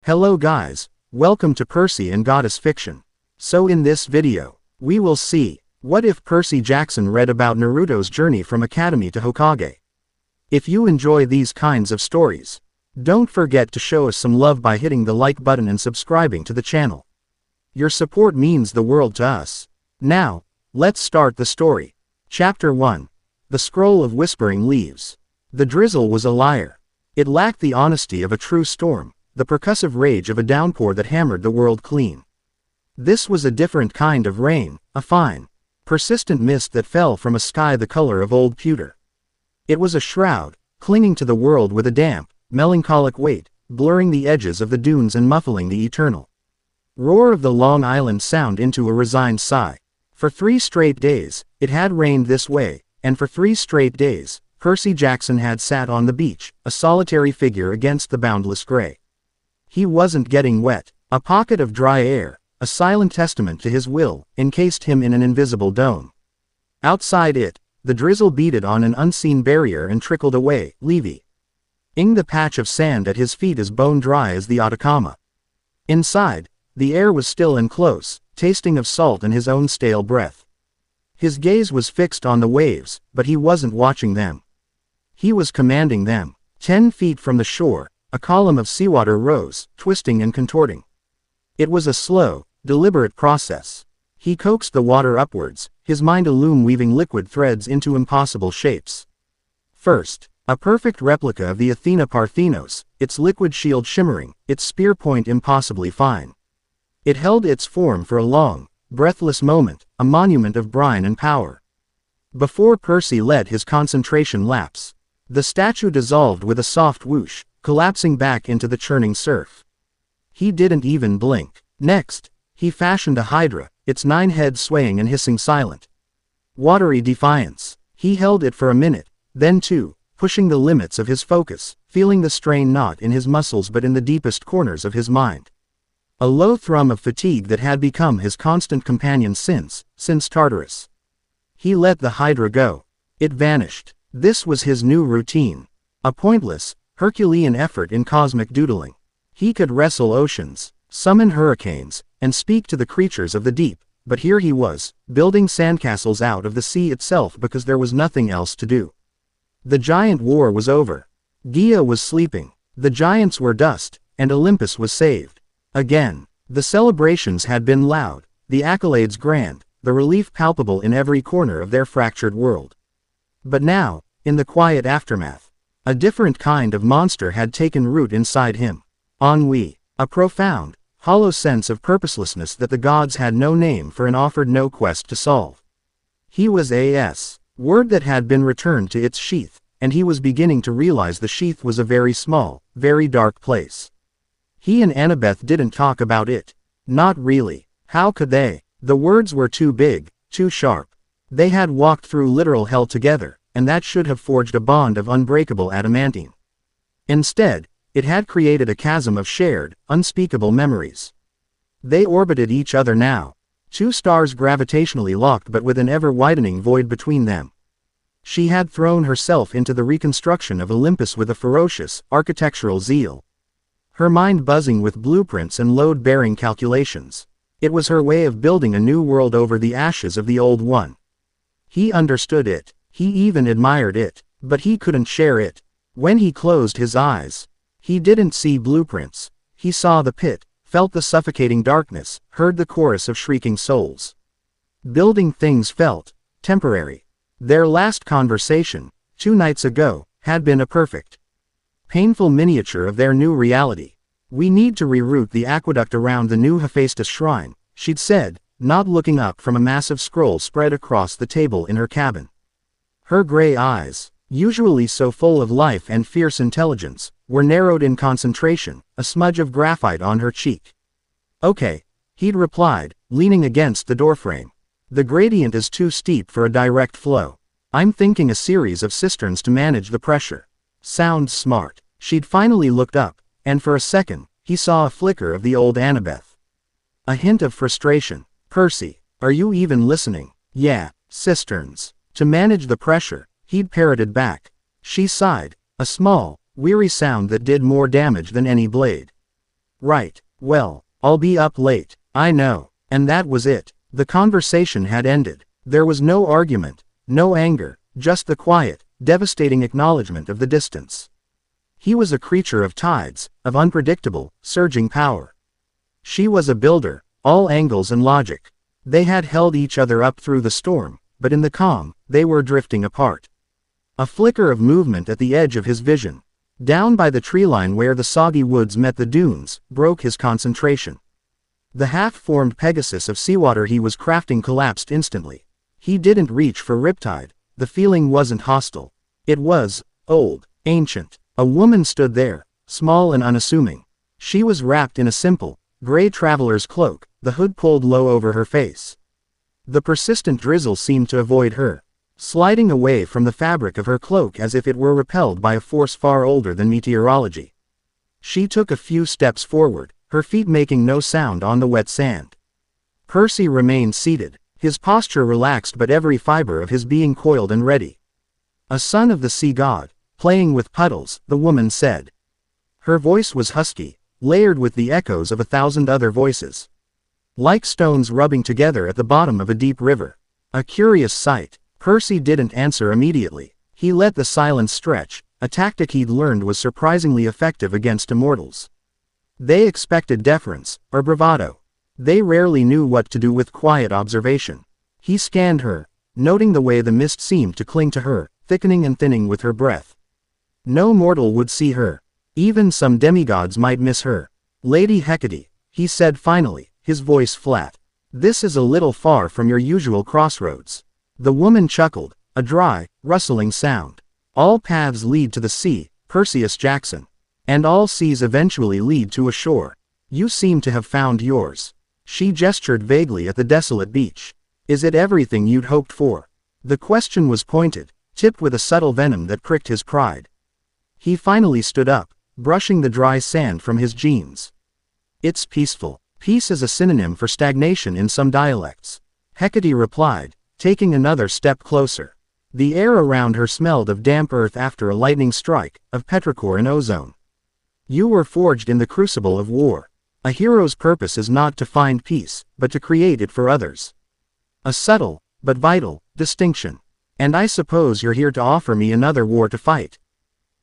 Hello guys, welcome to Percy and Goddess Fiction. So in this video, we will see, what if Percy Jackson read about Naruto's journey from Academy to Hokage? If you enjoy these kinds of stories, don't forget to show us some love by hitting the like button and subscribing to the channel. Your support means the world to us. Now, let's start the story. Chapter 1. The Scroll of Whispering Leaves. The drizzle was a liar. It lacked the honesty of a true storm, the percussive rage of a downpour that hammered the world clean. This was a different kind of rain, a fine, persistent mist that fell from a sky the color of old pewter. It was a shroud, clinging to the world with a damp, melancholic weight, blurring the edges of the dunes and muffling the eternal roar of the Long Island Sound into a resigned sigh. For 3 straight days, it had rained this way, and for 3 straight days, Percy Jackson had sat on the beach, a solitary figure against the boundless gray. He wasn't getting wet. A pocket of dry air, a silent testament to his will, encased him in an invisible dome. Outside it, the drizzle beaded on an unseen barrier and trickled away, leaving the patch of sand at his feet as bone dry as the Atacama. Inside, the air was still and close, tasting of salt and his own stale breath. His gaze was fixed on the waves, but he wasn't watching them. He was commanding them. 10 feet from the shore, a column of seawater rose, twisting and contorting. It was a slow, deliberate process. He coaxed the water upwards, his mind a loom weaving liquid threads into impossible shapes. First, a perfect replica of the Athena Parthenos, its liquid shield shimmering, its spear point impossibly fine. It held its form for a long, breathless moment, a monument of brine and power. Before Percy let his concentration lapse, the statue dissolved with a soft whoosh, collapsing back into the churning surf. He didn't even blink. Next, he fashioned a hydra, its 9 heads swaying and hissing silent. Watery defiance. He held it for a minute, then 2, pushing the limits of his focus, feeling the strain not in his muscles but in the deepest corners of his mind. A low thrum of fatigue that had become his constant companion since Tartarus. He let the hydra go. It vanished. This was his new routine. A pointless, Herculean effort in cosmic doodling. He could wrestle oceans, summon hurricanes, and speak to the creatures of the deep, but here he was, building sandcastles out of the sea itself because there was nothing else to do. The giant war was over. Gaia was sleeping. The giants were dust, and Olympus was saved. Again, the celebrations had been loud, the accolades grand, the relief palpable in every corner of their fractured world. But now, in the quiet aftermath, a different kind of monster had taken root inside him. Ennui. A profound, hollow sense of purposelessness that the gods had no name for and offered no quest to solve. He was a word that had been returned to its sheath, and he was beginning to realize the sheath was a very small, very dark place. He and Annabeth didn't talk about it. Not really. How could they? The words were too big, too sharp. They had walked through literal hell together, and that should have forged a bond of unbreakable adamantine. Instead, it had created a chasm of shared, unspeakable memories. They orbited each other now. 2 stars gravitationally locked but with an ever-widening void between them. She had thrown herself into the reconstruction of Olympus with a ferocious, architectural zeal. Her mind buzzing with blueprints and load-bearing calculations. It was her way of building a new world over the ashes of the old one. He understood it. He even admired it, but he couldn't share it. When he closed his eyes, he didn't see blueprints. He saw the pit, felt the suffocating darkness, heard the chorus of shrieking souls. Building things felt temporary. Their last conversation, 2 nights ago, had been a perfect, painful miniature of their new reality. "We need to reroute the aqueduct around the new Hephaestus shrine," she'd said, not looking up from a massive scroll spread across the table in her cabin. Her gray eyes, usually so full of life and fierce intelligence, were narrowed in concentration, a smudge of graphite on her cheek. "Okay," he'd replied, leaning against the doorframe. "The gradient is too steep for a direct flow. I'm thinking a series of cisterns to manage the pressure." Sounds smart. She'd finally looked up, and for a second, he saw a flicker of the old Annabeth. A hint of frustration. "Percy, are you even listening?" "Yeah, cisterns. To manage the pressure," he'd parroted back. She sighed, a small, weary sound that did more damage than any blade. Right, well, I'll be up late, I know. And that was it. The conversation had ended. There was no argument, no anger, just the quiet, devastating acknowledgement of the distance. He was a creature of tides, of unpredictable, surging power. She was a builder, all angles and logic. They had held each other up through the storm, but in the calm, they were drifting apart. A flicker of movement at the edge of his vision. Down by the treeline where the soggy woods met the dunes, broke his concentration. The half-formed Pegasus of seawater he was crafting collapsed instantly. He didn't reach for Riptide. The feeling wasn't hostile. It was old, ancient. A woman stood there, small and unassuming. She was wrapped in a simple, gray traveler's cloak, the hood pulled low over her face. The persistent drizzle seemed to avoid her, sliding away from the fabric of her cloak as if it were repelled by a force far older than meteorology. She took a few steps forward, her feet making no sound on the wet sand. Percy remained seated, his posture relaxed but every fiber of his being coiled and ready. "A son of the sea god, playing with puddles," the woman said. Her voice was husky, layered with the echoes of 1,000 other voices. Like stones rubbing together at the bottom of a deep river. A curious sight. Percy didn't answer immediately. He let the silence stretch, a tactic he'd learned was surprisingly effective against immortals. They expected deference, or bravado. They rarely knew what to do with quiet observation. He scanned her, noting the way the mist seemed to cling to her, thickening and thinning with her breath. No mortal would see her. Even some demigods might miss her. "Lady Hecate," he said finally, his voice flat. "This is a little far from your usual crossroads." The woman chuckled, a dry, rustling sound. "All paths lead to the sea, Percy Jackson. And all seas eventually lead to a shore. You seem to have found yours." She gestured vaguely at the desolate beach. "Is it everything you'd hoped for?" The question was pointed, tipped with a subtle venom that pricked his pride. He finally stood up, brushing the dry sand from his jeans. "It's peaceful." Peace is a synonym for stagnation in some dialects. Hecate replied, taking another step closer. The air around her smelled of damp earth after a lightning strike, of petrichor and ozone. "You were forged in the crucible of war. A hero's purpose is not to find peace, but to create it for others." A subtle, but vital, distinction. "And I suppose you're here to offer me another war to fight.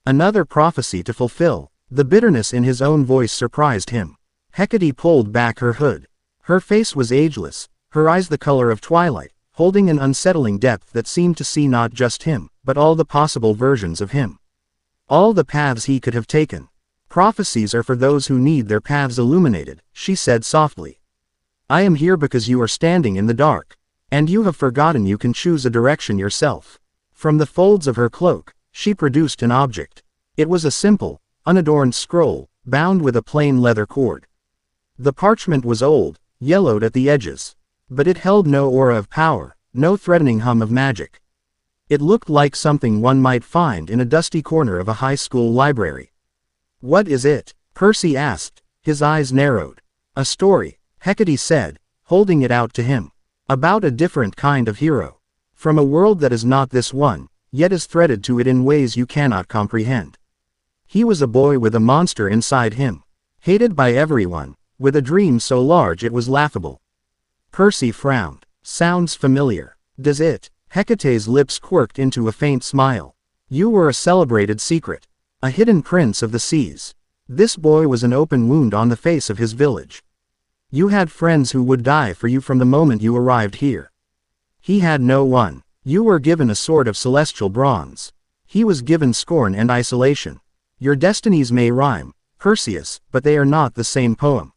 Another prophecy to fulfill." The bitterness in his own voice surprised him. Hecate pulled back her hood. Her face was ageless, her eyes the color of twilight, holding an unsettling depth that seemed to see not just him, but all the possible versions of him. All the paths he could have taken. "Prophecies are for those who need their paths illuminated," she said softly. "I am here because you are standing in the dark. And you have forgotten you can choose a direction yourself." From the folds of her cloak, she produced an object. It was a simple, unadorned scroll, bound with a plain leather cord. The parchment was old, yellowed at the edges. But it held no aura of power, no threatening hum of magic. It looked like something one might find in a dusty corner of a high school library. "What is it?" Percy asked, his eyes narrowed. "A story," Hecate said, holding it out to him. "About a different kind of hero. From a world that is not this one, yet is threaded to it in ways you cannot comprehend. He was a boy with a monster inside him. Hated by everyone, with a dream so large it was laughable." Percy frowned. "Sounds familiar. Does it?" Hecate's lips quirked into a faint smile. "You were a celebrated secret. A hidden prince of the seas. This boy was an open wound on the face of his village. You had friends who would die for you from the moment you arrived here. He had no one. You were given a sword of celestial bronze. He was given scorn and isolation. Your destinies may rhyme, Perseus, but they are not the same poem."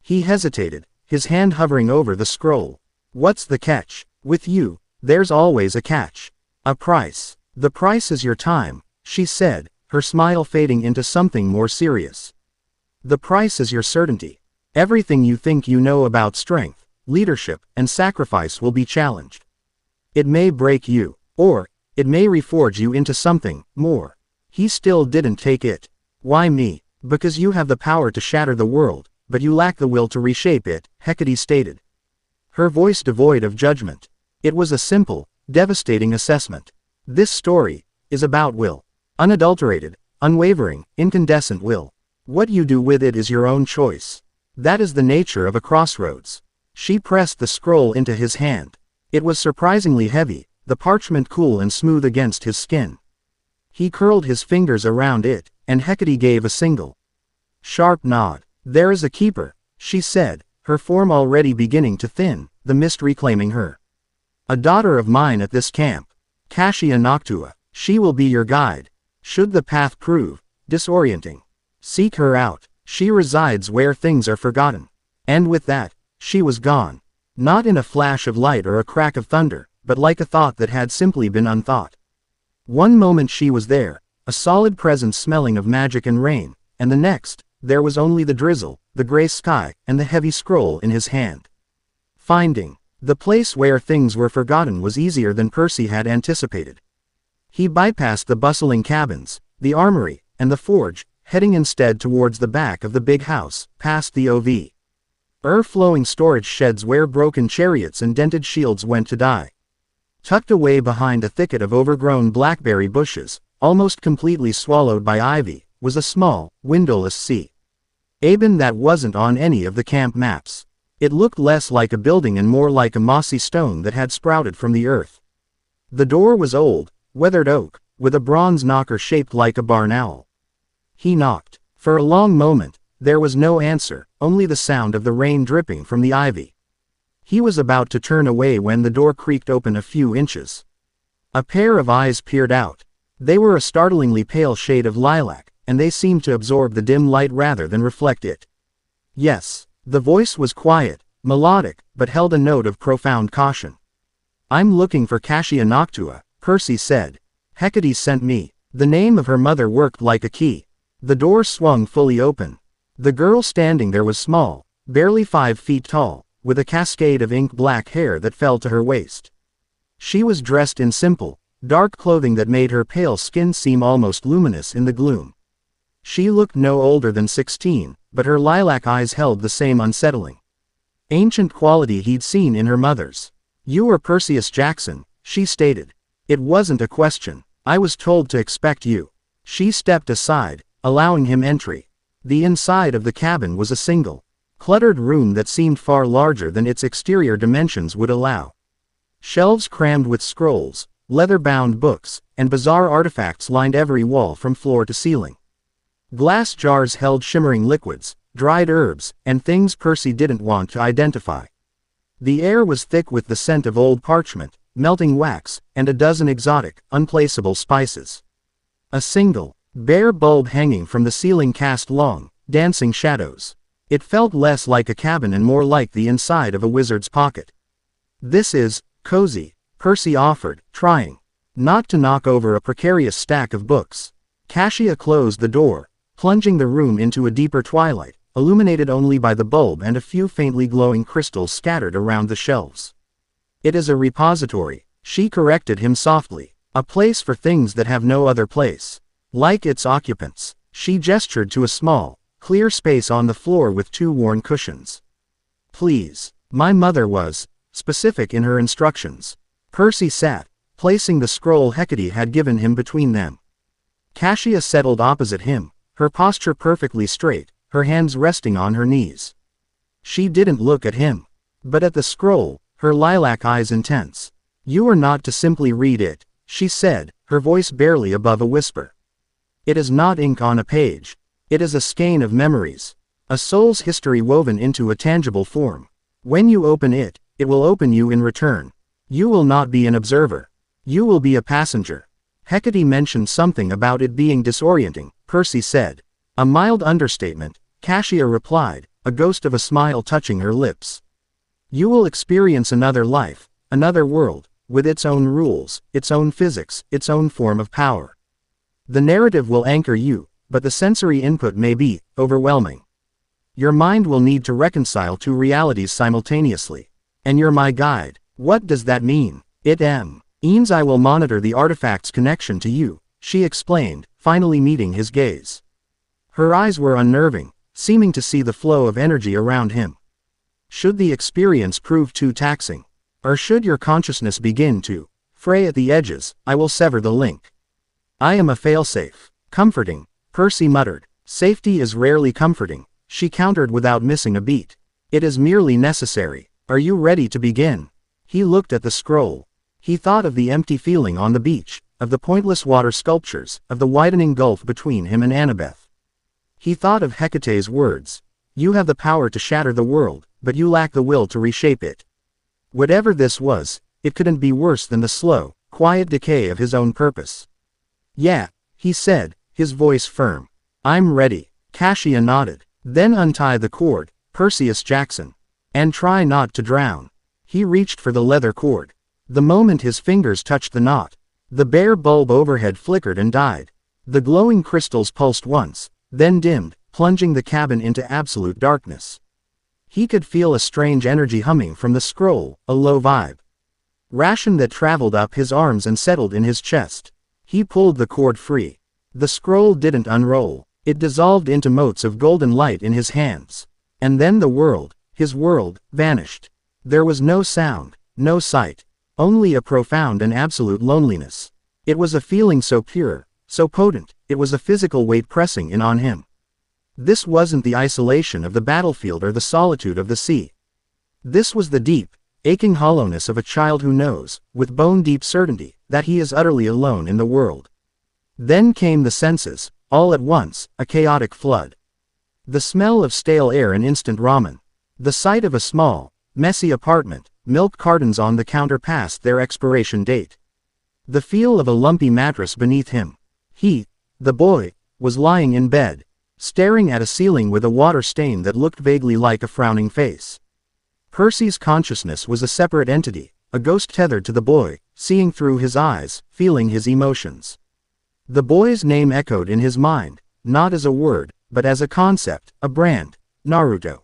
He hesitated, his hand hovering over the scroll. "What's the catch? With you, there's always a catch. A price. The price is your time," she said, her smile fading into something more serious. "The price is your certainty. Everything you think you know about strength, leadership, and sacrifice will be challenged. It may break you, or it may reforge you into something more." He still didn't take it. "Why me?" "Because you have the power to shatter the world, but you lack the will to reshape it," Hecate stated. Her voice devoid of judgment. It was a simple, devastating assessment. "This story is about will. Unadulterated, unwavering, incandescent will. What you do with it is your own choice. That is the nature of a crossroads. She pressed the scroll into his hand. It was surprisingly heavy, the parchment cool and smooth against his skin. He curled his fingers around it, and Hecate gave a single sharp nod. There is a keeper, she said, her form already beginning to thin, the mist reclaiming her. A daughter of mine at this camp. Cassia Noctua. She will be your guide. Should the path prove disorienting, seek her out. She resides where things are forgotten. And with that, she was gone. Not in a flash of light or a crack of thunder, but like a thought that had simply been unthought. One moment she was there, a solid presence smelling of magic and rain, and the next, there was only the drizzle, the gray sky, and the heavy scroll in his hand. Finding the place where things were forgotten was easier than Percy had anticipated. He bypassed the bustling cabins, the armory, and the forge, heading instead towards the back of the big house, past the flowing storage sheds where broken chariots and dented shields went to die. Tucked away behind a thicket of overgrown blackberry bushes, almost completely swallowed by ivy, was a small, windowless cabin that wasn't on any of the camp maps. It looked less like a building and more like a mossy stone that had sprouted from the earth. The door was old, weathered oak, with a bronze knocker shaped like a barn owl. He knocked. For a long moment, there was no answer, only the sound of the rain dripping from the ivy. He was about to turn away when the door creaked open a few inches. A pair of eyes peered out. They were a startlingly pale shade of lilac, and they seemed to absorb the dim light rather than reflect it. Yes, the voice was quiet, melodic, but held a note of profound caution. I'm looking for Cassia Noctua, Percy said. Hecate sent me. The name of her mother worked like a key. The door swung fully open. The girl standing there was small, barely 5 feet tall, with a cascade of ink-black hair that fell to her waist. She was dressed in simple, dark clothing that made her pale skin seem almost luminous in the gloom. She looked no older than 16, but her lilac eyes held the same unsettling, ancient quality he'd seen in her mother's. You are Percy Jackson, she stated. It wasn't a question. I was told to expect you. She stepped aside, allowing him entry. The inside of the cabin was a single, cluttered room that seemed far larger than its exterior dimensions would allow. Shelves crammed with scrolls, leather-bound books, and bizarre artifacts lined every wall from floor to ceiling. Glass jars held shimmering liquids, dried herbs, and things Percy didn't want to identify. The air was thick with the scent of old parchment, melting wax, and a dozen exotic, unplaceable spices. A single, bare bulb hanging from the ceiling cast long, dancing shadows. It felt less like a cabin and more like the inside of a wizard's pocket. This is cozy, Percy offered, trying not to knock over a precarious stack of books. Cassia closed the door, plunging the room into a deeper twilight, illuminated only by the bulb and a few faintly glowing crystals scattered around the shelves. It is a repository, she corrected him softly, a place for things that have no other place. Like its occupants. She gestured to a small, clear space on the floor with 2 worn cushions. Please. My mother was specific in her instructions. Percy sat, placing the scroll Hecate had given him between them. Cassia settled opposite him, her posture perfectly straight, her hands resting on her knees. She didn't look at him, but at the scroll, her lilac eyes intense. You are not to simply read it, she said, her voice barely above a whisper. It is not ink on a page. It is a skein of memories. A soul's history woven into a tangible form. When you open it, it will open you in return. You will not be an observer. You will be a passenger. Hecate mentioned something about it being disorienting, Percy said. A mild understatement, Cassia replied, a ghost of a smile touching her lips. You will experience another life, another world, with its own rules, its own physics, its own form of power. The narrative will anchor you, but the sensory input may be overwhelming. Your mind will need to reconcile 2 realities simultaneously. And you're my guide. What does that mean? It means I will monitor the artifact's connection to you, she explained, finally meeting his gaze. Her eyes were unnerving, seeming to see the flow of energy around him. Should the experience prove too taxing, or should your consciousness begin to fray at the edges, I will sever the link. I am a failsafe. Comforting, Percy muttered. Safety is rarely comforting, she countered without missing a beat. It is merely necessary. Are you ready to begin? He looked at the scroll. He thought of the empty feeling on the beach, of the pointless water sculptures, of the widening gulf between him and Annabeth. He thought of Hecate's words. You have the power to shatter the world, but you lack the will to reshape it. Whatever this was, it couldn't be worse than the slow, quiet decay of his own purpose. Yeah, he said, his voice firm. I'm ready. Cassia nodded. Then untie the cord, Percy Jackson. And try not to drown. He reached for the leather cord. The moment his fingers touched the knot, the bare bulb overhead flickered and died. The glowing crystals pulsed once, then dimmed, plunging the cabin into absolute darkness. He could feel a strange energy humming from the scroll, a low vibe. Ration that traveled up his arms and settled in his chest. He pulled the cord free. The scroll didn't unroll. It dissolved into motes of golden light in his hands. And then the world, his world, vanished. There was no sound, no sight, only a profound and absolute loneliness. It was a feeling so pure, so potent, it was a physical weight pressing in on him. This wasn't the isolation of the battlefield or the solitude of the sea. This was the deep, aching hollowness of a child who knows, with bone-deep certainty, that he is utterly alone in the world. Then came the senses, all at once, a chaotic flood. The smell of stale air and instant ramen. The sight of a small, messy apartment, milk cartons on the counter past their expiration date. The feel of a lumpy mattress beneath him. He, the boy, was lying in bed, staring at a ceiling with a water stain that looked vaguely like a frowning face. Percy's consciousness was a separate entity, a ghost tethered to the boy, seeing through his eyes, feeling his emotions. The boy's name echoed in his mind, not as a word, but as a concept, a brand, Naruto.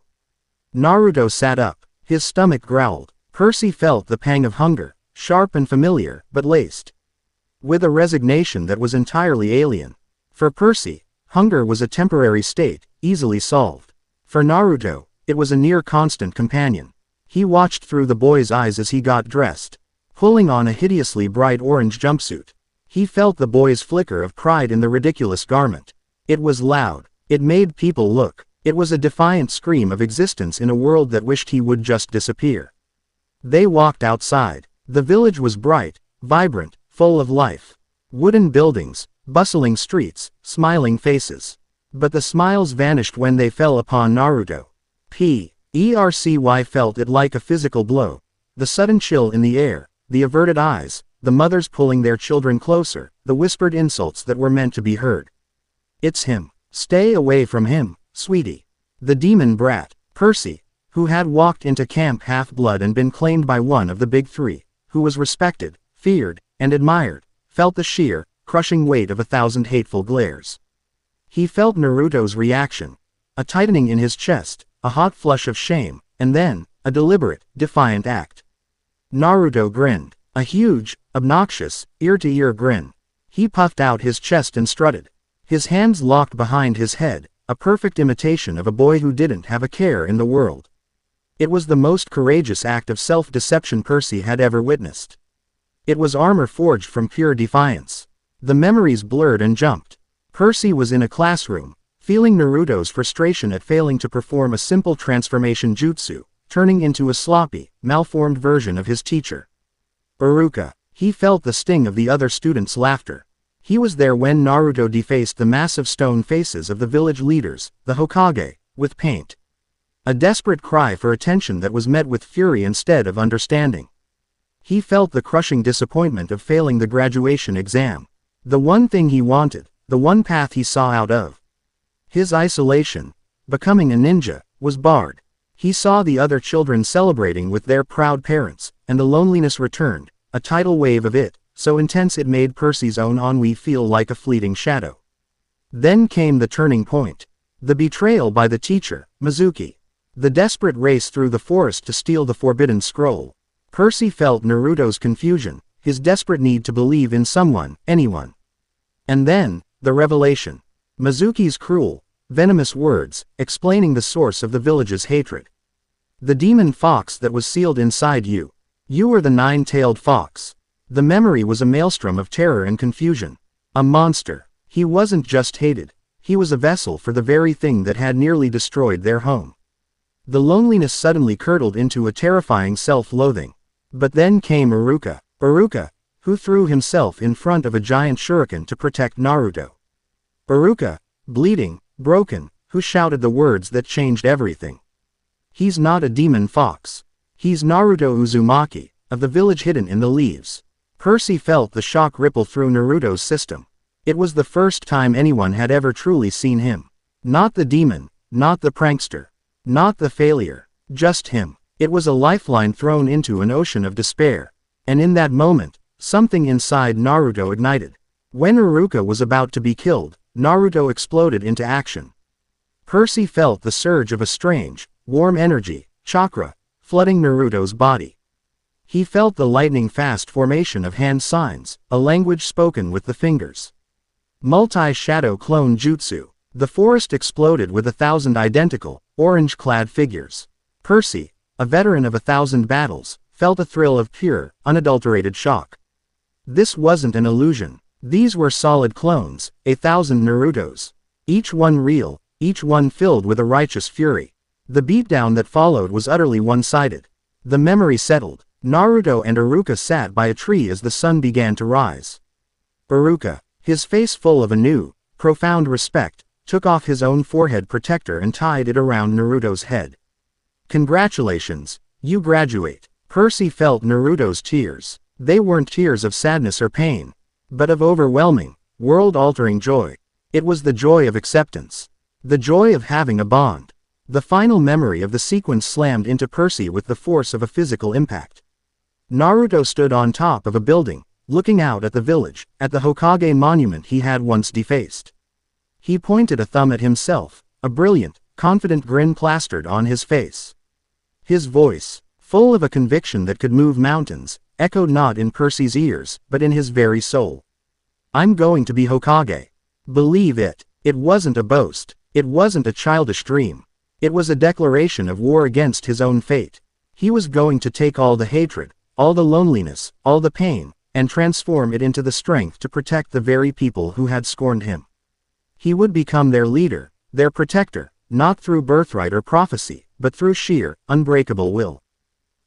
Naruto sat up, his stomach growled. Percy felt the pang of hunger, sharp and familiar, but laced with a resignation that was entirely alien. For Percy, hunger was a temporary state, easily solved. For Naruto, it was a near-constant companion. He watched through the boy's eyes as he got dressed, pulling on a hideously bright orange jumpsuit. He felt the boy's flicker of pride in the ridiculous garment. It was loud. It made people look. It was a defiant scream of existence in a world that wished he would just disappear. They walked outside. The village was bright, vibrant, full of life. Wooden buildings, bustling streets, smiling faces. But the smiles vanished when they fell upon Naruto. Percy felt it like a physical blow. The sudden chill in the air, the averted eyes, the mothers pulling their children closer, the whispered insults that were meant to be heard. It's him. Stay away from him, sweetie. The demon brat, Percy, who had walked into camp half-blood and been claimed by one of the big three, who was respected, feared, and admired, felt the sheer, crushing weight of 1,000 hateful glares. He felt Naruto's reaction, a tightening in his chest, a hot flush of shame, and then, a deliberate, defiant act. Naruto grinned, a huge, obnoxious, ear-to-ear grin. He puffed out his chest and strutted, his hands locked behind his head, a perfect imitation of a boy who didn't have a care in the world. It was the most courageous act of self-deception Percy had ever witnessed. It was armor forged from pure defiance. The memories blurred and jumped. Percy was in a classroom, feeling Naruto's frustration at failing to perform a simple transformation jutsu, turning into a sloppy, malformed version of his teacher. Iruka. He felt the sting of the other students' laughter. He was there when Naruto defaced the massive stone faces of the village leaders, the Hokage, with paint. A desperate cry for attention that was met with fury instead of understanding. He felt the crushing disappointment of failing the graduation exam. The one thing he wanted, the one path he saw out of. His isolation, becoming a ninja, was barred. He saw the other children celebrating with their proud parents, and the loneliness returned, a tidal wave of it, so intense it made Percy's own ennui feel like a fleeting shadow. Then came the turning point. The betrayal by the teacher, Mizuki. The desperate race through the forest to steal the forbidden scroll. Percy felt Naruto's confusion, his desperate need to believe in someone, anyone. And then, the revelation. Mizuki's cruel, venomous words, explaining the source of the village's hatred. The demon fox that was sealed inside you. You were the nine-tailed fox. The memory was a maelstrom of terror and confusion. A monster. He wasn't just hated. He was a vessel for the very thing that had nearly destroyed their home. The loneliness suddenly curdled into a terrifying self-loathing. But then came Iruka, who threw himself in front of a giant shuriken to protect Naruto. Iruka, bleeding, broken, who shouted the words that changed everything. He's not a demon fox. He's Naruto Uzumaki, of the village hidden in the leaves. Percy felt the shock ripple through Naruto's system. It was the first time anyone had ever truly seen him. Not the demon, not the prankster, not the failure, just him. It was a lifeline thrown into an ocean of despair. And in that moment, something inside Naruto ignited. When Iruka was about to be killed, Naruto exploded into action. Percy felt the surge of a strange, warm energy, chakra, flooding Naruto's body. He felt the lightning-fast formation of hand signs, a language spoken with the fingers. Multi-shadow clone jutsu. The forest exploded with 1,000 identical, orange-clad figures. Percy, a veteran of 1,000 battles, felt a thrill of pure, unadulterated shock. This wasn't an illusion. These were solid clones, 1,000 Narutos. Each one real, each one filled with a righteous fury. The beatdown that followed was utterly one-sided. The memory settled. Naruto and Iruka sat by a tree as the sun began to rise. Iruka, his face full of a new, profound respect, took off his own forehead protector and tied it around Naruto's head. Congratulations, you graduate. Percy felt Naruto's tears. They weren't tears of sadness or pain, but of overwhelming, world-altering joy. It was the joy of acceptance. The joy of having a bond. The final memory of the sequence slammed into Percy with the force of a physical impact. Naruto stood on top of a building, looking out at the village, at the Hokage monument he had once defaced. He pointed a thumb at himself, a brilliant, confident grin plastered on his face. His voice, full of a conviction that could move mountains, echoed not in Percy's ears, but in his very soul. I'm going to be Hokage. Believe it. It wasn't a boast. It wasn't a childish dream. It was a declaration of war against his own fate. He was going to take all the hatred, all the loneliness, all the pain, and transform it into the strength to protect the very people who had scorned him. He would become their leader, their protector, not through birthright or prophecy, but through sheer, unbreakable will.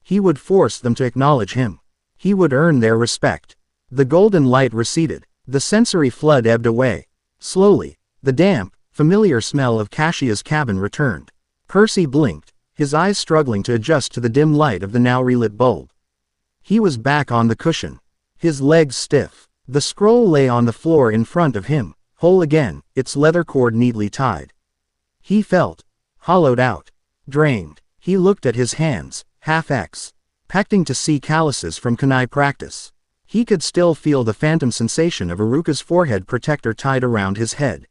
He would force them to acknowledge him. He would earn their respect. The golden light receded. The sensory flood ebbed away. Slowly, the damp, familiar smell of Kashia's cabin returned. Percy blinked, his eyes struggling to adjust to the dim light of the now relit bulb. He was back on the cushion, his legs stiff. The scroll lay on the floor in front of him, whole again, its leather cord neatly tied. He felt hollowed out, drained. He looked at his hands, expecting to see calluses from kunai practice. He could still feel the phantom sensation of Iruka's forehead protector tied around his head.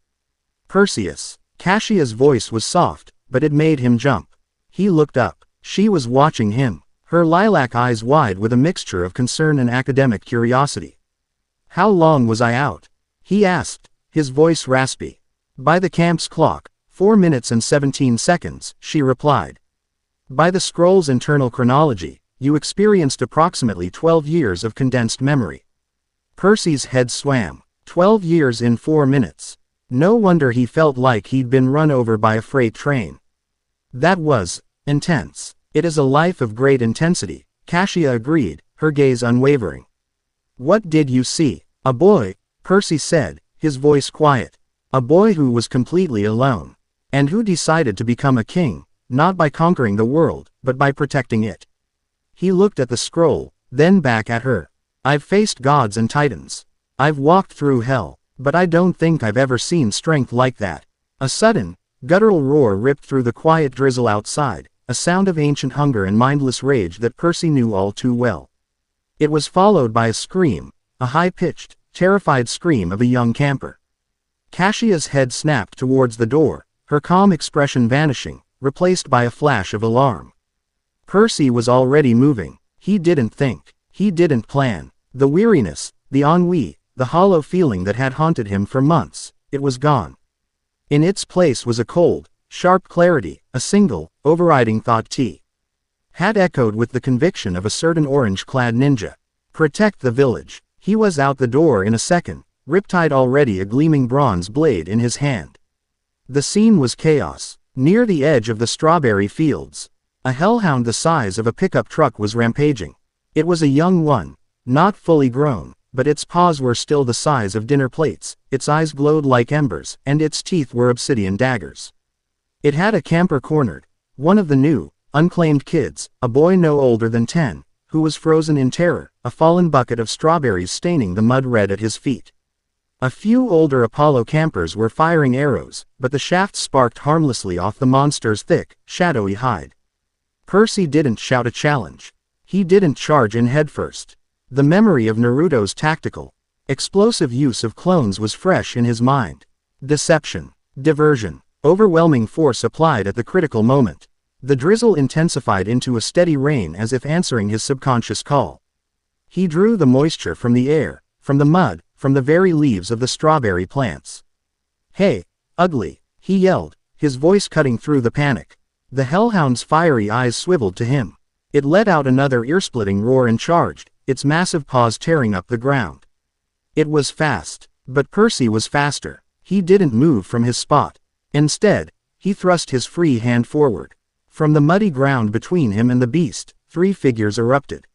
Perseus. Kashia's voice was soft, but it made him jump. He looked up. She was watching him, her lilac eyes wide with a mixture of concern and academic curiosity. How long was I out? He asked, his voice raspy. By the camp's clock, 4 minutes and 17 seconds, she replied. By the scroll's internal chronology, you experienced approximately 12 years of condensed memory. Percy's head swam. 12 years in 4 minutes. No wonder he felt like he'd been run over by a freight train. That was intense. It is a life of great intensity, Kashia agreed, her gaze unwavering. What did you see? A boy, Percy said, his voice quiet. A boy who was completely alone. And who decided to become a king, not by conquering the world, but by protecting it. He looked at the scroll, then back at her. I've faced gods and titans. I've walked through hell, but I don't think I've ever seen strength like that. A sudden, guttural roar ripped through the quiet drizzle outside, a sound of ancient hunger and mindless rage that Percy knew all too well. It was followed by a scream, a high-pitched, terrified scream of a young camper. Kashia's head snapped towards the door, her calm expression vanishing, replaced by a flash of alarm. Percy was already moving. He didn't think. He didn't plan. The weariness, the ennui, the hollow feeling that had haunted him for months, it was gone. In its place was a cold, sharp clarity, a single, overriding thought T. Had echoed with the conviction of a certain orange-clad ninja. Protect the village. He was out the door in a second, riptide already a gleaming bronze blade in his hand. The scene was chaos. Near the edge of the strawberry fields, a hellhound the size of a pickup truck was rampaging. It was a young one, not fully grown, but its paws were still the size of dinner plates, its eyes glowed like embers, and its teeth were obsidian daggers. It had a camper cornered, one of the new, unclaimed kids, a boy no older than 10, who was frozen in terror, a fallen bucket of strawberries staining the mud red at his feet. A few older Apollo campers were firing arrows, but the shafts sparked harmlessly off the monster's thick, shadowy hide. Percy didn't shout a challenge. He didn't charge in headfirst. The memory of Naruto's tactical, explosive use of clones was fresh in his mind. Deception, diversion, overwhelming force applied at the critical moment. The drizzle intensified into a steady rain as if answering his subconscious call. He drew the moisture from the air, from the mud, from the very leaves of the strawberry plants. "Hey, ugly," he yelled, his voice cutting through the panic. The hellhound's fiery eyes swiveled to him. It let out another ear-splitting roar and charged, its massive paws tearing up the ground. It was fast, but Percy was faster. He didn't move from his spot. Instead, he thrust his free hand forward. From the muddy ground between him and the beast, 3 figures erupted.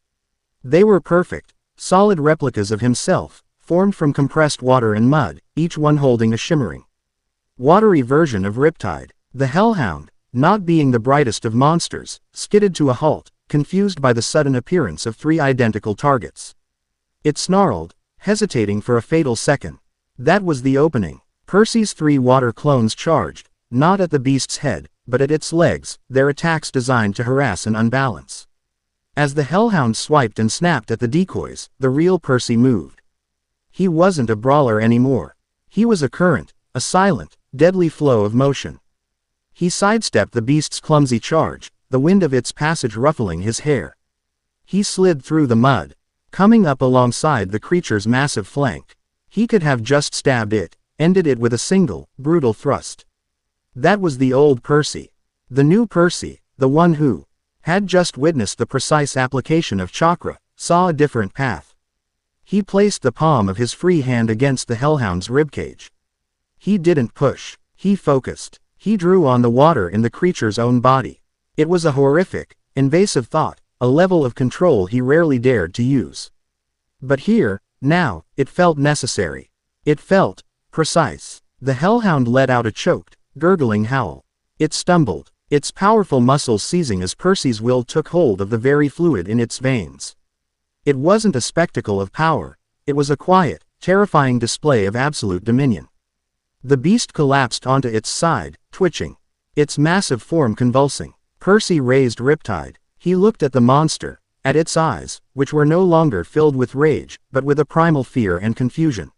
They were perfect, solid replicas of himself, formed from compressed water and mud, each one holding a shimmering, watery version of Riptide. The hellhound, not being the brightest of monsters, skidded to a halt, confused by the sudden appearance of 3 identical targets. It snarled, hesitating for a fatal second. That was the opening. Percy's 3 water clones charged, not at the beast's head, but at its legs, their attacks designed to harass and unbalance. As the hellhound swiped and snapped at the decoys, the real Percy moved. He wasn't a brawler anymore. He was a current, a silent, deadly flow of motion. He sidestepped the beast's clumsy charge, the wind of its passage ruffling his hair. He slid through the mud, coming up alongside the creature's massive flank. He could have just stabbed it, ended it with a single, brutal thrust. That was the old Percy. The new Percy, the one who had just witnessed the precise application of chakra, saw a different path. He placed the palm of his free hand against the hellhound's ribcage. He didn't push. He focused. He drew on the water in the creature's own body. It was a horrific, invasive thought, a level of control he rarely dared to use. But here, now, it felt necessary. It felt precise. The hellhound let out a choked, gurgling howl. It stumbled, its powerful muscles seizing as Percy's will took hold of the very fluid in its veins. It wasn't a spectacle of power. It was a quiet, terrifying display of absolute dominion. The beast collapsed onto its side, twitching, its massive form convulsing. Percy raised Riptide. He looked at the monster, at its eyes, which were no longer filled with rage, but with a primal fear and confusion.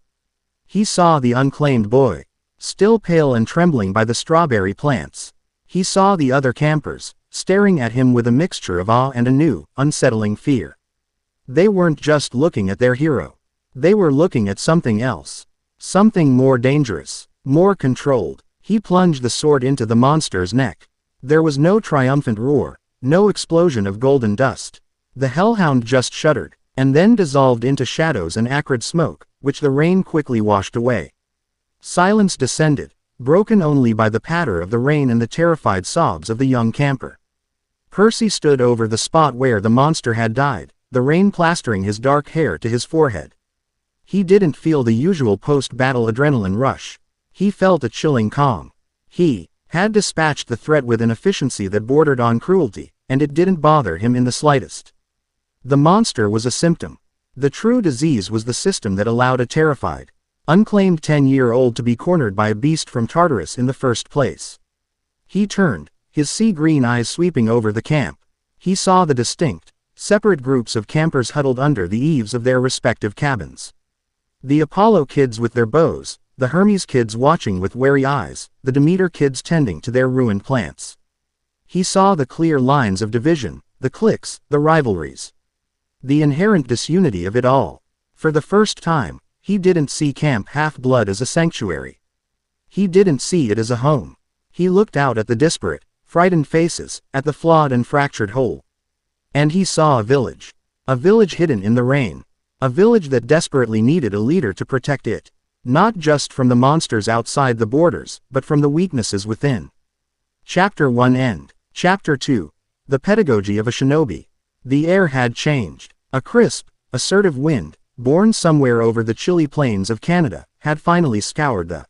He saw the unclaimed boy, still pale and trembling by the strawberry plants. He saw the other campers, staring at him with a mixture of awe and a new, unsettling fear. They weren't just looking at their hero. They were looking at something else. Something more dangerous, more controlled. He plunged the sword into the monster's neck. There was no triumphant roar, no explosion of golden dust. The hellhound just shuddered, and then dissolved into shadows and acrid smoke, which the rain quickly washed away. Silence descended, broken only by the patter of the rain and the terrified sobs of the young camper. Percy stood over the spot where the monster had died, the rain plastering his dark hair to his forehead. He didn't feel the usual post-battle adrenaline rush. He felt a chilling calm. He had dispatched the threat with an efficiency that bordered on cruelty, and it didn't bother him in the slightest. The monster was a symptom. The true disease was the system that allowed a terrified, unclaimed 10-year-old to be cornered by a beast from Tartarus in the first place. He turned, his sea-green eyes sweeping over the camp. He saw the distinct, separate groups of campers huddled under the eaves of their respective cabins. The Apollo kids with their bows, the Hermes kids watching with wary eyes, the Demeter kids tending to their ruined plants. He saw the clear lines of division, the cliques, the rivalries. The inherent disunity of it all. For the first time, he didn't see Camp Half-Blood as a sanctuary. He didn't see it as a home. He looked out at the disparate, frightened faces, at the flawed and fractured whole. And he saw a village hidden in the rain. A village that desperately needed a leader to protect it. Not just from the monsters outside the borders, but from the weaknesses within. Chapter 1 End. Chapter 2. The Pedagogy of a Shinobi. The air had changed. A crisp, assertive wind, born somewhere over the chilly plains of Canada, had finally scoured the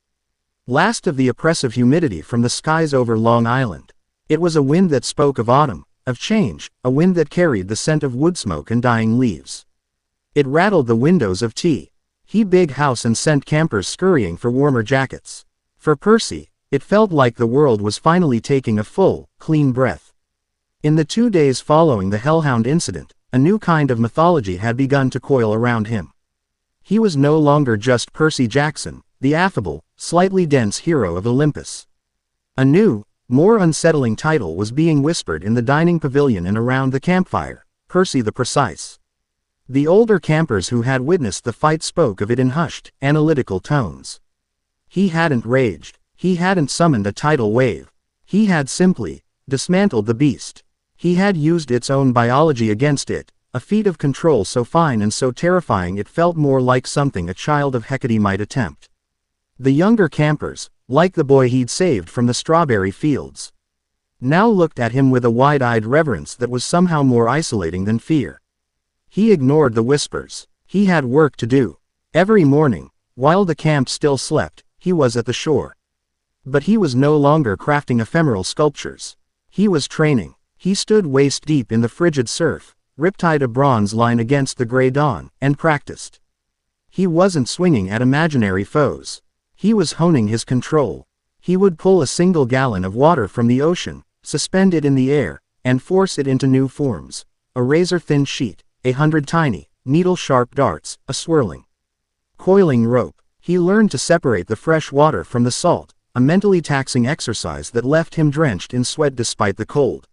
last of the oppressive humidity from the skies over Long Island. It was a wind that spoke of autumn, of change, a wind that carried the scent of wood smoke and dying leaves. It rattled the windows of Big House and sent campers scurrying for warmer jackets. For Percy, it felt like the world was finally taking a full, clean breath. In the 2 days following the Hellhound incident, a new kind of mythology had begun to coil around him. He was no longer just Percy Jackson, the affable, slightly dense hero of Olympus. A new, more unsettling title was being whispered in the dining pavilion and around the campfire: Percy the Precise. The older campers who had witnessed the fight spoke of it in hushed, analytical tones. He hadn't raged. He hadn't summoned a tidal wave. He had simply dismantled the beast. He had used its own biology against it, a feat of control so fine and so terrifying it felt more like something a child of Hecate might attempt. The younger campers, like the boy he'd saved from the strawberry fields, now looked at him with a wide-eyed reverence that was somehow more isolating than fear. He ignored the whispers. He had work to do. Every morning, while the camp still slept, he was at the shore. But he was no longer crafting ephemeral sculptures. He was training. He stood waist-deep in the frigid surf, riptide a bronze line against the gray dawn, and practiced. He wasn't swinging at imaginary foes. He was honing his control. He would pull a single gallon of water from the ocean, suspend it in the air, and force it into new forms. A razor-thin sheet, 100 tiny, needle-sharp darts, a swirling, coiling rope. He learned to separate the fresh water from the salt, a mentally taxing exercise that left him drenched in sweat despite the cold.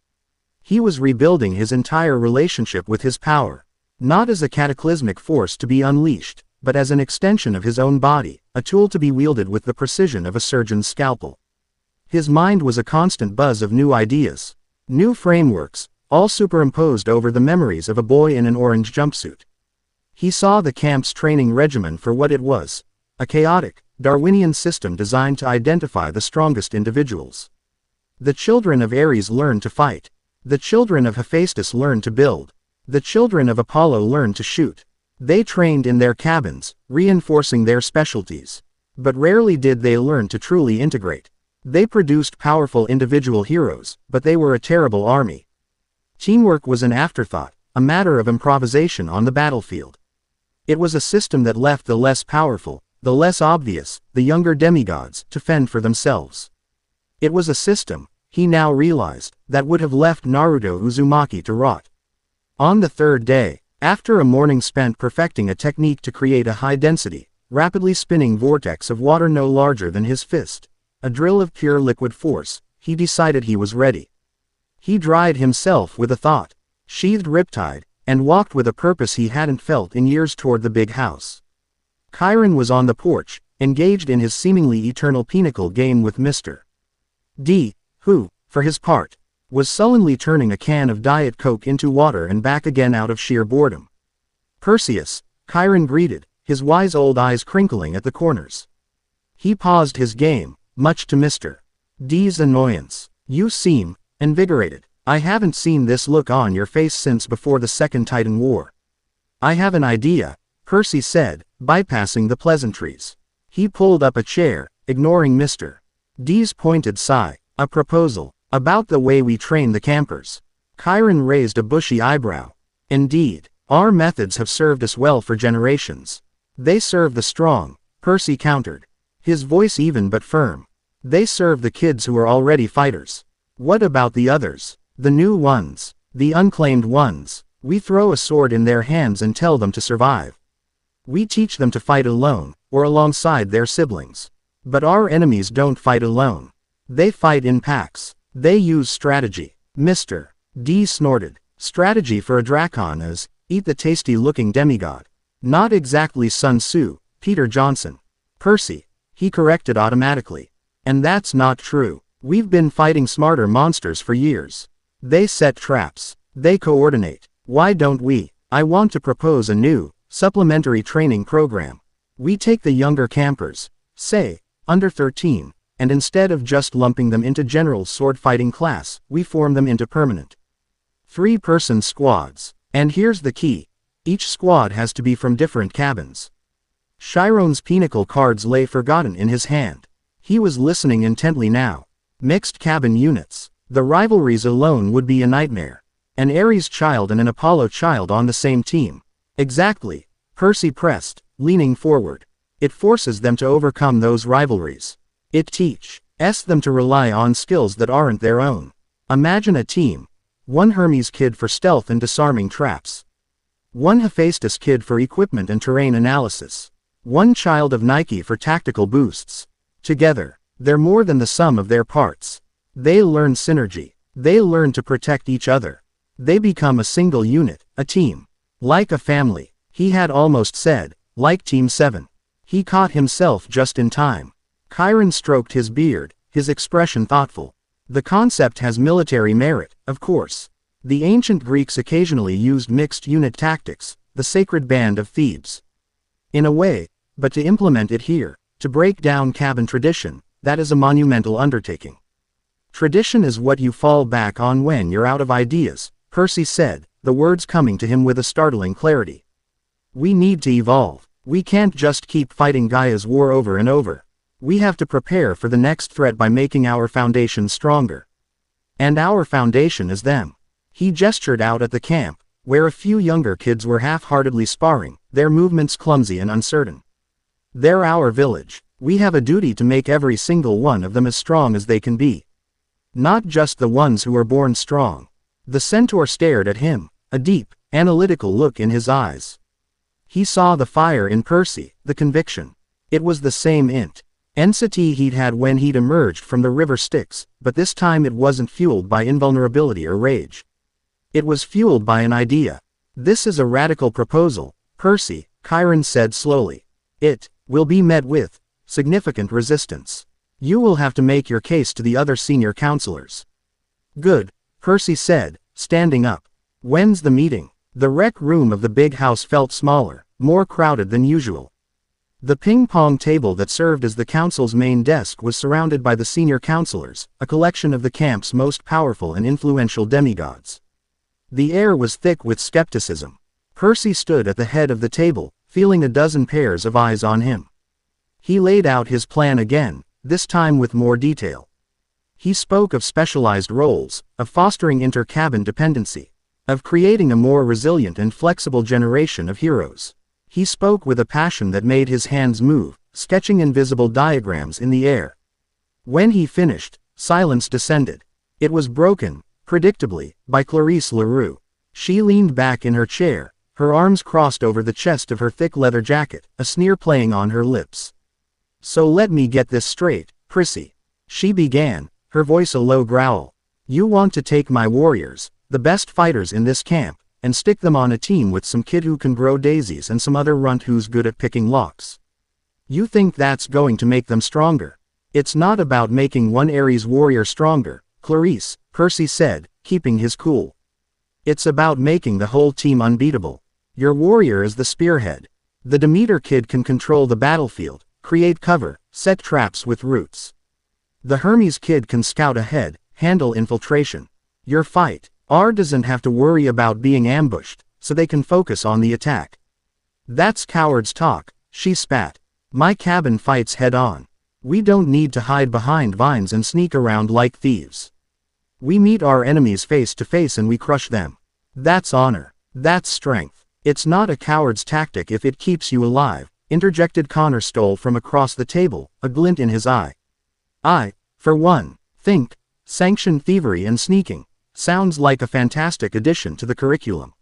He was rebuilding his entire relationship with his power, not as a cataclysmic force to be unleashed, but as an extension of his own body, a tool to be wielded with the precision of a surgeon's scalpel. His mind was a constant buzz of new ideas, new frameworks, all superimposed over the memories of a boy in an orange jumpsuit. He saw the camp's training regimen for what it was: a chaotic, Darwinian system designed to identify the strongest individuals. The children of Ares learned to fight. The children of Hephaestus learned to build. The children of Apollo learned to shoot. They trained in their cabins, reinforcing their specialties. But rarely did they learn to truly integrate. They produced powerful individual heroes, but they were a terrible army. Teamwork was an afterthought, a matter of improvisation on the battlefield. It was a system that left the less powerful, the less obvious, the younger demigods, to fend for themselves. It was a system, he now realized, that would have left Naruto Uzumaki to rot. On the third day, after a morning spent perfecting a technique to create a high-density, rapidly spinning vortex of water no larger than his fist, a drill of pure liquid force, he decided he was ready. He dried himself with a thought, sheathed riptide, and walked with a purpose he hadn't felt in years toward the big house. Chiron was on the porch, engaged in his seemingly eternal pinnacle game with Mr. D, who, for his part, was sullenly turning a can of Diet Coke into water and back again out of sheer boredom. Perseus, Chiron greeted, his wise old eyes crinkling at the corners. He paused his game, much to Mr. D's annoyance. "You seem invigorated. I haven't seen this look on your face since before the Second Titan War." "I have an idea," Percy said, bypassing the pleasantries. He pulled up a chair, ignoring Mr. D's pointed sigh. "A proposal. About the way we train the campers." Chiron raised a bushy eyebrow. "Indeed. Our methods have served us well for generations." "They serve the strong," Percy countered, his voice even but firm. "They serve the kids who are already fighters. What about the others? The new ones? The unclaimed ones? We throw a sword in their hands and tell them to survive. We teach them to fight alone, or alongside their siblings. But our enemies don't fight alone. They fight in packs. They use strategy." Mr. D snorted. "Strategy for a Drakon is, eat the tasty-looking demigod. Not exactly Sun Tzu, Peter Johnson." "Percy," he corrected automatically. "And that's not true. We've been fighting smarter monsters for years. They set traps. They coordinate. Why don't we? I want to propose a new, supplementary training program. We take the younger campers, say, under 13, and instead of just lumping them into general sword fighting class, we form them into permanent 3-person squads. And here's the key. Each squad has to be from different cabins. Chiron's pinnacle cards lay forgotten in his hand. He was listening intently now. Mixed cabin units. The rivalries alone would be a nightmare. An Ares child and an Apollo child on the same team. Exactly. Percy pressed, leaning forward. It forces them to overcome those rivalries. It teaches them to rely on skills that aren't their own. Imagine a team. One Hermes kid for stealth and disarming traps. One Hephaestus kid for equipment and terrain analysis. One child of Nike for tactical boosts. Together, they're more than the sum of their parts. They learn synergy. They learn to protect each other. They become a single unit, a team. Like a family. He had almost said, like Team 7. He caught himself just in time. Chiron stroked his beard, his expression thoughtful. The concept has military merit, of course. The ancient Greeks occasionally used mixed unit tactics, the sacred band of Thebes. In a way, but to implement it here, to break down cabin tradition, that is a monumental undertaking. Tradition is what you fall back on when you're out of ideas, Percy said, the words coming to him with a startling clarity. We need to evolve. We can't just keep fighting Gaia's war over and over. We have to prepare for the next threat by making our foundation stronger. And our foundation is them. He gestured out at the camp, where a few younger kids were half-heartedly sparring, their movements clumsy and uncertain. They're our village. We have a duty to make every single one of them as strong as they can be. Not just the ones who are born strong. The centaur stared at him, a deep, analytical look in his eyes. He saw the fire in Percy, the conviction. It was the same intensity he'd had when he'd emerged from the river Styx, but this time it wasn't fueled by invulnerability or rage. It was fueled by an idea. This is a radical proposal, Percy, Chiron said slowly. It will be met with significant resistance. You will have to make your case to the other senior counselors. Good, Percy said, standing up. When's the meeting? The rec room of the big house felt smaller, more crowded than usual. The ping-pong table that served as the council's main desk was surrounded by the senior counselors, a collection of the camp's most powerful and influential demigods. The air was thick with skepticism. Percy stood at the head of the table, feeling a dozen pairs of eyes on him. He laid out his plan again, this time with more detail. He spoke of specialized roles, of fostering inter-cabin dependency, of creating a more resilient and flexible generation of heroes. He spoke with a passion that made his hands move, sketching invisible diagrams in the air. When he finished, silence descended. It was broken, predictably, by Clarice Leroux. She leaned back in her chair, her arms crossed over the chest of her thick leather jacket, a sneer playing on her lips. So let me get this straight, Percy. She began, her voice a low growl. You want to take my warriors, the best fighters in this camp, and stick them on a team with some kid who can grow daisies and some other runt who's good at picking locks. You think that's going to make them stronger? It's not about making one Ares warrior stronger, Clarice, Percy said, keeping his cool. It's about making the whole team unbeatable. Your warrior is the spearhead. The Demeter kid can control the battlefield, create cover, set traps with roots. The Hermes kid can scout ahead, handle infiltration. Your fight doesn't have to worry about being ambushed, so they can focus on the attack. That's coward's talk, she spat. My cabin fights head on. We don't need to hide behind vines and sneak around like thieves. We meet our enemies face to face and we crush them. That's honor. That's strength. It's not a coward's tactic if it keeps you alive, interjected Connor Stoll from across the table, a glint in his eye. I, for one, think sanctioned thievery and sneaking sounds like a fantastic addition to the curriculum.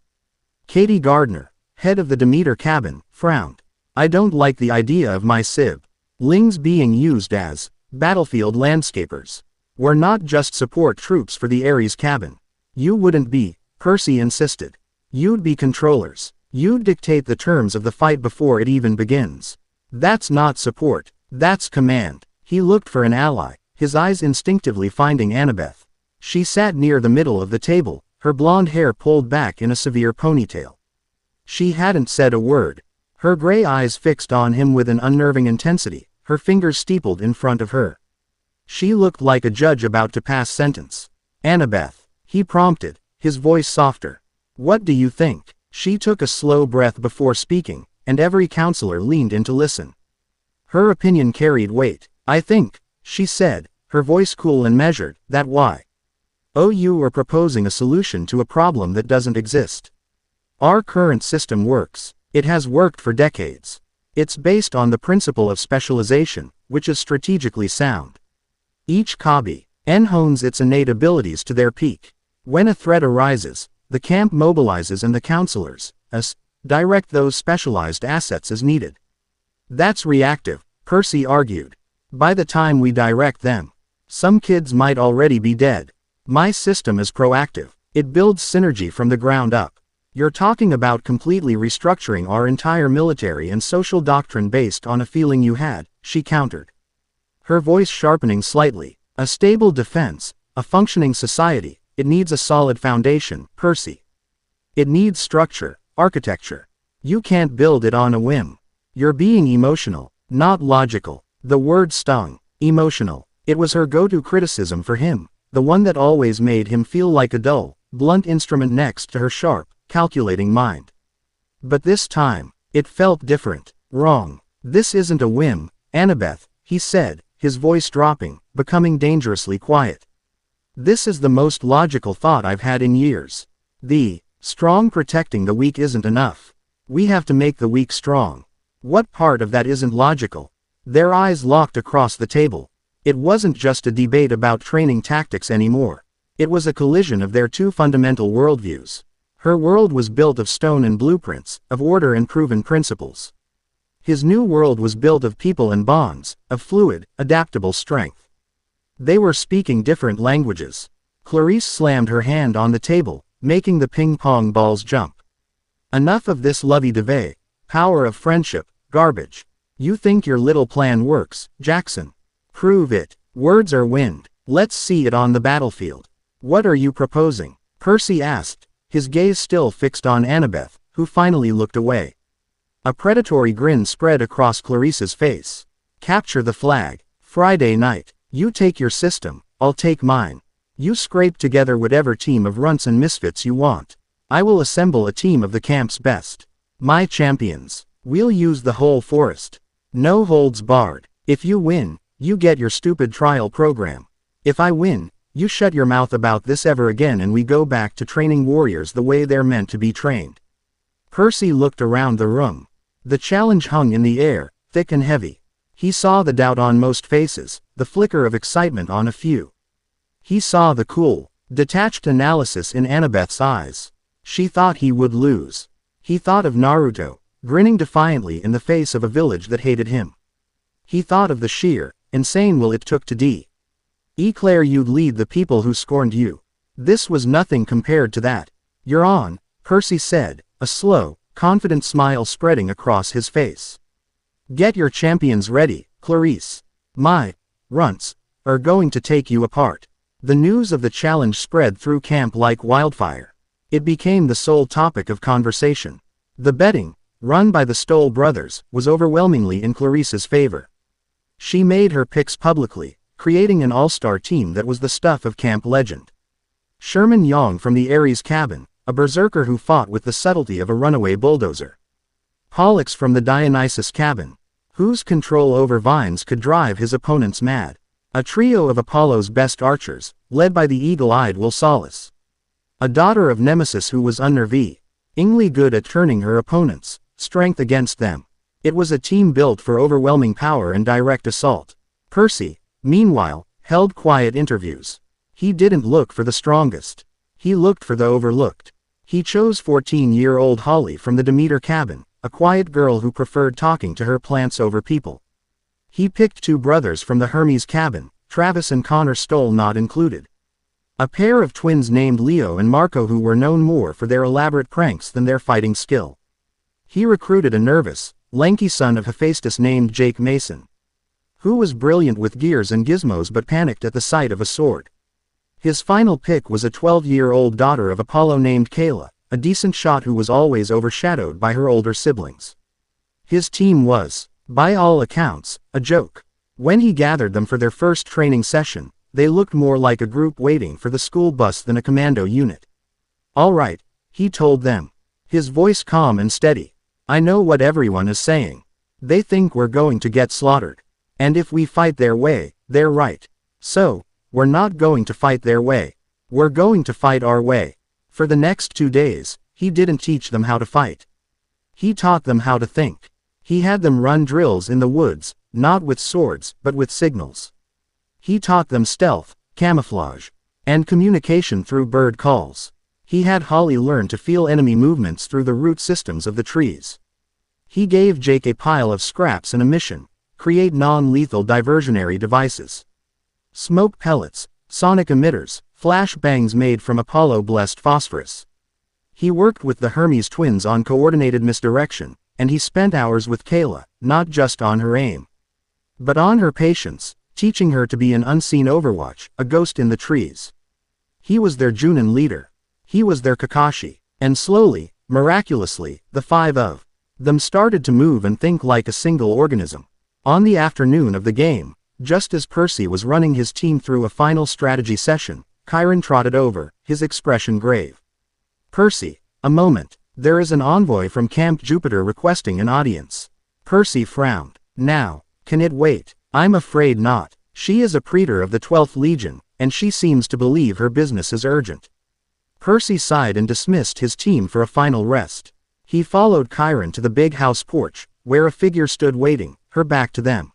Katie Gardner, head of the Demeter cabin, frowned. I don't like the idea of my siblings being used as battlefield landscapers. We're not just support troops for the Ares cabin. You wouldn't be, Percy insisted. You'd be controllers. You'd dictate the terms of the fight before it even begins. That's not support, that's command. He looked for an ally, his eyes instinctively finding Annabeth. She sat near the middle of the table, her blonde hair pulled back in a severe ponytail. She hadn't said a word. Her gray eyes fixed on him with an unnerving intensity, her fingers steepled in front of her. She looked like a judge about to pass sentence. Annabeth, he prompted, his voice softer. What do you think? She took a slow breath before speaking, and every counselor leaned in to listen. Her opinion carried weight. I think, she said, her voice cool and measured, that why? Oh, you are proposing a solution to a problem that doesn't exist. Our current system works. It has worked for decades. It's based on the principle of specialization, which is strategically sound. Each Hokage hones its innate abilities to their peak. When a threat arises, the camp mobilizes and the counselors, direct those specialized assets as needed. That's reactive, Percy argued. By the time we direct them, some kids might already be dead. My system is proactive. It builds synergy from the ground up. You're talking about completely restructuring our entire military and social doctrine based on a feeling you had, she countered. Her voice sharpening slightly. A stable defense, a functioning society, it needs a solid foundation, Percy. It needs structure, architecture. You can't build it on a whim. You're being emotional, not logical. The word stung. Emotional. It was her go-to criticism for him, the one that always made him feel like a dull, blunt instrument next to her sharp, calculating mind. But this time, it felt different. Wrong. This isn't a whim, Annabeth, he said, his voice dropping, becoming dangerously quiet. This is the most logical thought I've had in years. The strong protecting the weak isn't enough. We have to make the weak strong. What part of that isn't logical? Their eyes locked across the table. It wasn't just a debate about training tactics anymore. It was a collision of their two fundamental worldviews. Her world was built of stone and blueprints, of order and proven principles. His new world was built of people and bonds, of fluid, adaptable strength. They were speaking different languages. Clarice slammed her hand on the table, making the ping-pong balls jump. Enough of this lovey-dovey, power of friendship, garbage. You think your little plan works, Jackson? Prove it. Words are wind. Let's see it on the battlefield. What are you proposing? Percy asked, his gaze still fixed on Annabeth, who finally looked away. A predatory grin spread across Clarice's face. Capture the flag. Friday night. You take your system, I'll take mine. You scrape together whatever team of runts and misfits you want. I will assemble a team of the camp's best. My champions. We'll use the whole forest. No holds barred. If you win, you get your stupid trial program. If I win, you shut your mouth about this ever again and we go back to training warriors the way they're meant to be trained. Percy looked around the room. The challenge hung in the air, thick and heavy. He saw the doubt on most faces, the flicker of excitement on a few. He saw the cool, detached analysis in Annabeth's eyes. She thought he would lose. He thought of Naruto, grinning defiantly in the face of a village that hated him. He thought of the sheer, insane will it took to declare you'd lead the people who scorned you. This was nothing compared to that. You're on, Percy said, a slow, confident smile spreading across his face. Get your champions ready, Clarice. My runts are going to take you apart. The news of the challenge spread through camp like wildfire. It became the sole topic of conversation. The betting, run by the Stoll brothers, was overwhelmingly in Clarice's favor. She made her picks publicly, creating an all-star team that was the stuff of camp legend. Sherman Yong from the Ares cabin, a berserker who fought with the subtlety of a runaway bulldozer. Pollux from the Dionysus cabin, whose control over vines could drive his opponents mad. A trio of Apollo's best archers, led by the eagle-eyed Wilsalis. A daughter of Nemesis who was unnervy, ingly good at turning her opponents' strength against them. It was a team built for overwhelming power and direct assault. Percy, meanwhile, held quiet interviews. He didn't look for the strongest. He looked for the overlooked. He chose 14-year-old Holly from the Demeter cabin, a quiet girl who preferred talking to her plants over people. He picked two brothers from the Hermes cabin, Travis and Connor Stoll not included. A pair of twins named Leo and Marco who were known more for their elaborate pranks than their fighting skill. He recruited a nervous, lanky son of Hephaestus named Jake Mason, who was brilliant with gears and gizmos but panicked at the sight of a sword. His final pick was a 12-year-old daughter of Apollo named Kayla, a decent shot who was always overshadowed by her older siblings. His team was, by all accounts, a joke. When he gathered them for their first training session, they looked more like a group waiting for the school bus than a commando unit. "All right," he told them, his voice calm and steady. "I know what everyone is saying. They think we're going to get slaughtered. And if we fight their way, they're right. So, we're not going to fight their way. We're going to fight our way." For the next 2 days, he didn't teach them how to fight. He taught them how to think. He had them run drills in the woods, not with swords, but with signals. He taught them stealth, camouflage, and communication through bird calls. He had Holly learn to feel enemy movements through the root systems of the trees. He gave Jake a pile of scraps and a mission: create non-lethal diversionary devices. Smoke pellets, sonic emitters, flash bangs made from Apollo-blessed phosphorus. He worked with the Hermes twins on coordinated misdirection, and he spent hours with Kayla, not just on her aim, but on her patience, teaching her to be an unseen overwatch, a ghost in the trees. He was their Junin leader. He was their Kakashi. And slowly, miraculously, the 5 of them started to move and think like a single organism. On the afternoon of the game, just as Percy was running his team through a final strategy session, Chiron trotted over, his expression grave. "Percy, a moment. There is an envoy from Camp Jupiter requesting an audience." Percy frowned. "Now, can it wait?" "I'm afraid not. She is a praetor of the 12th Legion, and she seems to believe her business is urgent." Percy sighed and dismissed his team for a final rest. He followed Chiron to the big house porch, where a figure stood waiting, her back to them.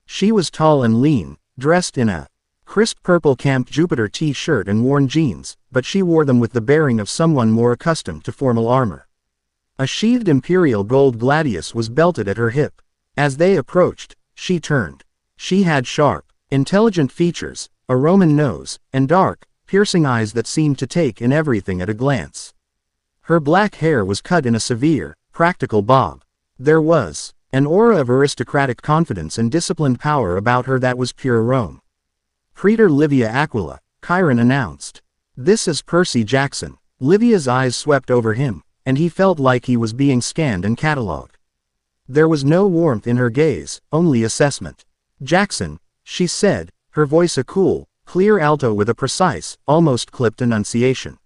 She was tall and lean, dressed in a crisp purple Camp Jupiter t-shirt and worn jeans, but she wore them with the bearing of someone more accustomed to formal armor. A sheathed imperial gold gladius was belted at her hip. As they approached, she turned. She had sharp, intelligent features, a Roman nose, and dark, piercing eyes that seemed to take in everything at a glance. Her black hair was cut in a severe, practical bob. There was an aura of aristocratic confidence and disciplined power about her that was pure Rome. "Praetor Livia Aquila," Chiron announced. "This is Percy Jackson." Livia's eyes swept over him, and he felt like he was being scanned and catalogued. There was no warmth in her gaze, only assessment. "Jackson," she said, her voice a cool, clear alto with a precise, almost clipped enunciation.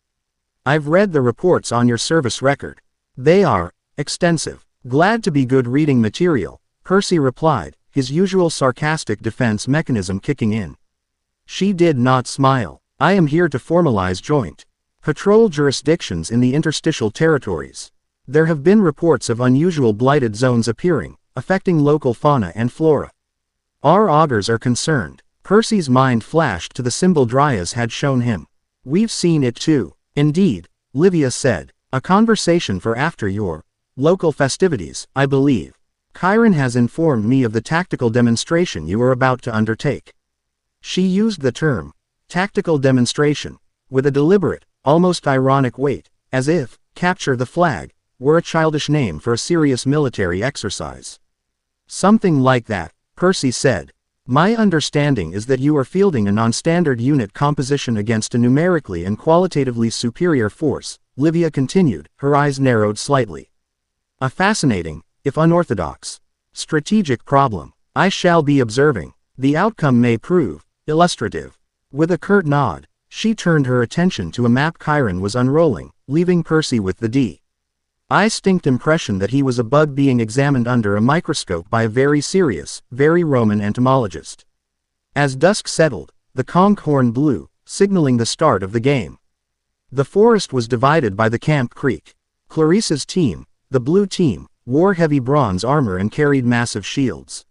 "I've read the reports on your service record. They are extensive." "Glad to be good reading material," Percy replied, his usual sarcastic defense mechanism kicking in. She did not smile. "I am here to formalize joint patrol jurisdictions in the interstitial territories. There have been reports of unusual blighted zones appearing, affecting local fauna and flora. Our augurs are concerned." Percy's mind flashed to the symbol Dryas had shown him. "We've seen it too." "Indeed," Livia said. "A conversation for after your local festivities, I believe. Chiron has informed me of the tactical demonstration you are about to undertake." She used the term, tactical demonstration, with a deliberate, almost ironic weight, as if, capture the flag, were a childish name for a serious military exercise. "Something like that," Percy said. "My understanding is that you are fielding a non-standard unit composition against a numerically and qualitatively superior force," Livia continued, her eyes narrowed slightly. "A fascinating, if unorthodox, strategic problem. I shall be observing. The outcome may prove illustrative." With a curt nod, she turned her attention to a map Chiron was unrolling, leaving Percy with the distinct impression that he was a bug being examined under a microscope by a very serious, very Roman entomologist. As dusk settled, the conch horn blew, signaling the start of the game. The forest was divided by the Camp Creek. Clarissa's team, the blue team, wore heavy bronze armor and carried massive shields.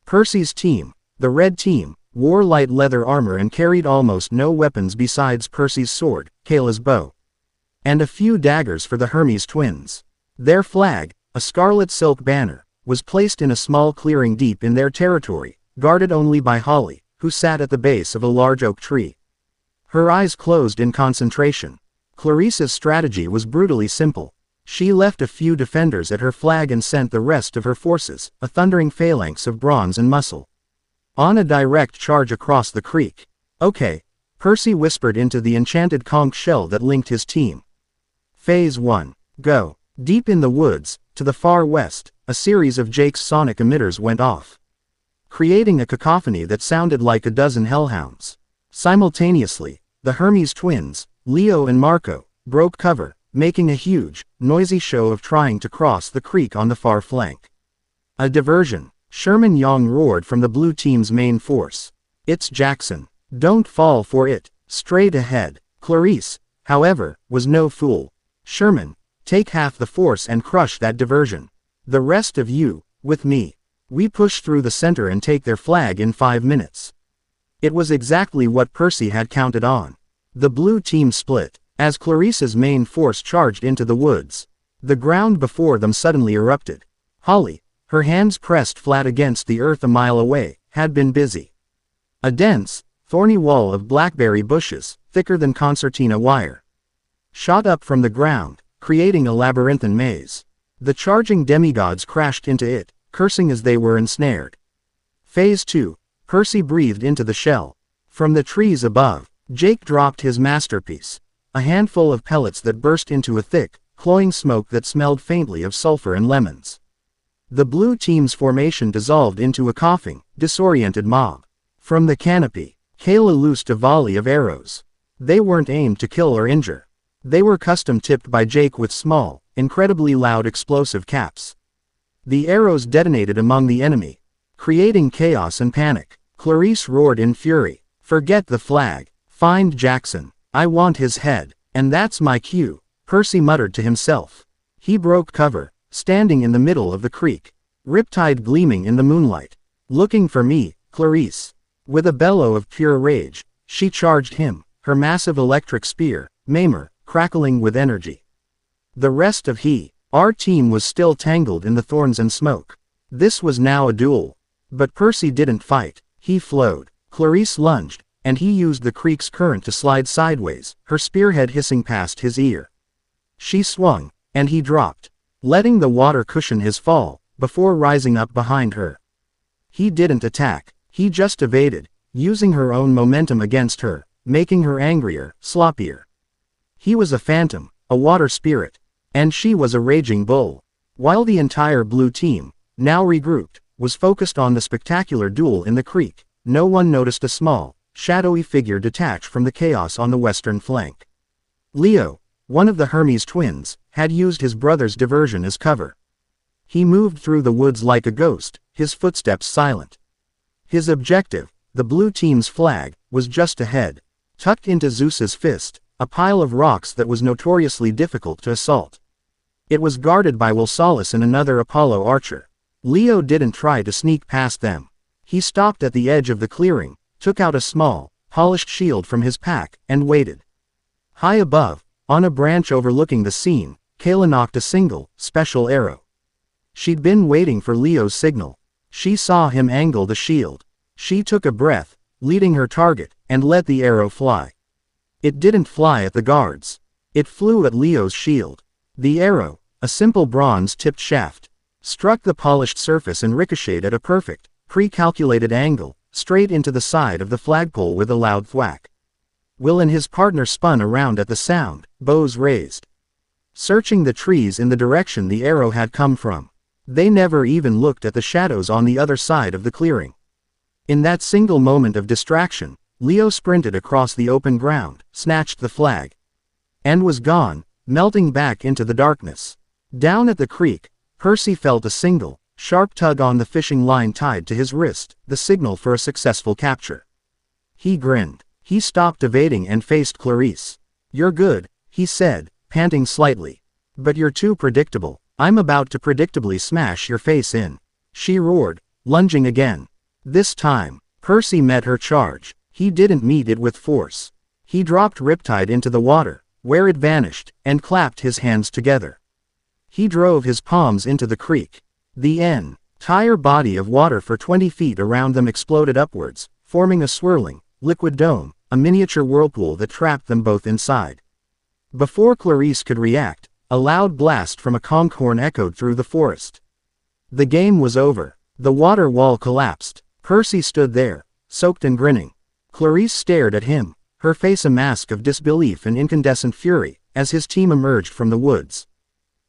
Percy's team, the red team, wore light leather armor and carried almost no weapons besides Percy's sword, Kayla's bow, and a few daggers for the Hermes twins. Their flag, a scarlet silk banner, was placed in a small clearing deep in their territory, guarded only by Holly, who sat at the base of a large oak tree. Her eyes closed in concentration. Clarissa's strategy was brutally simple. She left a few defenders at her flag and sent the rest of her forces, a thundering phalanx of bronze and muscle, on a direct charge across the creek. "Okay," Percy whispered into the enchanted conch shell that linked his team. "Phase 1. Go." Deep in the woods, to the far west, a series of Jake's sonic emitters went off, creating a cacophony that sounded like a dozen hellhounds. Simultaneously, the Hermes twins, Leo and Marco, broke cover, making a huge, noisy show of trying to cross the creek on the far flank. A diversion, Sherman Yong roared from the blue team's main force. It's Jackson. Don't fall for it. Straight ahead. Clarice, however, was no fool. Sherman, take half the force and crush that diversion. The rest of you, with me. We push through the center and take their flag in 5 minutes. It was exactly what Percy had counted on. The blue team split, as Clarice's main force charged into the woods. The ground before them suddenly erupted. Holly, her hands pressed flat against the earth a mile away, had been busy. A dense, thorny wall of blackberry bushes, thicker than concertina wire, shot up from the ground, creating a labyrinthine maze. The charging demigods crashed into it, cursing as they were ensnared. Phase 2. Percy breathed into the shell. From the trees above, Jake dropped his masterpiece, a handful of pellets that burst into a thick, cloying smoke that smelled faintly of sulfur and lemons. The blue team's formation dissolved into a coughing, disoriented mob. From the canopy, Kayla loosed a volley of arrows. They weren't aimed to kill or injure. They were custom-tipped by Jake with small, incredibly loud explosive caps. The arrows detonated among the enemy, creating chaos and panic. Clarice roared in fury. Forget the flag. Find Jackson. I want his head. And that's my cue, Percy muttered to himself. He broke cover, standing in the middle of the creek, riptide gleaming in the moonlight. Looking for me, Clarice. With a bellow of pure rage, she charged him, her massive electric spear, Maimer, crackling with energy. The rest of our team was still tangled in the thorns and smoke. This was now a duel. But Percy didn't fight, he flowed. Clarice lunged, and he used the creek's current to slide sideways, her spearhead hissing past his ear. She swung, and he dropped, letting the water cushion his fall, before rising up behind her. He didn't attack, he just evaded, using her own momentum against her, making her angrier, sloppier. He was a phantom, a water spirit, and she was a raging bull. While the entire blue team, now regrouped, was focused on the spectacular duel in the creek, no one noticed a small, shadowy figure detach from the chaos on the western flank. Leo, one of the Hermes twins, had used his brother's diversion as cover. He moved through the woods like a ghost, his footsteps silent. His objective, the blue team's flag, was just ahead, tucked into Zeus's fist, a pile of rocks that was notoriously difficult to assault. It was guarded by Wilsalis and another Apollo archer. Leo didn't try to sneak past them. He stopped at the edge of the clearing, took out a small, polished shield from his pack, and waited. High above, on a branch overlooking the scene, Kayla nocked a single, special arrow. She'd been waiting for Leo's signal. She saw him angle the shield. She took a breath, leading her target, and let the arrow fly. It didn't fly at the guards. It flew at Leo's shield. The arrow, a simple bronze-tipped shaft, struck the polished surface and ricocheted at a perfect, pre-calculated angle, straight into the side of the flagpole with a loud thwack. Will and his partner spun around at the sound, bows raised, searching the trees in the direction the arrow had come from. They never even looked at the shadows on the other side of the clearing. In that single moment of distraction, Leo sprinted across the open ground, snatched the flag, and was gone, melting back into the darkness. Down at the creek, Percy felt a single, sharp tug on the fishing line tied to his wrist, the signal for a successful capture. He grinned. He stopped evading and faced Clarice. "You're good," he said, panting slightly. "But you're too predictable. I'm about to predictably smash your face in," she roared, lunging again. This time, Percy met her charge. He didn't meet it with force. He dropped Riptide into the water, where it vanished, and clapped his hands together. He drove his palms into the creek. The entire body of water for 20 feet around them exploded upwards, forming a swirling, liquid dome, a miniature whirlpool that trapped them both inside. Before Clarice could react, a loud blast from a conch horn echoed through the forest. The game was over. The water wall collapsed. Percy stood there, soaked and grinning. Clarice stared at him, her face a mask of disbelief and incandescent fury, as his team emerged from the woods.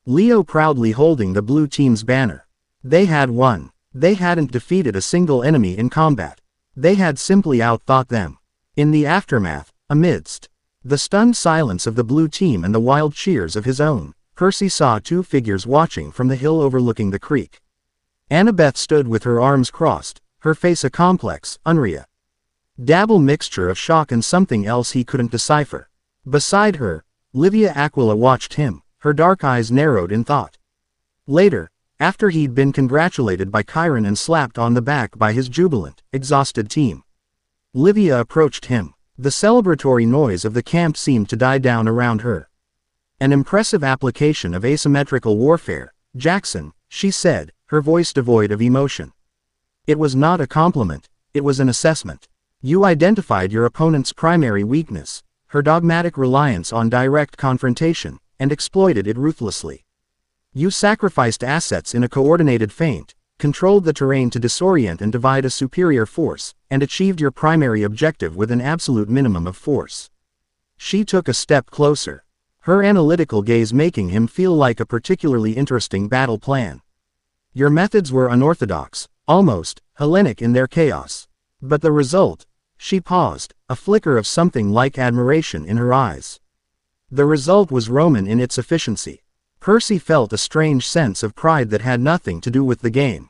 Leo proudly holding the blue team's banner. They had won. They hadn't defeated a single enemy in combat. They had simply outthought them. In the aftermath, amidst the stunned silence of the blue team and the wild cheers of his own, Percy saw two figures watching from the hill overlooking the creek. Annabeth stood with her arms crossed, her face a complex, unreadable mixture of shock and something else he couldn't decipher. Beside her, Livia Aquila watched him, her dark eyes narrowed in thought. Later, after he'd been congratulated by Chiron and slapped on the back by his jubilant, exhausted team, Livia approached him. The celebratory noise of the camp seemed to die down around her. An impressive application of asymmetrical warfare, Jackson, she said, her voice devoid of emotion. It was not a compliment, it was an assessment. You identified your opponent's primary weakness, her dogmatic reliance on direct confrontation, and exploited it ruthlessly. You sacrificed assets in a coordinated feint, controlled the terrain to disorient and divide a superior force, and achieved your primary objective with an absolute minimum of force. She took a step closer, her analytical gaze making him feel like a particularly interesting battle plan. Your methods were unorthodox, almost Hellenic in their chaos. But the result? She paused, a flicker of something like admiration in her eyes. The result was Roman in its efficiency. Percy felt a strange sense of pride that had nothing to do with the game.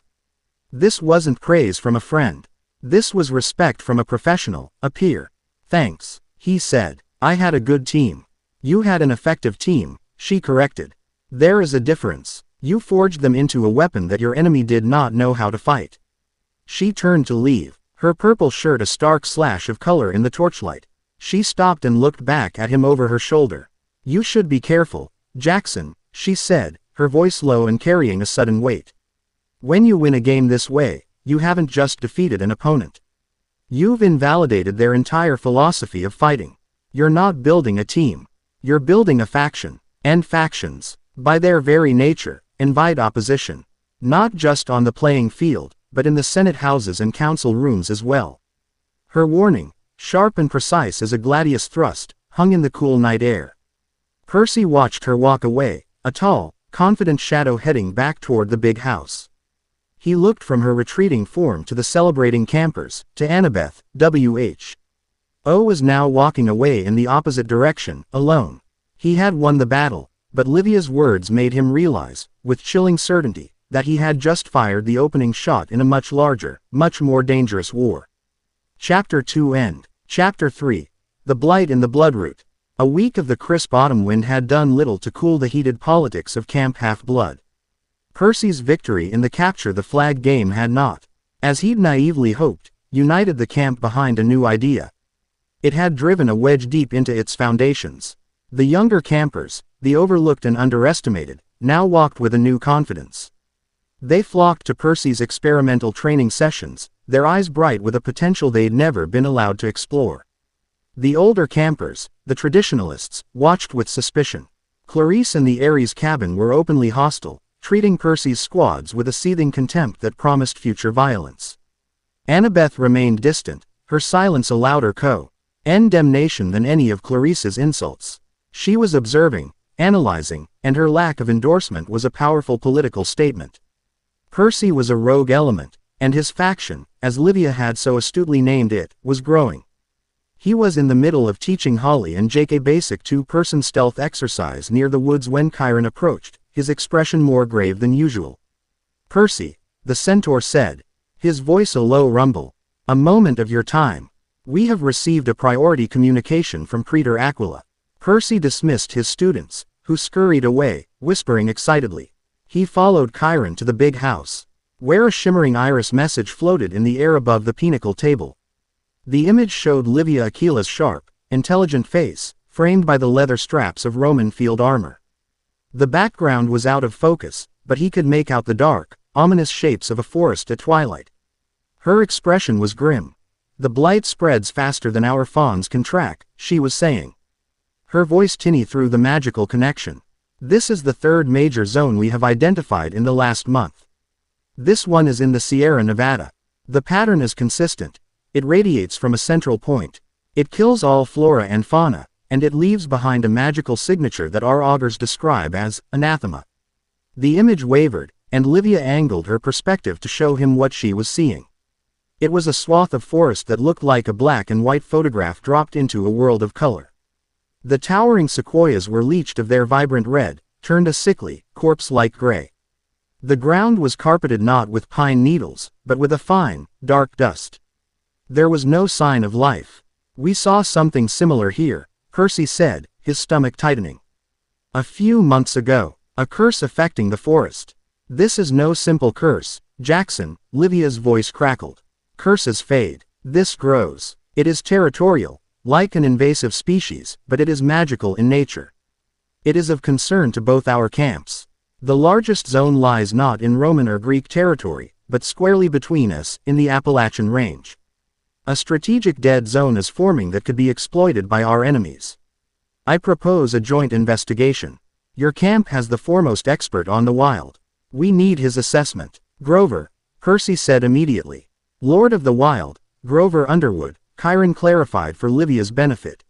This wasn't praise from a friend. This was respect from a professional, a peer. Thanks, he said. I had a good team. You had an effective team, she corrected. There is a difference. You forged them into a weapon that your enemy did not know how to fight. She turned to leave, her purple shirt a stark slash of color in the torchlight. She stopped and looked back at him over her shoulder. You should be careful, Jackson, she said, her voice low and carrying a sudden weight. When you win a game this way, you haven't just defeated an opponent. You've invalidated their entire philosophy of fighting. You're not building a team. You're building a faction. And factions, by their very nature, invite opposition. Not just on the playing field, but in the Senate houses and council rooms as well. Her warning, sharp and precise as a gladius thrust, hung in the cool night air. Percy watched her walk away, a tall, confident shadow heading back toward the big house. He looked from her retreating form to the celebrating campers, to Annabeth, W.H.O. was now walking away in the opposite direction, alone. He had won the battle, but Livia's words made him realize, with chilling certainty, that he had just fired the opening shot in a much larger, much more dangerous war. Chapter 2 End. Chapter 3. The Blight in the Bloodroot. A week of the crisp autumn wind had done little to cool the heated politics of Camp Half-Blood. Percy's victory in the capture the flag game had not, as he'd naively hoped, united the camp behind a new idea. It had driven a wedge deep into its foundations. The younger campers, the overlooked and underestimated, now walked with a new confidence. They flocked to Percy's experimental training sessions, their eyes bright with a potential they'd never been allowed to explore. The older campers, the traditionalists, watched with suspicion. Clarice and the Ares cabin were openly hostile, treating Percy's squads with a seething contempt that promised future violence. Annabeth remained distant, her silence a louder condemnation than any of Clarice's insults. She was observing, analyzing, and her lack of endorsement was a powerful political statement. Percy was a rogue element, and his faction, as Livia had so astutely named it, was growing. He was in the middle of teaching Holly and Jake a basic two-person stealth exercise near the woods when Chiron approached, his expression more grave than usual. Percy, the centaur said, his voice a low rumble, a moment of your time. We have received a priority communication from Praetor Aquila. Percy dismissed his students, who scurried away, whispering excitedly. He followed Chiron to the big house, where a shimmering iris message floated in the air above the pinnacle table. The image showed Livia Aquila's sharp, intelligent face, framed by the leather straps of Roman field armor. The background was out of focus, but he could make out the dark, ominous shapes of a forest at twilight. Her expression was grim. The blight spreads faster than our fawns can track, she was saying. Her voice tinny through the magical connection. This is the third major zone we have identified in the last month. This one is in the Sierra Nevada. The pattern is consistent. It radiates from a central point. It kills all flora and fauna, and it leaves behind a magical signature that our augurs describe as anathema. The image wavered, and Livia angled her perspective to show him what she was seeing. It was a swath of forest that looked like a black and white photograph dropped into a world of color. The towering sequoias were leached of their vibrant red, turned a sickly, corpse-like gray. The ground was carpeted not with pine needles, but with a fine, dark dust. There was no sign of life. "We saw something similar here," Percy said, his stomach tightening. "A few months ago. A curse affecting the forest." "This is no simple curse, Jackson," Livia's voice crackled. "Curses fade. This grows. It is territorial, like an invasive species, but it is magical in nature. It is of concern to both our camps. The largest zone lies not in Roman or Greek territory, but squarely between us, in the Appalachian Range. A strategic dead zone is forming that could be exploited by our enemies. I propose a joint investigation. Your camp has the foremost expert on the wild. We need his assessment." "Grover," Percy said immediately. "Lord of the Wild, Grover Underwood," Chiron clarified for Livia's benefit.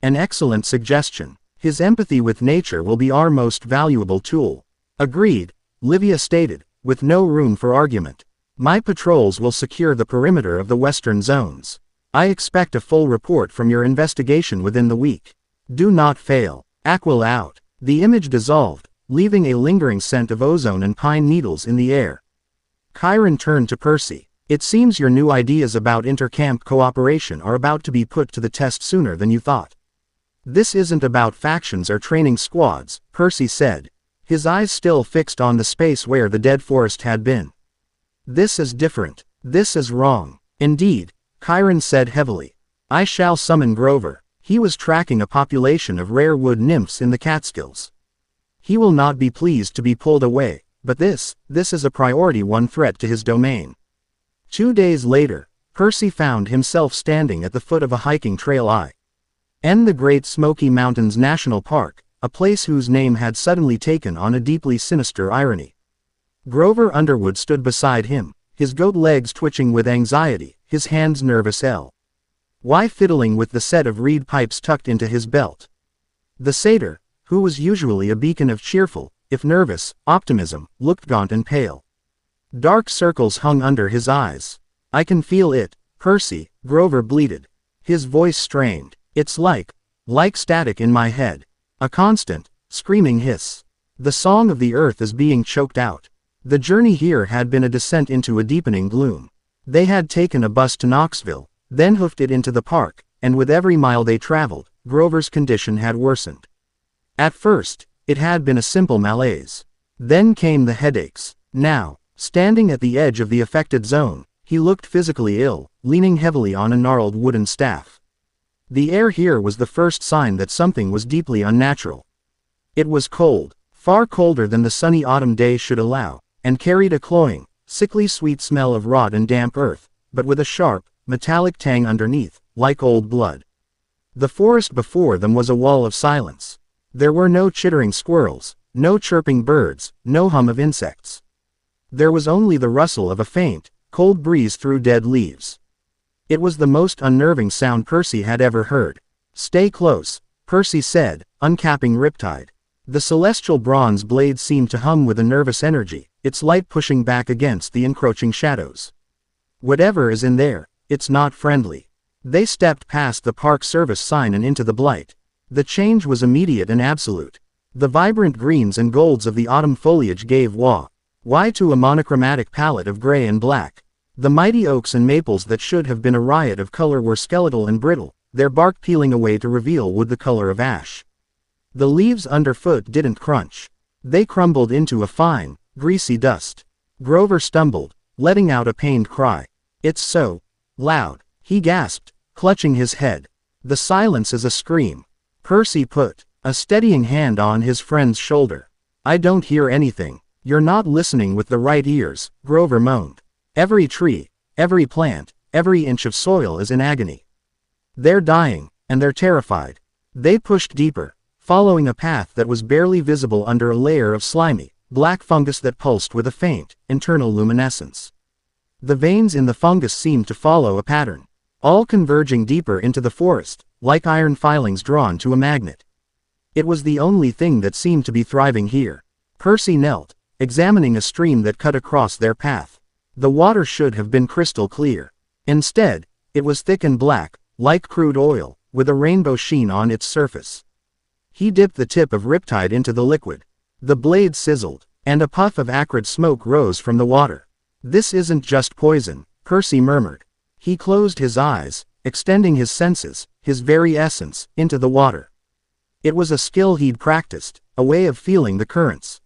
"An excellent suggestion. His empathy with nature will be our most valuable tool." "Agreed," Livia stated, with no room for argument. "My patrols will secure the perimeter of the western zones. I expect a full report from your investigation within the week. Do not fail." Aquil out. The image dissolved, leaving a lingering scent of ozone and pine needles in the air. Chiron turned to Percy. "It seems your new ideas about inter-camp cooperation are about to be put to the test sooner than you thought." "This isn't about factions or training squads," Percy said, his eyes still fixed on the space where the dead forest had been. "This is different. This is wrong." "Indeed," Chiron said heavily. "I shall summon Grover. He was tracking a population of rare wood nymphs in the Catskills. He will not be pleased to be pulled away, but this is a priority one threat to his domain." 2 days later, Percy found himself standing at the foot of a hiking trail in the Great Smoky Mountains National Park, a place whose name had suddenly taken on a deeply sinister irony. Grover Underwood stood beside him, his goat legs twitching with anxiety, his hands nervous why fiddling with the set of reed pipes tucked into his belt. The satyr, who was usually a beacon of cheerful, if nervous, optimism, looked gaunt and pale. Dark circles hung under his eyes. "I can feel it, Percy," Grover bleated. His voice strained. "It's like static in my head. A constant, screaming hiss. The song of the earth is being choked out." The journey here had been a descent into a deepening gloom. They had taken a bus to Knoxville, then hoofed it into the park, and with every mile they traveled, Grover's condition had worsened. At first, it had been a simple malaise. Then came the headaches. Now, standing at the edge of the affected zone, he looked physically ill, leaning heavily on a gnarled wooden staff. The air here was the first sign that something was deeply unnatural. It was cold, far colder than the sunny autumn day should allow, and carried a cloying, sickly sweet smell of rot and damp earth, but with a sharp, metallic tang underneath, like old blood. The forest before them was a wall of silence. There were no chittering squirrels, no chirping birds, no hum of insects. There was only the rustle of a faint, cold breeze through dead leaves. It was the most unnerving sound Percy had ever heard. "Stay close," Percy said, uncapping Riptide. The celestial bronze blade seemed to hum with a nervous energy, its light pushing back against the encroaching shadows. "Whatever is in there, it's not friendly." They stepped past the Park Service sign and into the blight. The change was immediate and absolute. The vibrant greens and golds of the autumn foliage gave why to a monochromatic palette of gray and black. The mighty oaks and maples that should have been a riot of color were skeletal and brittle, their bark peeling away to reveal wood the color of ash. The leaves underfoot didn't crunch. They crumbled into a fine, greasy dust. Grover stumbled, letting out a pained cry. "It's so loud," he gasped, clutching his head. "The silence is a scream." Percy put a steadying hand on his friend's shoulder. "I don't hear anything." "You're not listening with the right ears," Grover moaned. "Every tree, every plant, every inch of soil is in agony. They're dying, and they're terrified." They pushed deeper, following a path that was barely visible under a layer of slimy, black fungus that pulsed with a faint, internal luminescence. The veins in the fungus seemed to follow a pattern, all converging deeper into the forest, like iron filings drawn to a magnet. It was the only thing that seemed to be thriving here. Percy knelt, examining a stream that cut across their path. The water should have been crystal clear. Instead, it was thick and black, like crude oil, with a rainbow sheen on its surface. He dipped the tip of Riptide into the liquid. The blade sizzled, and a puff of acrid smoke rose from the water. "This isn't just poison," Percy murmured. He closed his eyes, extending his senses, his very essence, into the water. It was a skill he'd practiced, a way of feeling the currents.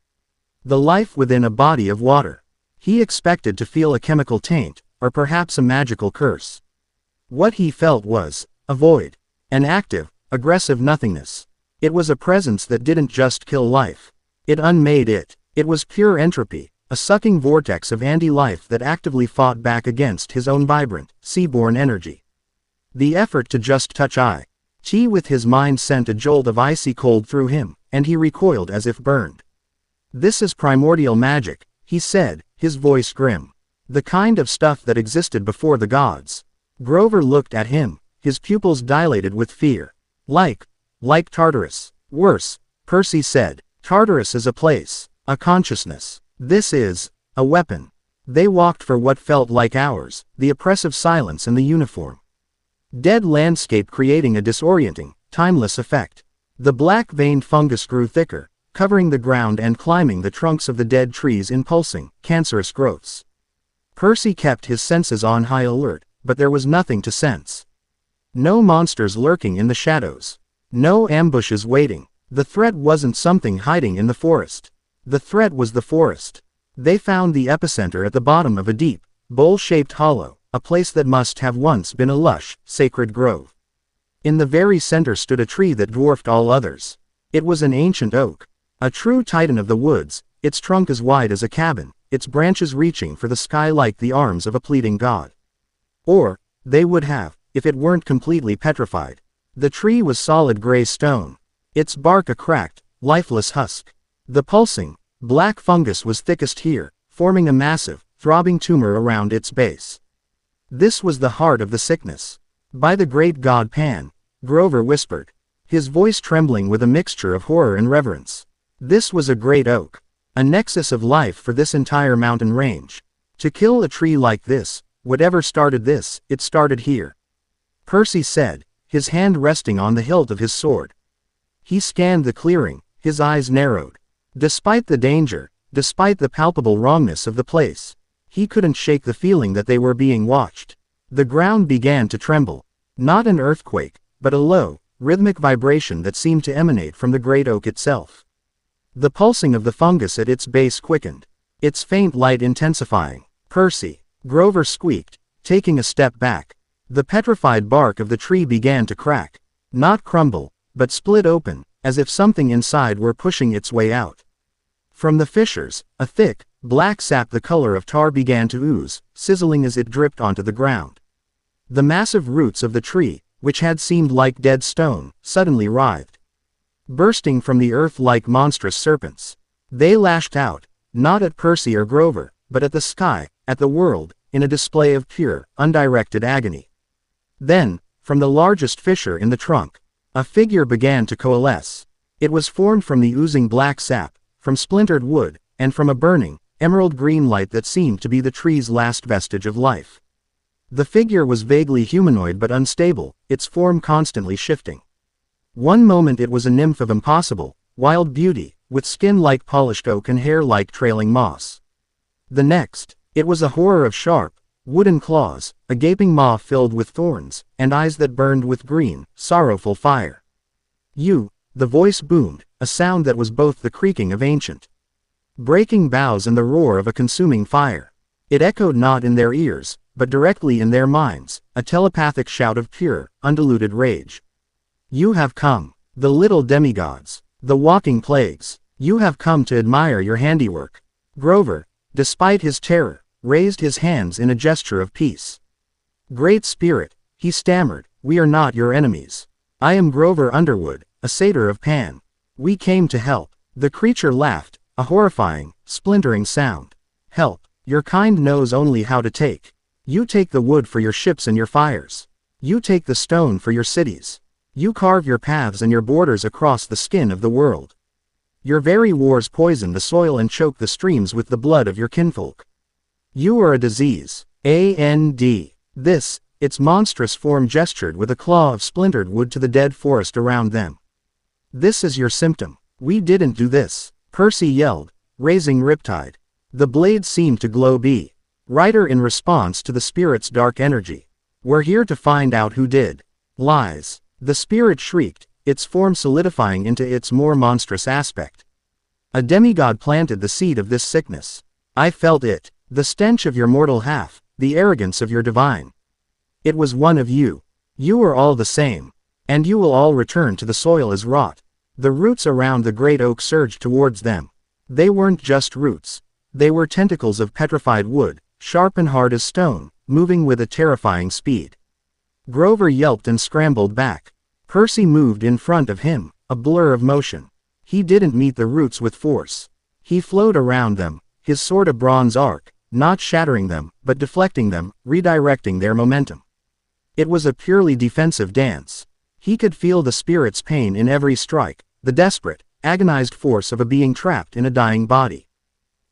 The life within a body of water. He expected to feel a chemical taint, or perhaps a magical curse. What he felt was a void. An active, aggressive nothingness. It was a presence that didn't just kill life. It unmade it. It was pure entropy, a sucking vortex of anti-life that actively fought back against his own vibrant, sea-born energy. The effort to just touch Chi with his mind sent a jolt of icy cold through him, and he recoiled as if burned. "This is primordial magic," he said, his voice grim. "The kind of stuff that existed before the gods." Grover looked at him, his pupils dilated with fear. Like Tartarus. "Worse," Percy said. "Tartarus is a place, a consciousness. This is a weapon." They walked for what felt like hours, the oppressive silence and the uniform dead landscape creating a disorienting, timeless effect. The black-veined fungus grew thicker, covering the ground and climbing the trunks of the dead trees in pulsing, cancerous growths. Percy kept his senses on high alert, but there was nothing to sense. No monsters lurking in the shadows. No ambushes waiting. The threat wasn't something hiding in the forest. The threat was the forest. They found the epicenter at the bottom of a deep, bowl-shaped hollow, a place that must have once been a lush, sacred grove. In the very center stood a tree that dwarfed all others. It was an ancient oak. A true titan of the woods, its trunk as wide as a cabin, its branches reaching for the sky like the arms of a pleading god. Or, they would have, if it weren't completely petrified. The tree was solid gray stone. Its bark a cracked, lifeless husk. The pulsing, black fungus was thickest here, forming a massive, throbbing tumor around its base. This was the heart of the sickness. "By the great god Pan," Grover whispered, his voice trembling with a mixture of horror and reverence. This was a great oak. A nexus of life for this entire mountain range. To kill a tree like this, whatever started this, it started here. Percy said, his hand resting on the hilt of his sword. He scanned the clearing, his eyes narrowed. Despite the danger, despite the palpable wrongness of the place, he couldn't shake the feeling that they were being watched. The ground began to tremble. Not an earthquake, but a low, rhythmic vibration that seemed to emanate from the great oak itself. The pulsing of the fungus at its base quickened, its faint light intensifying. "Percy," Grover squeaked, taking a step back. The petrified bark of the tree began to crack. Not crumble, but split open, as if something inside were pushing its way out. From the fissures, a thick, black sap the color of tar began to ooze, sizzling as it dripped onto the ground. The massive roots of the tree, which had seemed like dead stone, suddenly writhed, bursting from the earth like monstrous serpents. They lashed out, not at Percy or Grover, but at the sky, at the world, in a display of pure, undirected agony. Then, from the largest fissure in the trunk, a figure began to coalesce. It was formed from the oozing black sap, from splintered wood, and from a burning, emerald green light that seemed to be the tree's last vestige of life. The figure was vaguely humanoid but unstable, its form constantly shifting. One moment it was a nymph of impossible, wild beauty, with skin like polished oak and hair like trailing moss. The next, it was a horror of sharp, wooden claws, a gaping maw filled with thorns, and eyes that burned with green, sorrowful fire. "You," the voice boomed, a sound that was both the creaking of ancient breaking boughs and the roar of a consuming fire. It echoed not in their ears, but directly in their minds, a telepathic shout of pure, undiluted rage. "You have come, the little demigods, the walking plagues. You have come to admire your handiwork." Grover, despite his terror, raised his hands in a gesture of peace. "Great Spirit," he stammered, "we are not your enemies. I am Grover Underwood, a satyr of Pan. We came to help." The creature laughed, a horrifying, splintering sound. "Help, your kind knows only how to take. You take the wood for your ships and your fires. You take the stone for your cities. You carve your paths and your borders across the skin of the world. Your very wars poison the soil and choke the streams with the blood of your kinfolk. You are a disease. This, its monstrous form gestured with a claw of splintered wood to the dead forest around them. This is your symptom. We didn't do this, Percy yelled, raising Riptide. The blade seemed to glow brighter in response to the spirit's dark energy. We're here to find out who did. Lies. The spirit shrieked, its form solidifying into its more monstrous aspect. A demigod planted the seed of this sickness. I felt it, the stench of your mortal half, the arrogance of your divine. It was one of you. You are all the same. And you will all return to the soil as rot. The roots around the great oak surged towards them. They weren't just roots. They were tentacles of petrified wood, sharp and hard as stone, moving with a terrifying speed. Grover yelped and scrambled back. Percy moved in front of him, a blur of motion. He didn't meet the roots with force. He flowed around them, his sword a bronze arc, not shattering them, but deflecting them, redirecting their momentum. It was a purely defensive dance. He could feel the spirit's pain in every strike, the desperate, agonized force of a being trapped in a dying body.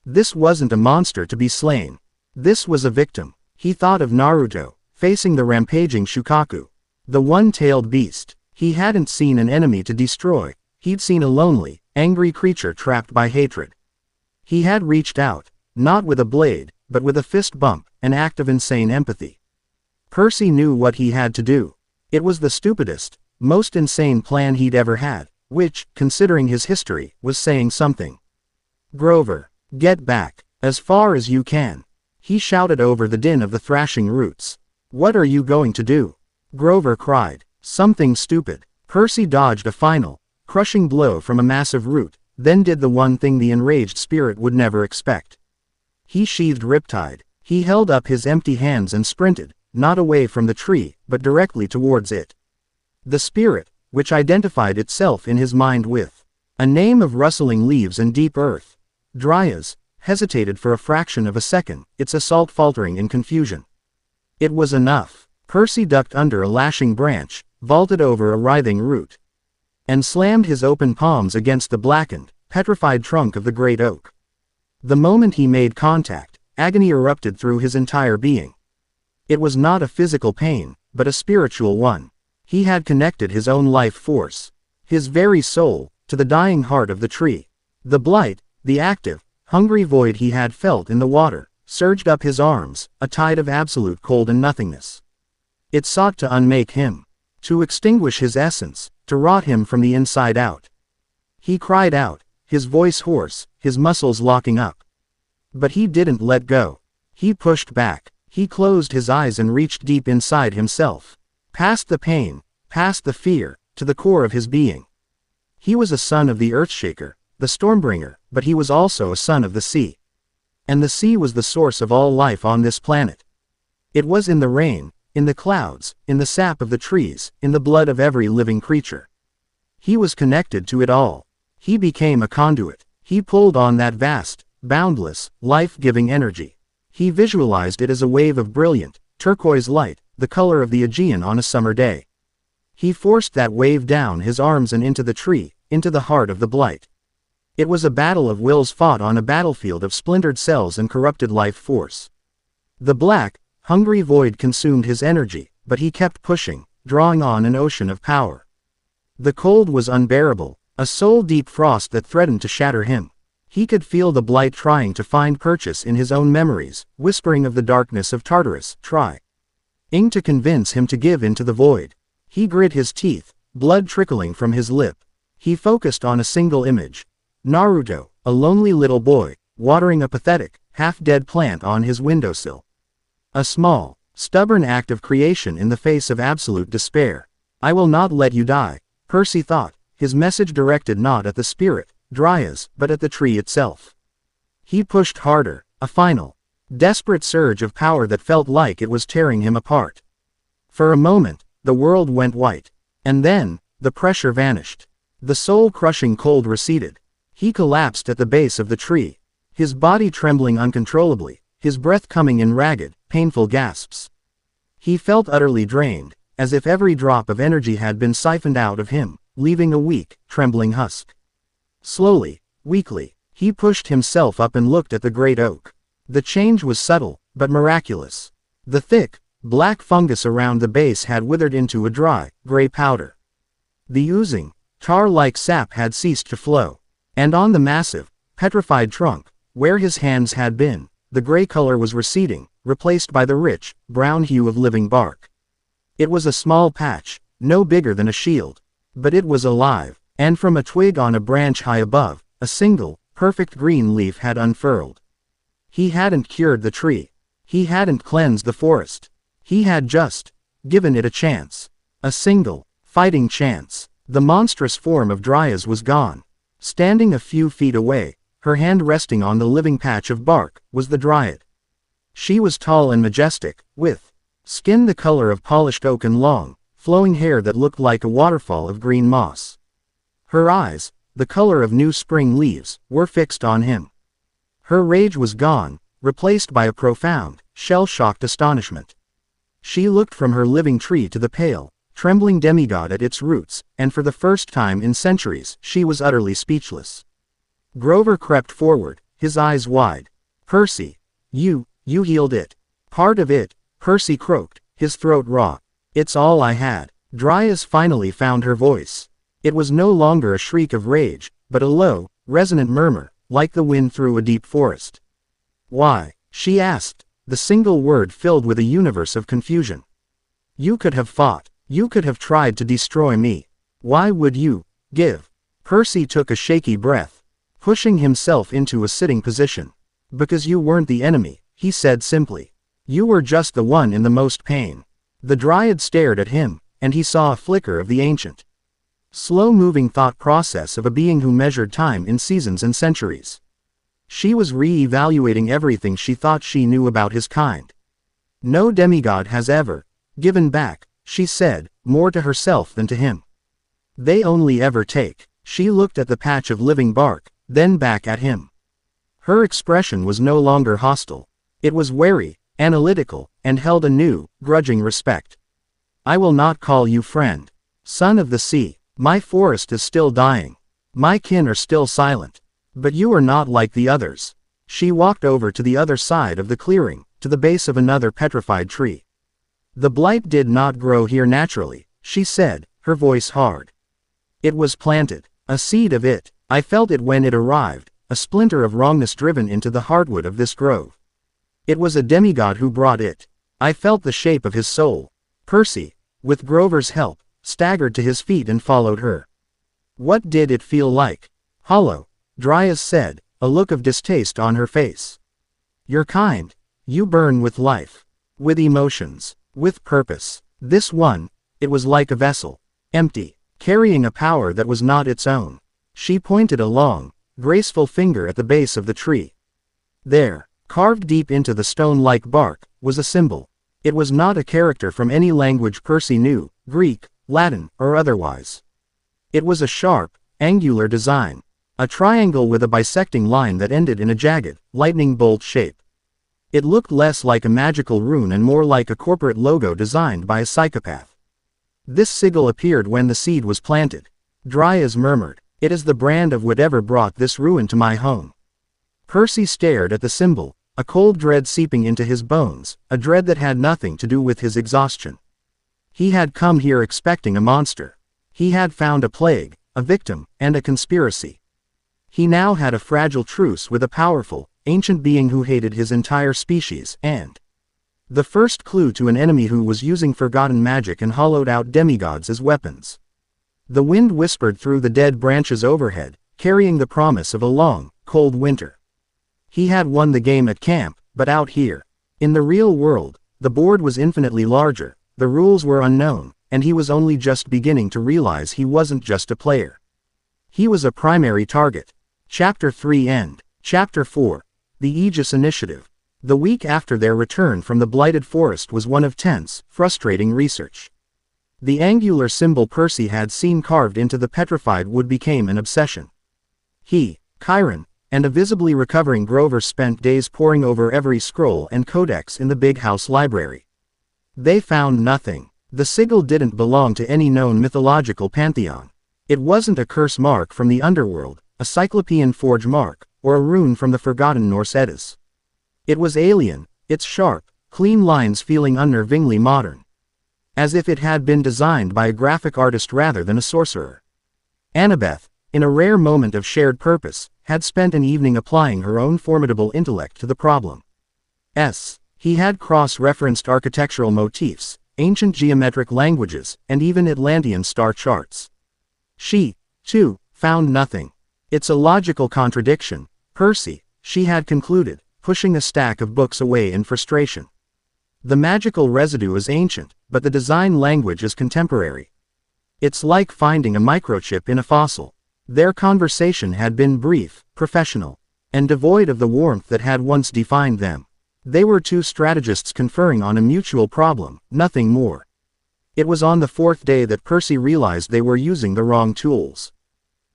This wasn't a monster to be slain. This was a victim. He thought of Naruto, facing the rampaging Shukaku. The one-tailed beast. He hadn't seen an enemy to destroy. He'd seen a lonely, angry creature trapped by hatred. He had reached out, not with a blade, but with a fist bump, an act of insane empathy. Percy knew what he had to do. It was the stupidest, most insane plan he'd ever had, which, considering his history, was saying something. Grover, get back, as far as you can. He shouted over the din of the thrashing roots. What are you going to do? Grover cried. Something stupid. Percy dodged a final, crushing blow from a massive root, then did the one thing the enraged spirit would never expect. He sheathed Riptide. He held up his empty hands and sprinted, not away from the tree, but directly towards it. The spirit, which identified itself in his mind with a name of rustling leaves and deep earth, Dryas, hesitated for a fraction of a second, its assault faltering in confusion. It was enough. Percy ducked under a lashing branch, vaulted over a writhing root, and slammed his open palms against the blackened, petrified trunk of the great oak. The moment he made contact, agony erupted through his entire being. It was not a physical pain, but a spiritual one. He had connected his own life force, his very soul, to the dying heart of the tree. The blight, the active, hungry void he had felt in the water, surged up his arms, a tide of absolute cold and nothingness. It sought to unmake him, to extinguish his essence, to rot him from the inside out. He cried out, his voice hoarse, his muscles locking up. But he didn't let go. He pushed back. He closed his eyes and reached deep inside himself. Past the pain, past the fear, to the core of his being. He was a son of the Earthshaker, the Stormbringer, but he was also a son of the sea. And the sea was the source of all life on this planet. It was in the rain, in the clouds, in the sap of the trees, in the blood of every living creature. He was connected to it all. He became a conduit. He pulled on that vast, boundless, life-giving energy. He visualized it as a wave of brilliant, turquoise light, the color of the Aegean on a summer day. He forced that wave down his arms and into the tree, into the heart of the blight. It was a battle of wills fought on a battlefield of splintered cells and corrupted life force. The black, hungry void consumed his energy, but he kept pushing, drawing on an ocean of power. The cold was unbearable, a soul-deep frost that threatened to shatter him. He could feel the blight trying to find purchase in his own memories, whispering of the darkness of Tartarus, trying to convince him to give in to the void. He grit his teeth, blood trickling from his lip. He focused on a single image. Naruto, a lonely little boy, watering a pathetic, half-dead plant on his windowsill. A small, stubborn act of creation in the face of absolute despair. I will not let you die, Percy thought, his message directed not at the spirit, Dryas, but at the tree itself. He pushed harder, a final, desperate surge of power that felt like it was tearing him apart. For a moment, the world went white. And then, the pressure vanished. The soul-crushing cold receded. He collapsed at the base of the tree, his body trembling uncontrollably, his breath coming in ragged, painful gasps. He felt utterly drained, as if every drop of energy had been siphoned out of him, leaving a weak, trembling husk. Slowly, Weakly, he pushed himself up and looked at the great oak. The change was subtle, but miraculous. The thick, black fungus around the base had withered into a dry, gray powder. The oozing, tar-like sap had ceased to flow. And on the massive, petrified trunk, where his hands had been, the gray color was receding, replaced by the rich, brown hue of living bark. It was a small patch, no bigger than a shield. But it was alive, and from a twig on a branch high above, a single, perfect green leaf had unfurled. He hadn't cured the tree. He hadn't cleansed the forest. He had just given it a chance. A single, fighting chance. The monstrous form of Dryas was gone. Standing a few feet away, her hand resting on the living patch of bark, was the Dryad. She was tall and majestic, with skin the color of polished oak and long, flowing hair that looked like a waterfall of green moss. Her eyes, the color of new spring leaves, were fixed on him. Her rage was gone, replaced by a profound, shell-shocked astonishment. She looked from her living tree to the pale, trembling demigod at its roots, and for the first time in centuries, she was utterly speechless. Grover crept forward, his eyes wide. "Percy, you healed it." "Part of it," Percy croaked, his throat raw. "It's all I had." Dryas finally found her voice. It was no longer a shriek of rage, but a low, resonant murmur, like the wind through a deep forest. "Why?" she asked, the single word filled with a universe of confusion. "You could have fought. You could have tried to destroy me. Why would you give?" Percy took a shaky breath, pushing himself into a sitting position. "Because you weren't the enemy," he said simply. "You were just the one in the most pain." The Dryad stared at him, and he saw a flicker of the ancient, slow-moving thought process of a being who measured time in seasons and centuries. She was re-evaluating everything she thought she knew about his kind. "No demigod has ever given back," she said, more to herself than to him. "They only ever take." She looked at the patch of living bark, then back at him. Her expression was no longer hostile. It was wary, analytical, and held a new, grudging respect. "I will not call you friend. Son of the sea, my forest is still dying. My kin are still silent. But you are not like the others." She walked over to the other side of the clearing, to the base of another petrified tree. "The blight did not grow here naturally," she said, her voice hard. "It was planted. A seed of it. I felt it when it arrived, a splinter of wrongness driven into the heartwood of this grove. It was a demigod who brought it. I felt the shape of his soul." Percy, with Grover's help, staggered to his feet and followed her. "What did it feel like?" "Hollow," Dryas said, a look of distaste on her face. "You're kind. You burn with life. With emotions. With purpose. This one, it was like a vessel. Empty. Carrying a power that was not its own." She pointed a long, graceful finger at the base of the tree. There, carved deep into the stone-like bark, was a symbol. It was not a character from any language Percy knew, Greek, Latin, or otherwise. It was a sharp, angular design. A triangle with a bisecting line that ended in a jagged, lightning bolt shape. It looked less like a magical rune and more like a corporate logo designed by a psychopath. "This sigil appeared when the seed was planted," Dryas murmured. "It is the brand of whatever brought this ruin to my home." Percy stared at the symbol, a cold dread seeping into his bones, a dread that had nothing to do with his exhaustion. He had come here expecting a monster. He had found a plague, a victim, and a conspiracy. He now had a fragile truce with a powerful, ancient being who hated his entire species, and the first clue to an enemy who was using forgotten magic and hollowed-out demigods as weapons. The wind whispered through the dead branches overhead, carrying the promise of a long, cold winter. He had won the game at camp, but out here, in the real world, the board was infinitely larger, the rules were unknown, and he was only just beginning to realize he wasn't just a player. He was a primary target. Chapter 3 End. Chapter 4. The Aegis Initiative. The week after their return from the blighted forest was one of tense, frustrating research. The angular symbol Percy had seen carved into the petrified wood became an obsession. He, Chiron, and a visibly recovering Grover spent days poring over every scroll and codex in the big house library. They found nothing. The sigil didn't belong to any known mythological pantheon. It wasn't a curse mark from the underworld, a Cyclopean forge mark, or a rune from the forgotten Norse Eddas. It was alien, its sharp, clean lines feeling unnervingly modern. As if it had been designed by a graphic artist rather than a sorcerer. Annabeth, in a rare moment of shared purpose, had spent an evening applying her own formidable intellect to the problem. He had cross-referenced architectural motifs, ancient geometric languages, and even Atlantean star charts. She, too, found nothing. It's a logical contradiction, Percy, she had concluded, pushing a stack of books away in frustration. The magical residue is ancient, but the design language is contemporary. It's like finding a microchip in a fossil. Their conversation had been brief, professional, and devoid of the warmth that had once defined them. They were two strategists conferring on a mutual problem, nothing more. It was on the fourth day that Percy realized they were using the wrong tools.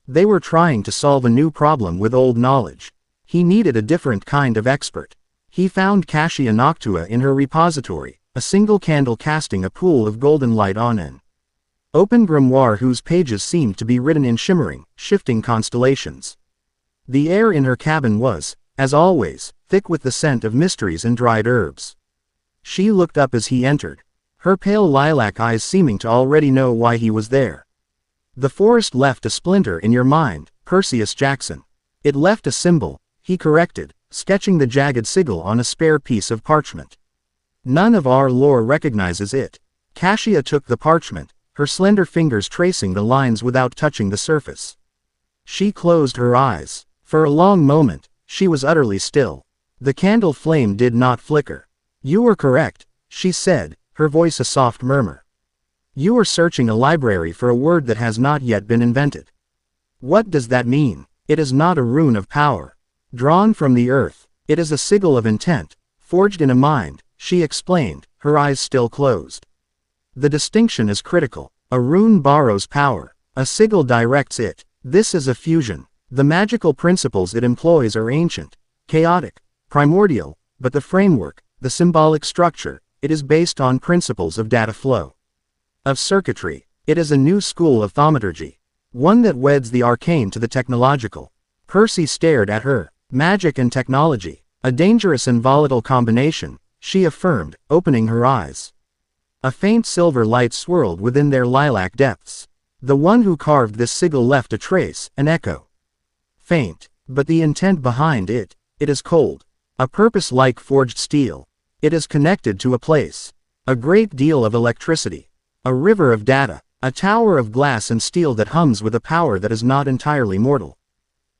They were trying to solve a new problem with old knowledge. He needed a different kind of expert. He found Cassia Noctua in her repository, a single candle casting a pool of golden light on an open grimoire whose pages seemed to be written in shimmering, shifting constellations. The air in her cabin was, as always, thick with the scent of mysteries and dried herbs. She looked up as he entered, her pale lilac eyes seeming to already know why he was there. The forest left a splinter in your mind, Percy Jackson. It left a symbol, he corrected, sketching the jagged sigil on a spare piece of parchment. None of our lore recognizes it. Cassia took the parchment, her slender fingers tracing the lines without touching the surface. She closed her eyes. For a long moment, she was utterly still. The candle flame did not flicker. You were correct, she said, her voice a soft murmur. You are searching a library for a word that has not yet been invented. What does that mean? It is not a rune of power, drawn from the earth. It is a sigil of intent, forged in a mind, she explained, her eyes still closed. The distinction is critical. A rune borrows power. A sigil directs it. This is a fusion. The magical principles it employs are ancient, chaotic, primordial, but the framework, the symbolic structure, it is based on principles of data flow. Of circuitry. It is a new school of thaumaturgy. One that weds the arcane to the technological. Percy stared at her. Magic and technology. A dangerous and volatile combination, she affirmed, opening her eyes. A faint silver light swirled within their lilac depths. The one who carved this sigil left a trace, an echo. Faint, but the intent behind it, it is cold. A purpose like forged steel. It is connected to a place. A great deal of electricity. A river of data. A tower of glass and steel that hums with a power that is not entirely mortal.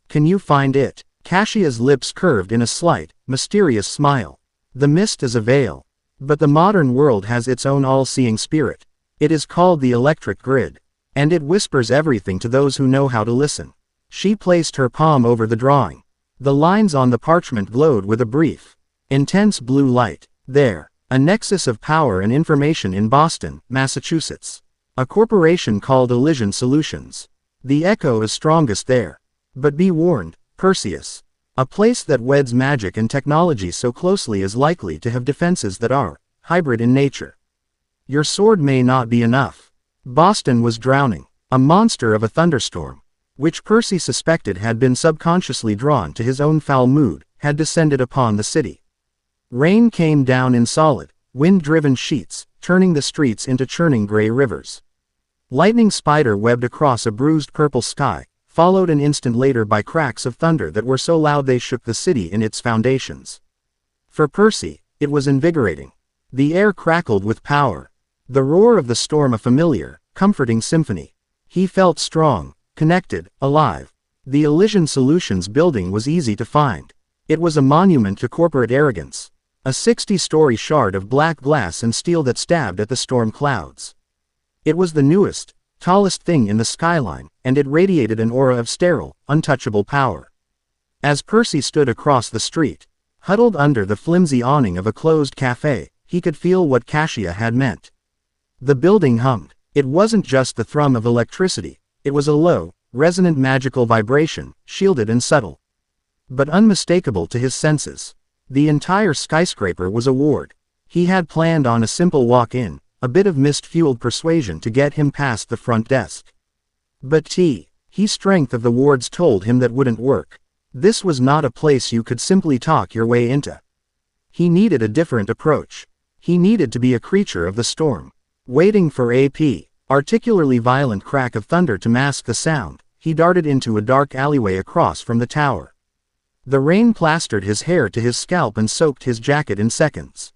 Can you find it? Cassia's lips curved in a slight, mysterious smile. The mist is a veil. But the modern world has its own all-seeing spirit. It is called the electric grid. And it whispers everything to those who know how to listen. She placed her palm over the drawing. The lines on the parchment glowed with a brief, intense blue light. There, a nexus of power and information in Boston, Massachusetts. A corporation called Elysian Solutions. The echo is strongest there. But be warned, Perseus. A place that weds magic and technology so closely is likely to have defenses that are hybrid in nature. Your sword may not be enough. Boston was drowning, a monster of a thunderstorm, which Percy suspected had been subconsciously drawn to his own foul mood, had descended upon the city. Rain came down in solid, wind-driven sheets, turning the streets into churning gray rivers. Lightning spider-webbed across a bruised purple sky, followed an instant later by cracks of thunder that were so loud they shook the city in its foundations. For Percy, it was invigorating. The air crackled with power. The roar of the storm a familiar, comforting symphony. He felt strong, connected, alive. The Elysian Solutions building was easy to find. It was a monument to corporate arrogance. A 60-story shard of black glass and steel that stabbed at the storm clouds. It was the newest, tallest thing in the skyline, and it radiated an aura of sterile, untouchable power. As Percy stood across the street, huddled under the flimsy awning of a closed cafe, he could feel what Cassia had meant. The building hummed. It wasn't just the thrum of electricity, it was a low, resonant magical vibration, shielded and subtle, but unmistakable to his senses. The entire skyscraper was a ward. He had planned on a simple walk-in, a bit of mist-fueled persuasion to get him past the front desk. But he Strength of the wards told him that wouldn't work. This was not a place you could simply talk your way into. He needed a different approach. He needed to be a creature of the storm. Waiting for a particularly violent crack of thunder to mask the sound, he darted into a dark alleyway across from the tower. The rain plastered his hair to his scalp and soaked his jacket in seconds.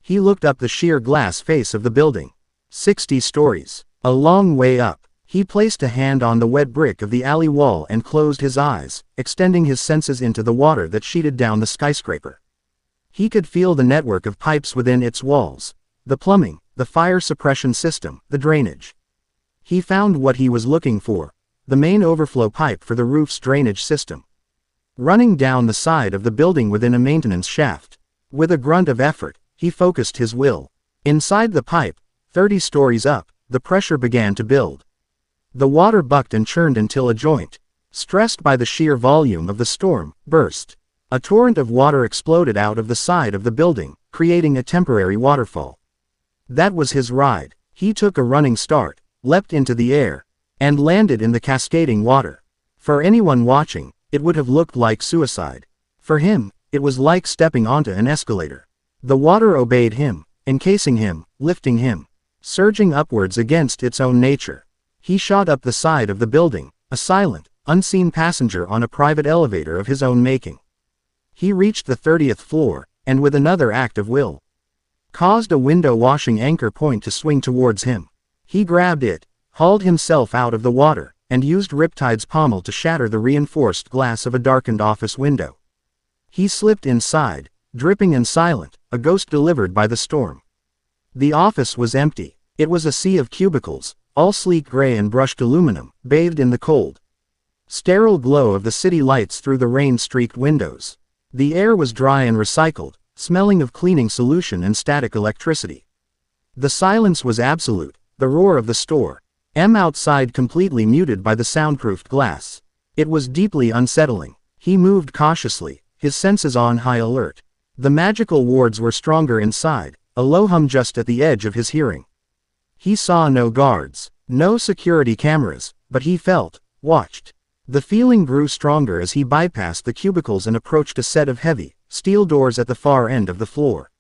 He looked up the sheer glass face of the building. 60 stories. A long way up. He placed a hand on the wet brick of the alley wall and closed his eyes, extending his senses into the water that sheeted down the skyscraper. He could feel the network of pipes within its walls. The plumbing, the fire suppression system, the drainage. He found what he was looking for. The main overflow pipe for the roof's drainage system. Running down the side of the building within a maintenance shaft. With a grunt of effort, he focused his will. Inside the pipe, 30 stories up, the pressure began to build. The water bucked and churned until a joint, stressed by the sheer volume of the storm, burst. A torrent of water exploded out of the side of the building, creating a temporary waterfall. That was his ride. He took a running start, leapt into the air, and landed in the cascading water. For anyone watching, it would have looked like suicide. For him, it was like stepping onto an escalator. The water obeyed him, encasing him, lifting him, surging upwards against its own nature. He shot up the side of the building, a silent, unseen passenger on a private elevator of his own making. He reached the 30th floor, and with another act of will, caused a window washing anchor point to swing towards him. He grabbed it, hauled himself out of the water, and used Riptide's pommel to shatter the reinforced glass of a darkened office window. He slipped inside, dripping and silent, a ghost delivered by the storm. The office was empty. It was a sea of cubicles, all sleek gray and brushed aluminum, bathed in the cold, sterile glow of the city lights through the rain-streaked windows. The air was dry and recycled, smelling of cleaning solution and static electricity. The silence was absolute, the roar of the store, outside completely muted by the soundproofed glass. It was deeply unsettling. He moved cautiously, his senses on high alert. The magical wards were stronger inside, a low hum just at the edge of his hearing. He saw no guards, no security cameras, but he felt watched. The feeling grew stronger as he bypassed the cubicles and approached a set of heavy, steel doors at the far end of the floor.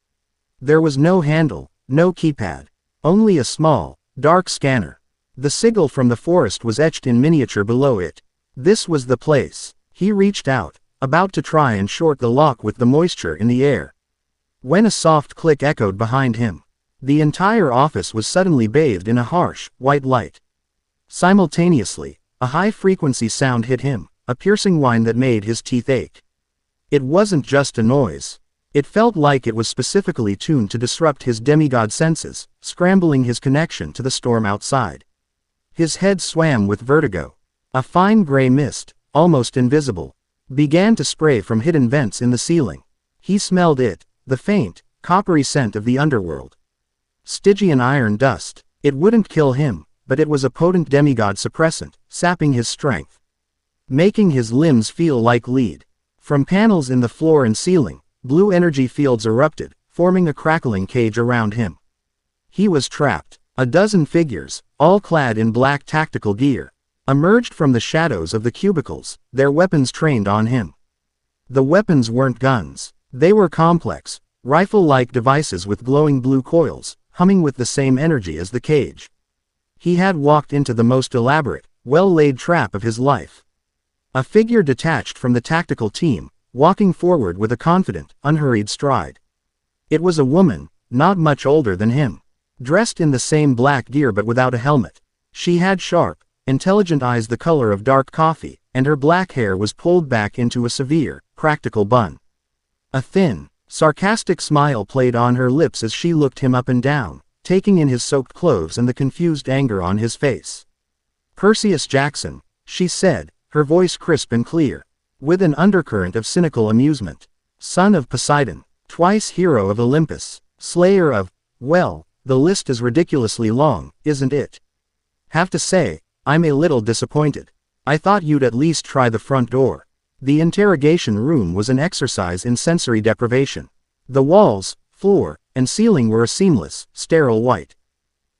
There was no handle, no keypad, only a small, dark scanner. The sigil from the forest was etched in miniature below it. This was the place. He reached out, about to try and short the lock with the moisture in the air, when a soft click echoed behind him. The entire office was suddenly bathed in a harsh, white light. Simultaneously, a high-frequency sound hit him, a piercing whine that made his teeth ache. It wasn't just a noise. It felt like it was specifically tuned to disrupt his demigod senses, scrambling his connection to the storm outside. His head swam with vertigo. A fine gray mist, almost invisible, began to spray from hidden vents in the ceiling. He smelled it, the faint, coppery scent of the underworld. Stygian iron dust. It wouldn't kill him, but it was a potent demigod suppressant, sapping his strength, making his limbs feel like lead. From panels in the floor and ceiling, blue energy fields erupted, forming a crackling cage around him. He was trapped. A dozen figures, all clad in black tactical gear, emerged from the shadows of the cubicles, their weapons trained on him. The weapons weren't guns. They were complex, rifle-like devices with glowing blue coils, humming with the same energy as the cage. He had walked into the most elaborate, well-laid trap of his life. A figure detached from the tactical team, walking forward with a confident, unhurried stride. It was a woman, not much older than him, dressed in the same black gear but without a helmet. She had sharp, intelligent eyes the color of dark coffee, and her black hair was pulled back into a severe, practical bun. A thin, sarcastic smile played on her lips as she looked him up and down, taking in his soaked clothes and the confused anger on his face. "Percy Jackson," she said, her voice crisp and clear, with an undercurrent of cynical amusement. "Son of Poseidon, twice hero of Olympus, slayer of, well, the list is ridiculously long, isn't it? Have to say, I'm a little disappointed. I thought you'd at least try the front door." The interrogation room was an exercise in sensory deprivation. The walls, floor, and ceiling were a seamless, sterile white.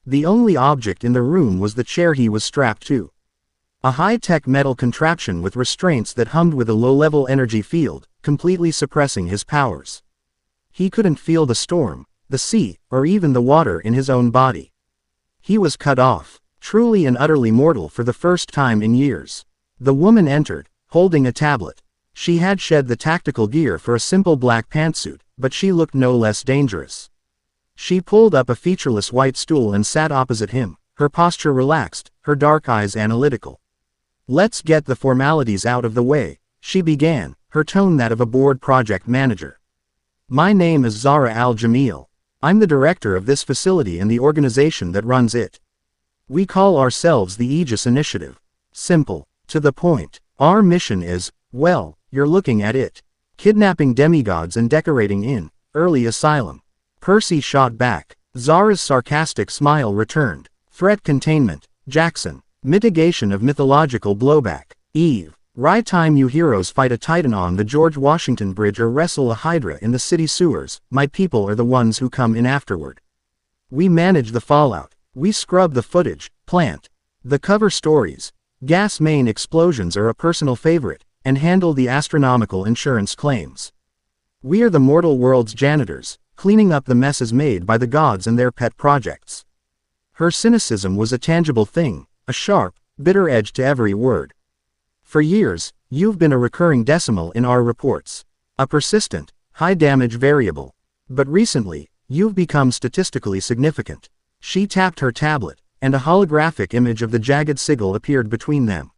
The only object in the room was the chair he was strapped to. A high-tech metal contraption with restraints that hummed with a low-level energy field, completely suppressing his powers. He couldn't feel the storm, the sea, or even the water in his own body. He was cut off, truly and utterly mortal for the first time in years. The woman entered, holding a tablet. She had shed the tactical gear for a simple black pantsuit, but she looked no less dangerous. She pulled up a featureless white stool and sat opposite him, her posture relaxed, her dark eyes analytical. "Let's get the formalities out of the way," she began, her tone that of a bored project manager. "My name is Zara Al-Jamil. I'm the director of this facility and the organization that runs it. We call ourselves the Aegis Initiative. Simple, to the point. Our mission is, well, you're looking at it. Kidnapping demigods and decorating in early asylum." Percy shot back. Zara's sarcastic smile returned. "Threat containment, Jackson. Mitigation of mythological blowback. Eve. Right time you heroes fight a titan on the George Washington Bridge or wrestle a hydra in the city sewers, my people are the ones who come in afterward. We manage the fallout. We scrub the footage, plant the cover stories. Gas main explosions are a personal favorite, and handle the astronomical insurance claims. We are the mortal world's janitors, cleaning up the messes made by the gods and their pet projects." Her cynicism was a tangible thing, a sharp, bitter edge to every word. "For years, you've been a recurring decimal in our reports. A persistent, high-damage variable. But recently, you've become statistically significant." She tapped her tablet, and a holographic image of the jagged sigil appeared between them.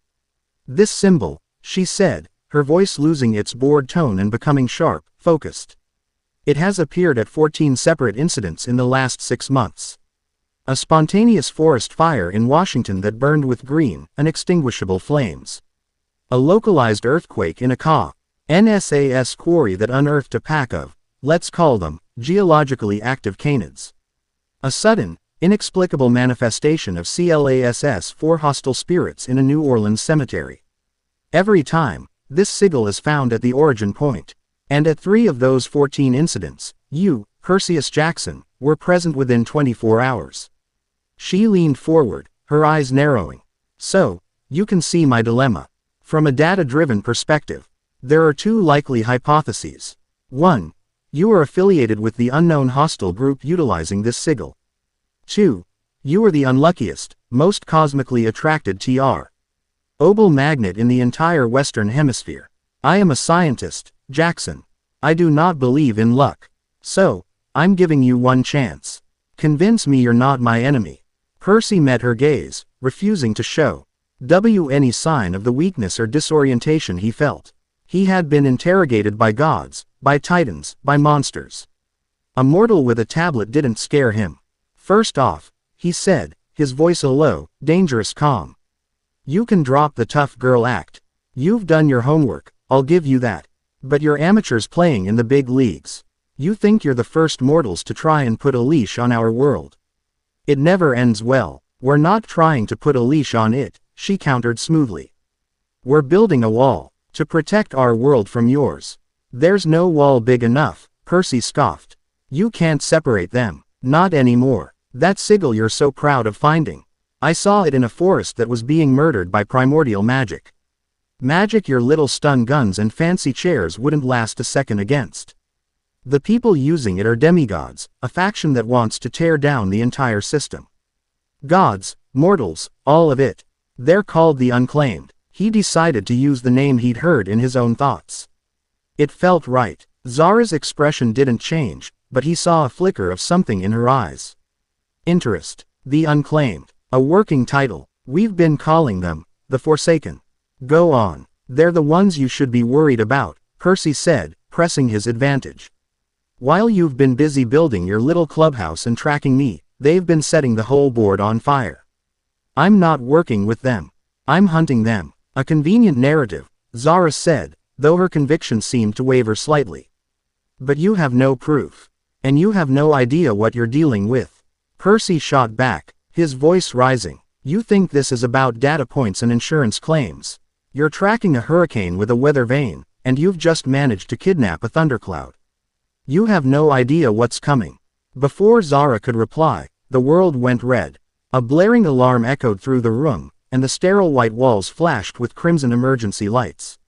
"This symbol," she said, her voice losing its bored tone and becoming sharp, focused. "It has appeared at 14 separate incidents in the last 6 months. A spontaneous forest fire in Washington that burned with green, unextinguishable flames. A localized earthquake in a NSAS quarry that unearthed a pack of, let's call them, geologically active canids. A sudden, inexplicable manifestation of CLASS-4 hostile spirits in a New Orleans cemetery. Every time, this sigil is found at the origin point. And at 3 of those 14 incidents, you, Percy Jackson, were present within 24 hours. She leaned forward, her eyes narrowing. "So, you can see my dilemma. From a data-driven perspective, there are 2 likely hypotheses. 1. You are affiliated with the unknown hostile group utilizing this sigil. 2. You are the unluckiest, most cosmically attracted Obel magnet in the entire Western Hemisphere. I am a scientist, Jackson. I do not believe in luck. So, I'm giving you one chance. Convince me you're not my enemy." Percy met her gaze, refusing to show any sign of the weakness or disorientation he felt. He had been interrogated by gods, by titans, by monsters. A mortal with a tablet didn't scare him. "First off," he said, his voice a low, dangerous calm. "You can drop the tough girl act. You've done your homework, I'll give you that. But you're amateurs playing in the big leagues. You think you're the first mortals to try and put a leash on our world. It never ends well. We're not trying to put a leash on it," she countered smoothly. "We're building a wall, to protect our world from yours." "There's no wall big enough," Percy scoffed. "You can't separate them, not anymore. That sigil you're so proud of finding. I saw it in a forest that was being murdered by primordial magic. Magic your little stun guns and fancy chairs wouldn't last a second against. The people using it are demigods, a faction that wants to tear down the entire system. Gods, mortals, all of it. They're called the Unclaimed." He decided to use the name he'd heard in his own thoughts. It felt right. Zara's expression didn't change, but he saw a flicker of something in her eyes. Interest. The Unclaimed. A working title. We've been calling them the Forsaken. Go on. They're the ones you should be worried about, Percy said, pressing his advantage. While you've been busy building your little clubhouse and tracking me, they've been setting the whole board on fire. I'm not working with them. I'm hunting them. A convenient narrative, Zara said, though her conviction seemed to waver slightly. But you have no proof. And you have no idea what you're dealing with. Percy shot back, his voice rising. You think this is about data points and insurance claims. You're tracking a hurricane with a weather vane, and you've just managed to kidnap a thundercloud. You have no idea what's coming. Before Zara could reply, the world went red. A blaring alarm echoed through the room, and the sterile white walls flashed with crimson emergency lights.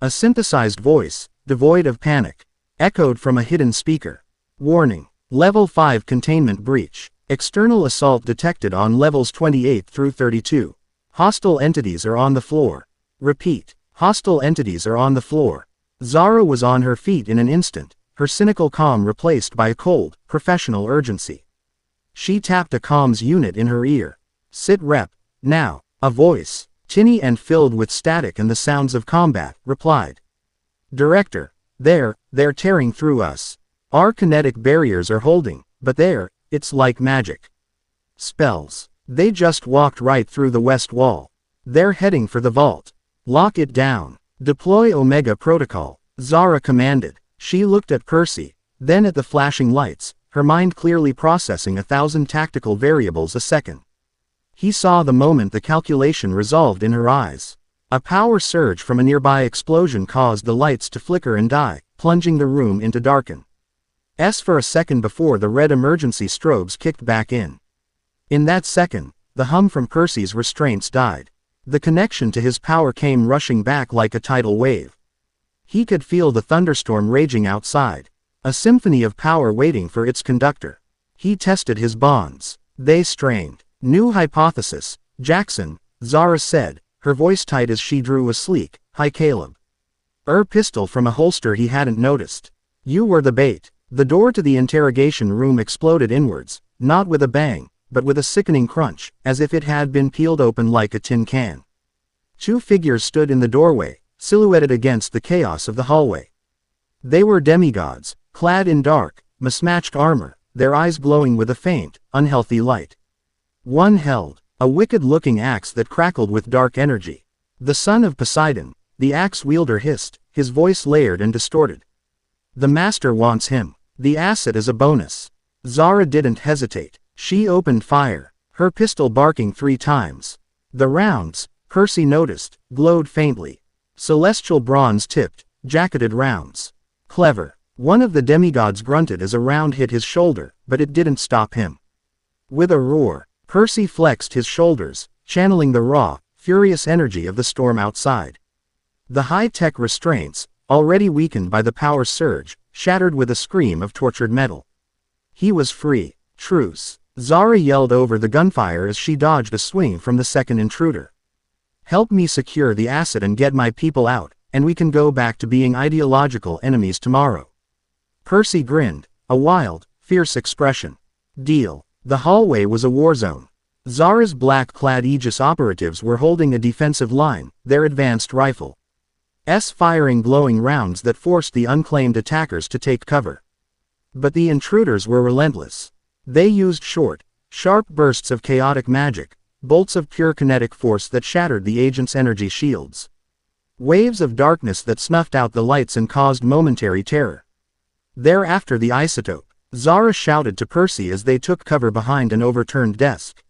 A synthesized voice, devoid of panic, echoed from a hidden speaker. Warning. Level 5 containment breach. External assault detected on levels 28 through 32. Hostile entities are on the floor. Repeat. Hostile entities are on the floor. Zara was on her feet in an instant, her cynical calm replaced by a cold, professional urgency. She tapped a comms unit in her ear. Sit rep. Now. A voice, tinny and filled with static and the sounds of combat, replied. Director. They're tearing through us. Our kinetic barriers are holding, but it's like magic. Spells. They just walked right through the west wall. They're heading for the vault. Lock it down. Deploy Omega Protocol, Zara commanded. She looked at Percy, then at the flashing lights, her mind clearly processing 1,000 tactical variables a second. He saw the moment the calculation resolved in her eyes. A power surge from a nearby explosion caused the lights to flicker and die, plunging the room into darken. For a second before the red emergency strobes kicked back in. In that second, the hum from Percy's restraints died. The connection to his power came rushing back like a tidal wave. He could feel the thunderstorm raging outside, a symphony of power waiting for its conductor. He tested his bonds. They strained. New hypothesis, Jackson, Zara said, her voice tight as she drew a sleek, "Hi Caleb." Pistol from a holster he hadn't noticed. You were the bait. The door to the interrogation room exploded inwards, not with a bang, but with a sickening crunch, as if it had been peeled open like a tin can. Two figures stood in the doorway, silhouetted against the chaos of the hallway. They were demigods, clad in dark, mismatched armor, their eyes glowing with a faint, unhealthy light. One held a wicked-looking axe that crackled with dark energy. The son of Poseidon, the axe wielder hissed, his voice layered and distorted. The master wants him. The asset is a bonus. Zara didn't hesitate. She opened fire, her pistol barking 3 times. The rounds, Percy noticed, glowed faintly. Celestial bronze-tipped, jacketed rounds. Clever. One of the demigods grunted as a round hit his shoulder, but it didn't stop him. With a roar, Percy flexed his shoulders, channeling the raw, furious energy of the storm outside. The high-tech restraints, already weakened by the power surge, shattered with a scream of tortured metal. He was free. Truce. Zara yelled over the gunfire as she dodged a swing from the second intruder. Help me secure the asset and get my people out, and we can go back to being ideological enemies tomorrow. Percy grinned, a wild, fierce expression. Deal. The hallway was a war zone. Zara's black-clad Aegis operatives were holding a defensive line, their advanced rifle. Firing glowing rounds that forced the unclaimed attackers to take cover. But the intruders were relentless. They used short, sharp bursts of chaotic magic, bolts of pure kinetic force that shattered the agent's energy shields. Waves of darkness that snuffed out the lights and caused momentary terror. Thereafter the isotope, Zara shouted to Percy as they took cover behind an overturned desk.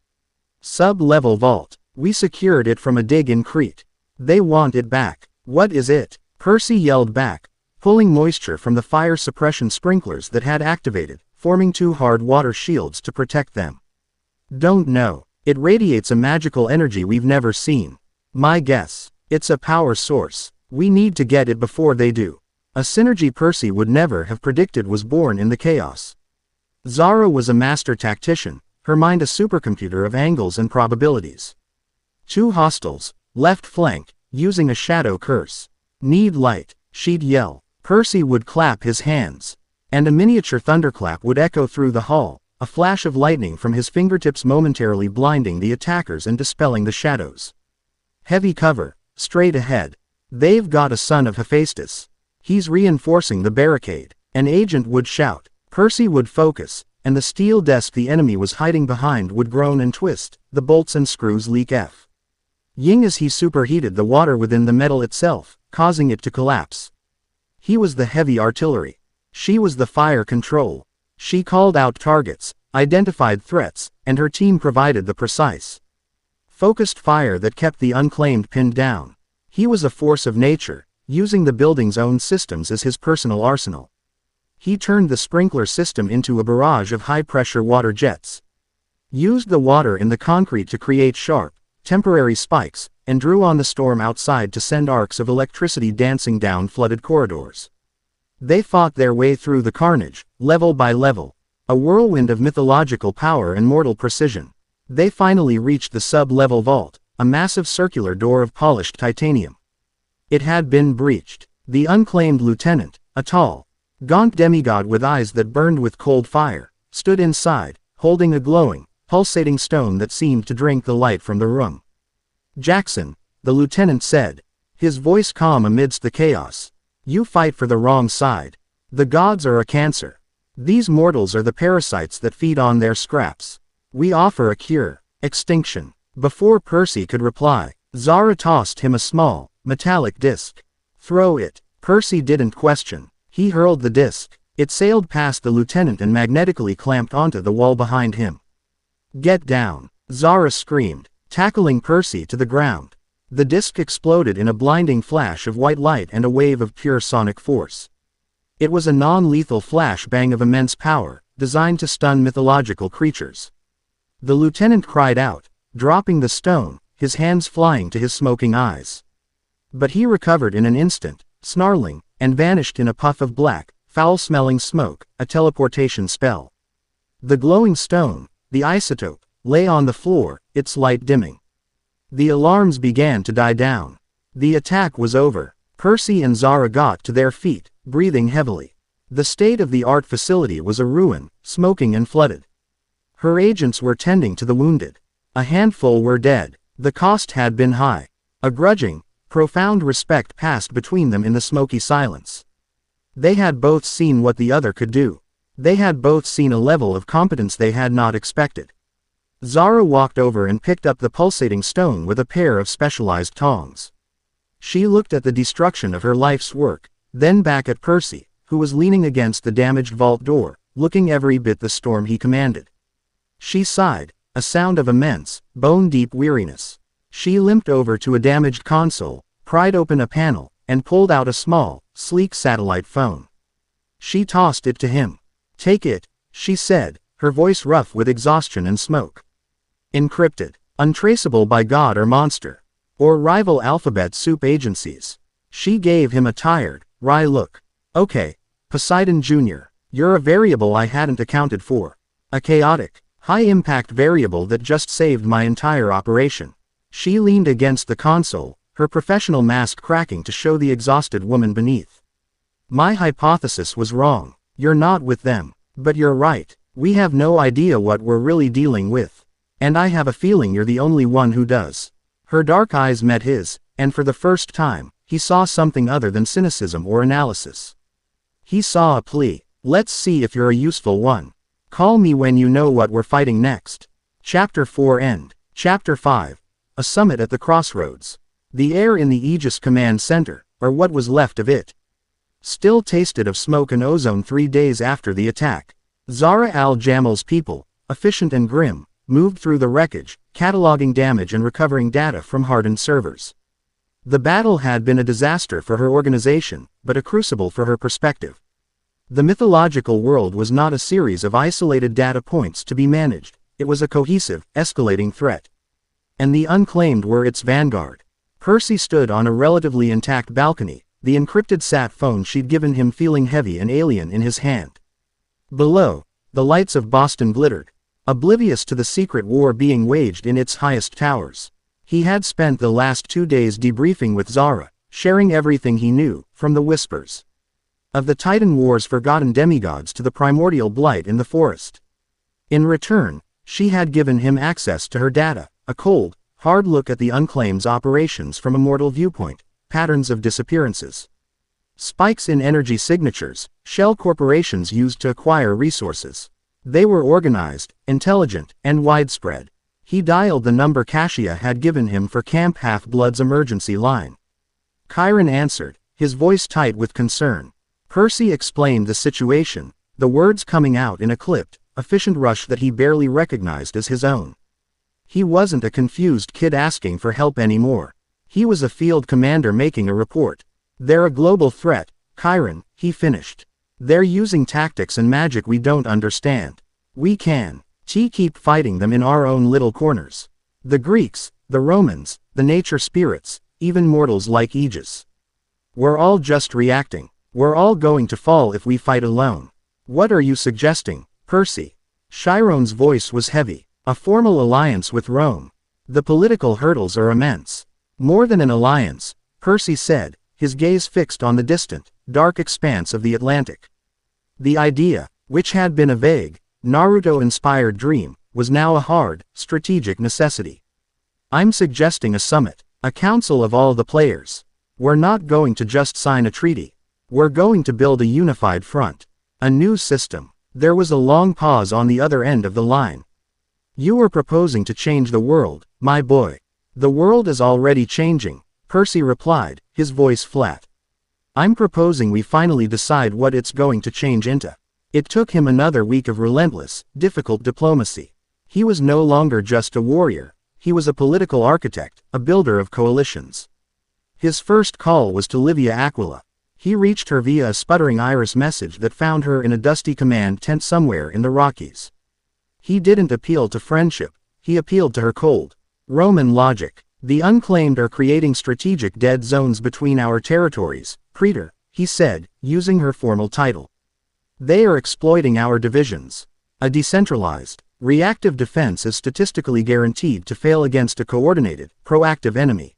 Sub-level vault. We secured it from a dig in Crete. They want it back. What is it? Percy yelled back, pulling moisture from the fire suppression sprinklers that had activated, forming 2 hard water shields to protect them. Don't know. It radiates a magical energy we've never seen. My guess. It's a power source. We need to get it before they do. A synergy Percy would never have predicted was born in the chaos. Zara was a master tactician, her mind a supercomputer of angles and probabilities. 2 hostiles, left flank, using a shadow curse. Need light, she'd yell. Percy would clap his hands. And a miniature thunderclap would echo through the hall, a flash of lightning from his fingertips momentarily blinding the attackers and dispelling the shadows. Heavy cover, straight ahead. They've got a son of Hephaestus. He's reinforcing the barricade. An agent would shout. Percy would focus, and the steel desk the enemy was hiding behind would groan and twist, the bolts and screws leak Ying as he superheated the water within the metal itself, causing it to collapse. He was the heavy artillery. She was the fire control. She called out targets, identified threats, and her team provided the precise, focused fire that kept the unclaimed pinned down. He was a force of nature, using the building's own systems as his personal arsenal. He turned the sprinkler system into a barrage of high-pressure water jets. Used the water in the concrete to create sharp, temporary spikes, and drew on the storm outside to send arcs of electricity dancing down flooded corridors. They fought their way through the carnage, level by level, a whirlwind of mythological power and mortal precision. They finally reached the sub-level vault, a massive circular door of polished titanium. It had been breached. The unclaimed lieutenant, a tall, gaunt demigod with eyes that burned with cold fire, stood inside, holding a glowing, pulsating stone that seemed to drink the light from the room. "Jackson," the lieutenant said, his voice calm amidst the chaos. "You fight for the wrong side. The gods are a cancer. These mortals are the parasites that feed on their scraps. We offer a cure: extinction." Before Percy could reply, Zara tossed him a small, metallic disc. "Throw it." Percy didn't question. He hurled the disc. It sailed past the lieutenant and magnetically clamped onto the wall behind him. "Get down!" Zara screamed, tackling Percy to the ground. The disc exploded in a blinding flash of white light and a wave of pure sonic force. It was a non-lethal flashbang of immense power, designed to stun mythological creatures. The lieutenant cried out, dropping the stone, his hands flying to his smoking eyes. But he recovered in an instant, snarling, and vanished in a puff of black, foul-smelling smoke, a teleportation spell. The glowing stone, the isotope, lay on the floor, its light dimming. The alarms began to die down. The attack was over. Percy and Zara got to their feet, breathing heavily. The state-of-the-art facility was a ruin, smoking and flooded. Her agents were tending to the wounded. A handful were dead. The cost had been high. A grudging, profound respect passed between them in the smoky silence. They had both seen what the other could do. They had both seen a level of competence they had not expected. Zara walked over and picked up the pulsating stone with a pair of specialized tongs. She looked at the destruction of her life's work, then back at Percy, who was leaning against the damaged vault door, looking every bit the storm he commanded. She sighed, a sound of immense, bone-deep weariness. She limped over to a damaged console, pried open a panel, and pulled out a small, sleek satellite phone. She tossed it to him. "Take it," she said, her voice rough with exhaustion and smoke. "Encrypted. Untraceable by god or monster. Or rival alphabet soup agencies." She gave him a tired, wry look. "Okay, Poseidon Jr., you're a variable I hadn't accounted for. A chaotic, high-impact variable that just saved my entire operation." She leaned against the console, her professional mask cracking to show the exhausted woman beneath. "My hypothesis was wrong. You're not with them. But you're right. We have no idea what we're really dealing with. And I have a feeling you're the only one who does." Her dark eyes met his, and for the first time, he saw something other than cynicism or analysis. He saw a plea. "Let's see if you're a useful one. Call me when you know what we're fighting next." Chapter 4 End. Chapter 5. A summit at the crossroads. The air in the Aegis Command Center, or what was left of it, still tasted of smoke and ozone 3 days after the attack. Zara al-Jamal's people, efficient and grim, moved through the wreckage, cataloging damage and recovering data from hardened servers. The battle had been a disaster for her organization, but a crucible for her perspective. The mythological world was not a series of isolated data points to be managed, it was a cohesive, escalating threat. And the unclaimed were its vanguard. Percy stood on a relatively intact balcony, the encrypted sat phone she'd given him feeling heavy and alien in his hand. Below, the lights of Boston glittered, oblivious to the secret war being waged in its highest towers. He had spent the last 2 days debriefing with Zara, sharing everything he knew, from the whispers of the Titan War's forgotten demigods to the primordial blight in the forest. In return, she had given him access to her data, a cold, hard look at the unclaimed's operations from a mortal viewpoint, patterns of disappearances, spikes in energy signatures, shell corporations used to acquire resources. They were organized, intelligent, and widespread. He dialed the number Kashia had given him for Camp Half-Blood's emergency line. Chiron answered, his voice tight with concern. Percy explained the situation, the words coming out in a clipped, efficient rush that he barely recognized as his own. He wasn't a confused kid asking for help anymore. He was a field commander making a report. "They're a global threat, Chiron," he finished. "They're using tactics and magic we don't understand. We keep fighting them in our own little corners. The Greeks, the Romans, the nature spirits, even mortals like Aegis. We're all just reacting. We're all going to fall if we fight alone. What are you suggesting, Percy? Chiron's voice was heavy. A formal alliance with Rome. The political hurdles are immense. More than an alliance, Percy said, his gaze fixed on the distant, dark expanse of the Atlantic. The idea, which had been a vague, Naruto-inspired dream, was now a hard, strategic necessity. I'm suggesting a summit, a council of all the players. We're not going to just sign a treaty. We're going to build a unified front. A new system. There was a long pause on the other end of the line. You were proposing to change the world, my boy. The world is already changing, Percy replied, his voice flat. I'm proposing we finally decide what it's going to change into. It took him another week of relentless, difficult diplomacy. He was no longer just a warrior. He was a political architect, a builder of coalitions. His first call was to Livia Aquila. He reached her via a sputtering iris message that found her in a dusty command tent somewhere in the Rockies. He didn't appeal to friendship, he appealed to her cold, Roman logic. The unclaimed are creating strategic dead zones between our territories, Praetor, he said, using her formal title. They are exploiting our divisions. A decentralized, reactive defense is statistically guaranteed to fail against a coordinated, proactive enemy.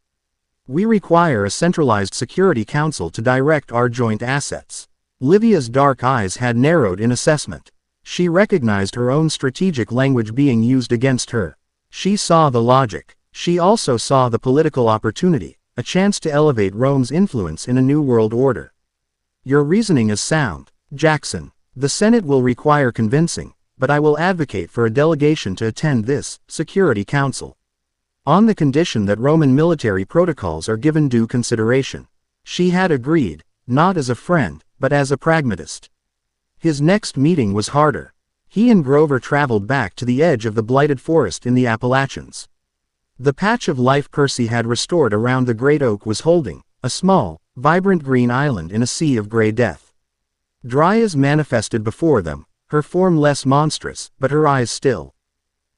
We require a centralized security council to direct our joint assets. Livia's dark eyes had narrowed in assessment. She recognized her own strategic language being used against her. She saw the logic. She also saw the political opportunity, a chance to elevate Rome's influence in a new world order. Your reasoning is sound, Jackson. The Senate will require convincing, but I will advocate for a delegation to attend this Security Council. On the condition that Roman military protocols are given due consideration. She had agreed, not as a friend, but as a pragmatist. His next meeting was harder. He and Grover traveled back to the edge of the blighted forest in the Appalachians. The patch of life Percy had restored around the great oak was holding, a small, vibrant green island in a sea of gray death. Dryas manifested before them, her form less monstrous, but her eyes still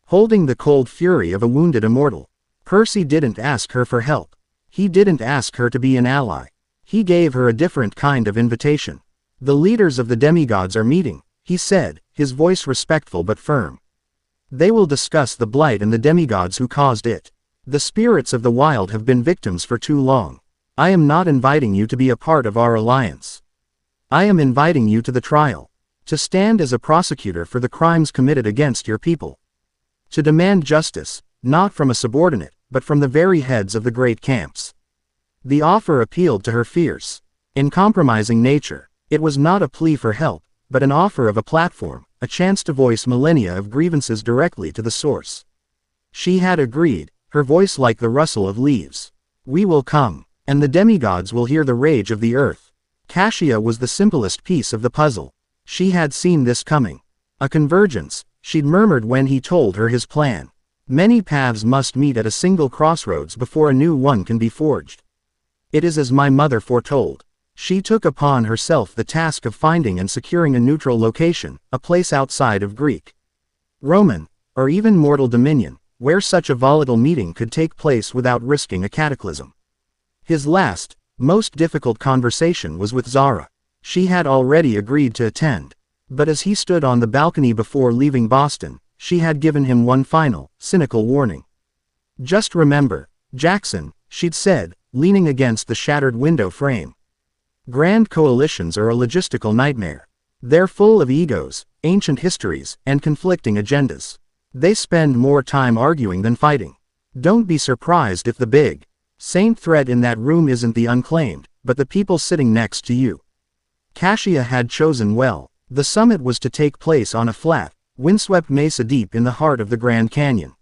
holding the cold fury of a wounded immortal. Percy didn't ask her for help. He didn't ask her to be an ally. He gave her a different kind of invitation. The leaders of the demigods are meeting, he said, his voice respectful but firm. They will discuss the blight and the demigods who caused it. The spirits of the wild have been victims for too long. I am not inviting you to be a part of our alliance. I am inviting you to the trial. To stand as a prosecutor for the crimes committed against your people. To demand justice, not from a subordinate, but from the very heads of the great camps. The offer appealed to her fierce, uncompromising nature. It was not a plea for help, but an offer of a platform, a chance to voice millennia of grievances directly to the source. She had agreed, her voice like the rustle of leaves. We will come, and the demigods will hear the rage of the earth. Cassia was the simplest piece of the puzzle. She had seen this coming. A convergence, she'd murmured when he told her his plan. Many paths must meet at a single crossroads before a new one can be forged. It is as my mother foretold. She took upon herself the task of finding and securing a neutral location, a place outside of Greek, Roman, or even mortal dominion, where such a volatile meeting could take place without risking a cataclysm. His last, most difficult conversation was with Zara. She had already agreed to attend. But as he stood on the balcony before leaving Boston, she had given him one final, cynical warning. Just remember, Jackson, she'd said, leaning against the shattered window frame. Grand coalitions are a logistical nightmare. They're full of egos, ancient histories, and conflicting agendas. They spend more time arguing than fighting. Don't be surprised if the big saint threat in that room isn't the unclaimed, but the people sitting next to you. Cassia had chosen well. The summit was to take place on a flat, windswept mesa deep in the heart of the Grand Canyon.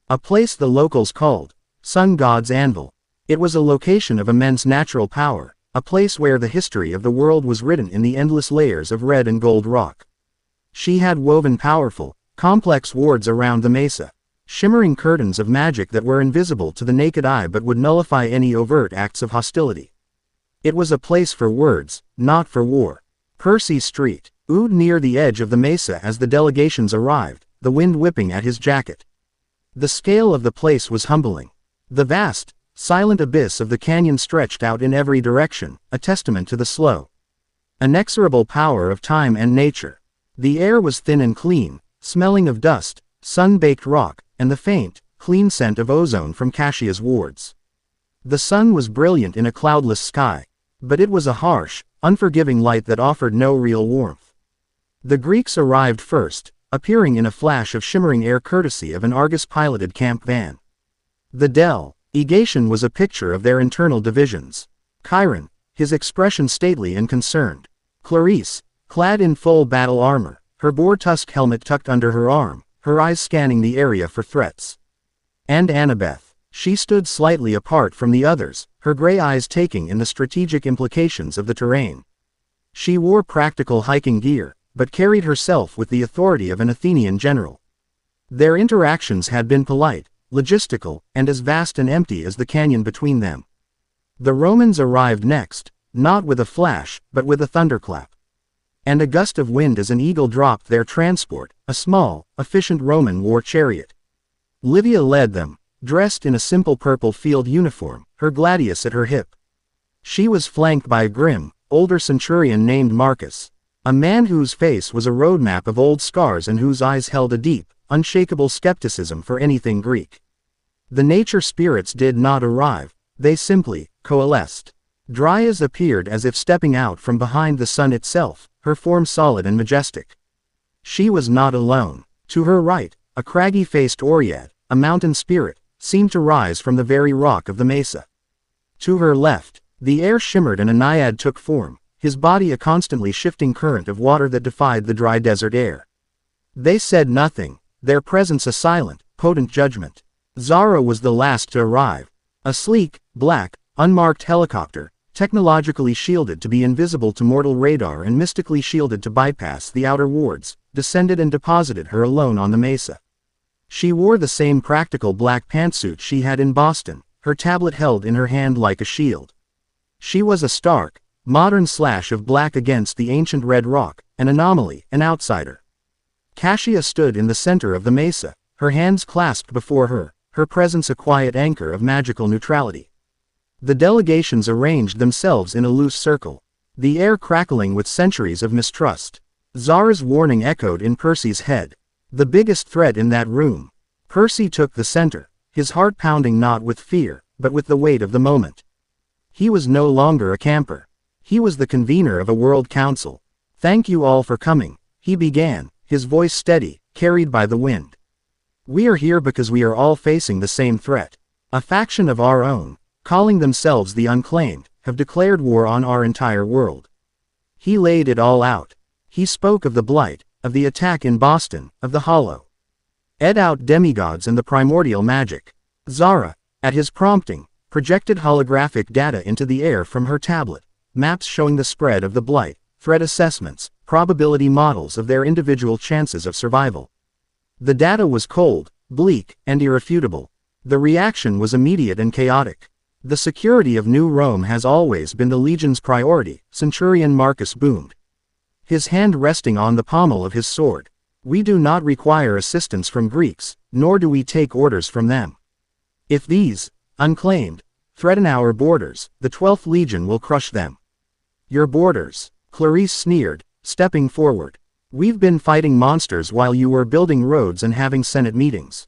A place the locals called Sun God's Anvil. It was a location of immense natural power, a place where the history of the world was written in the endless layers of red and gold rock. She had woven powerful, complex wards around the mesa, shimmering curtains of magic that were invisible to the naked eye but would nullify any overt acts of hostility. It was a place for words, not for war. Percy Street oohed near the edge of the mesa as the delegations arrived, the wind whipping at his jacket. The scale of the place was humbling. The vast, silent abyss of the canyon stretched out in every direction, a testament to the slow, inexorable power of time and nature. The air was thin and clean, smelling of dust, sun-baked rock, and the faint, clean scent of ozone from Cassia's wards. The sun was brilliant in a cloudless sky, but it was a harsh, unforgiving light that offered no real warmth. The Greeks arrived first, appearing in a flash of shimmering air courtesy of an Argus-piloted camp van. The delegation was a picture of their internal divisions. Chiron, his expression stately and concerned. Clarice, clad in full battle armor, her boar-tusk helmet tucked under her arm, her eyes scanning the area for threats. And Annabeth. She stood slightly apart from the others, her gray eyes taking in the strategic implications of the terrain. She wore practical hiking gear, but carried herself with the authority of an Athenian general. Their interactions had been polite, logistical, and as vast and empty as the canyon between them. The Romans arrived next, not with a flash, but with a thunderclap. And a gust of wind as an eagle dropped their transport, a small, efficient Roman war chariot. Livia led them, dressed in a simple purple field uniform, her gladius at her hip. She was flanked by a grim, older centurion named Marcus, a man whose face was a roadmap of old scars and whose eyes held a deep, unshakable skepticism for anything Greek. The nature spirits did not arrive, they simply coalesced. Dryas appeared as if stepping out from behind the sun itself, her form solid and majestic. She was not alone. To her right, a craggy-faced Oread, a mountain spirit, seemed to rise from the very rock of the mesa. To her left, the air shimmered and a naiad took form, his body a constantly shifting current of water that defied the dry desert air. They said nothing, their presence a silent, potent judgment. Zara was the last to arrive. A sleek, black, unmarked helicopter, technologically shielded to be invisible to mortal radar and mystically shielded to bypass the outer wards, descended and deposited her alone on the mesa. She wore the same practical black pantsuit she had in Boston, her tablet held in her hand like a shield. She was a stark, modern slash of black against the ancient red rock, an anomaly, an outsider. Cassia stood in the center of the mesa, her hands clasped before her, her presence a quiet anchor of magical neutrality. The delegations arranged themselves in a loose circle, the air crackling with centuries of mistrust. Zara's warning echoed in Percy's head. The biggest threat in that room. Percy took the center, his heart pounding not with fear, but with the weight of the moment. He was no longer a camper. He was the convener of a world council. "Thank you all for coming," he began, his voice steady, carried by the wind. "We are here because we are all facing the same threat. A faction of our own, calling themselves the Unclaimed, have declared war on our entire world." He laid it all out. He spoke of the blight, of the attack in Boston, of the hollow out demigods and the primordial magic. Zara, at his prompting, projected holographic data into the air from her tablet, maps showing the spread of the blight, threat assessments, probability models of their individual chances of survival. The data was cold, bleak, and irrefutable. The reaction was immediate and chaotic. "The security of New Rome has always been the Legion's priority," Centurion Marcus boomed, his hand resting on the pommel of his sword. "We do not require assistance from Greeks, nor do we take orders from them. If these, unclaimed, threaten our borders, the 12th Legion will crush them." "Your borders," Clarice sneered, stepping forward. "We've been fighting monsters while you were building roads and having Senate meetings.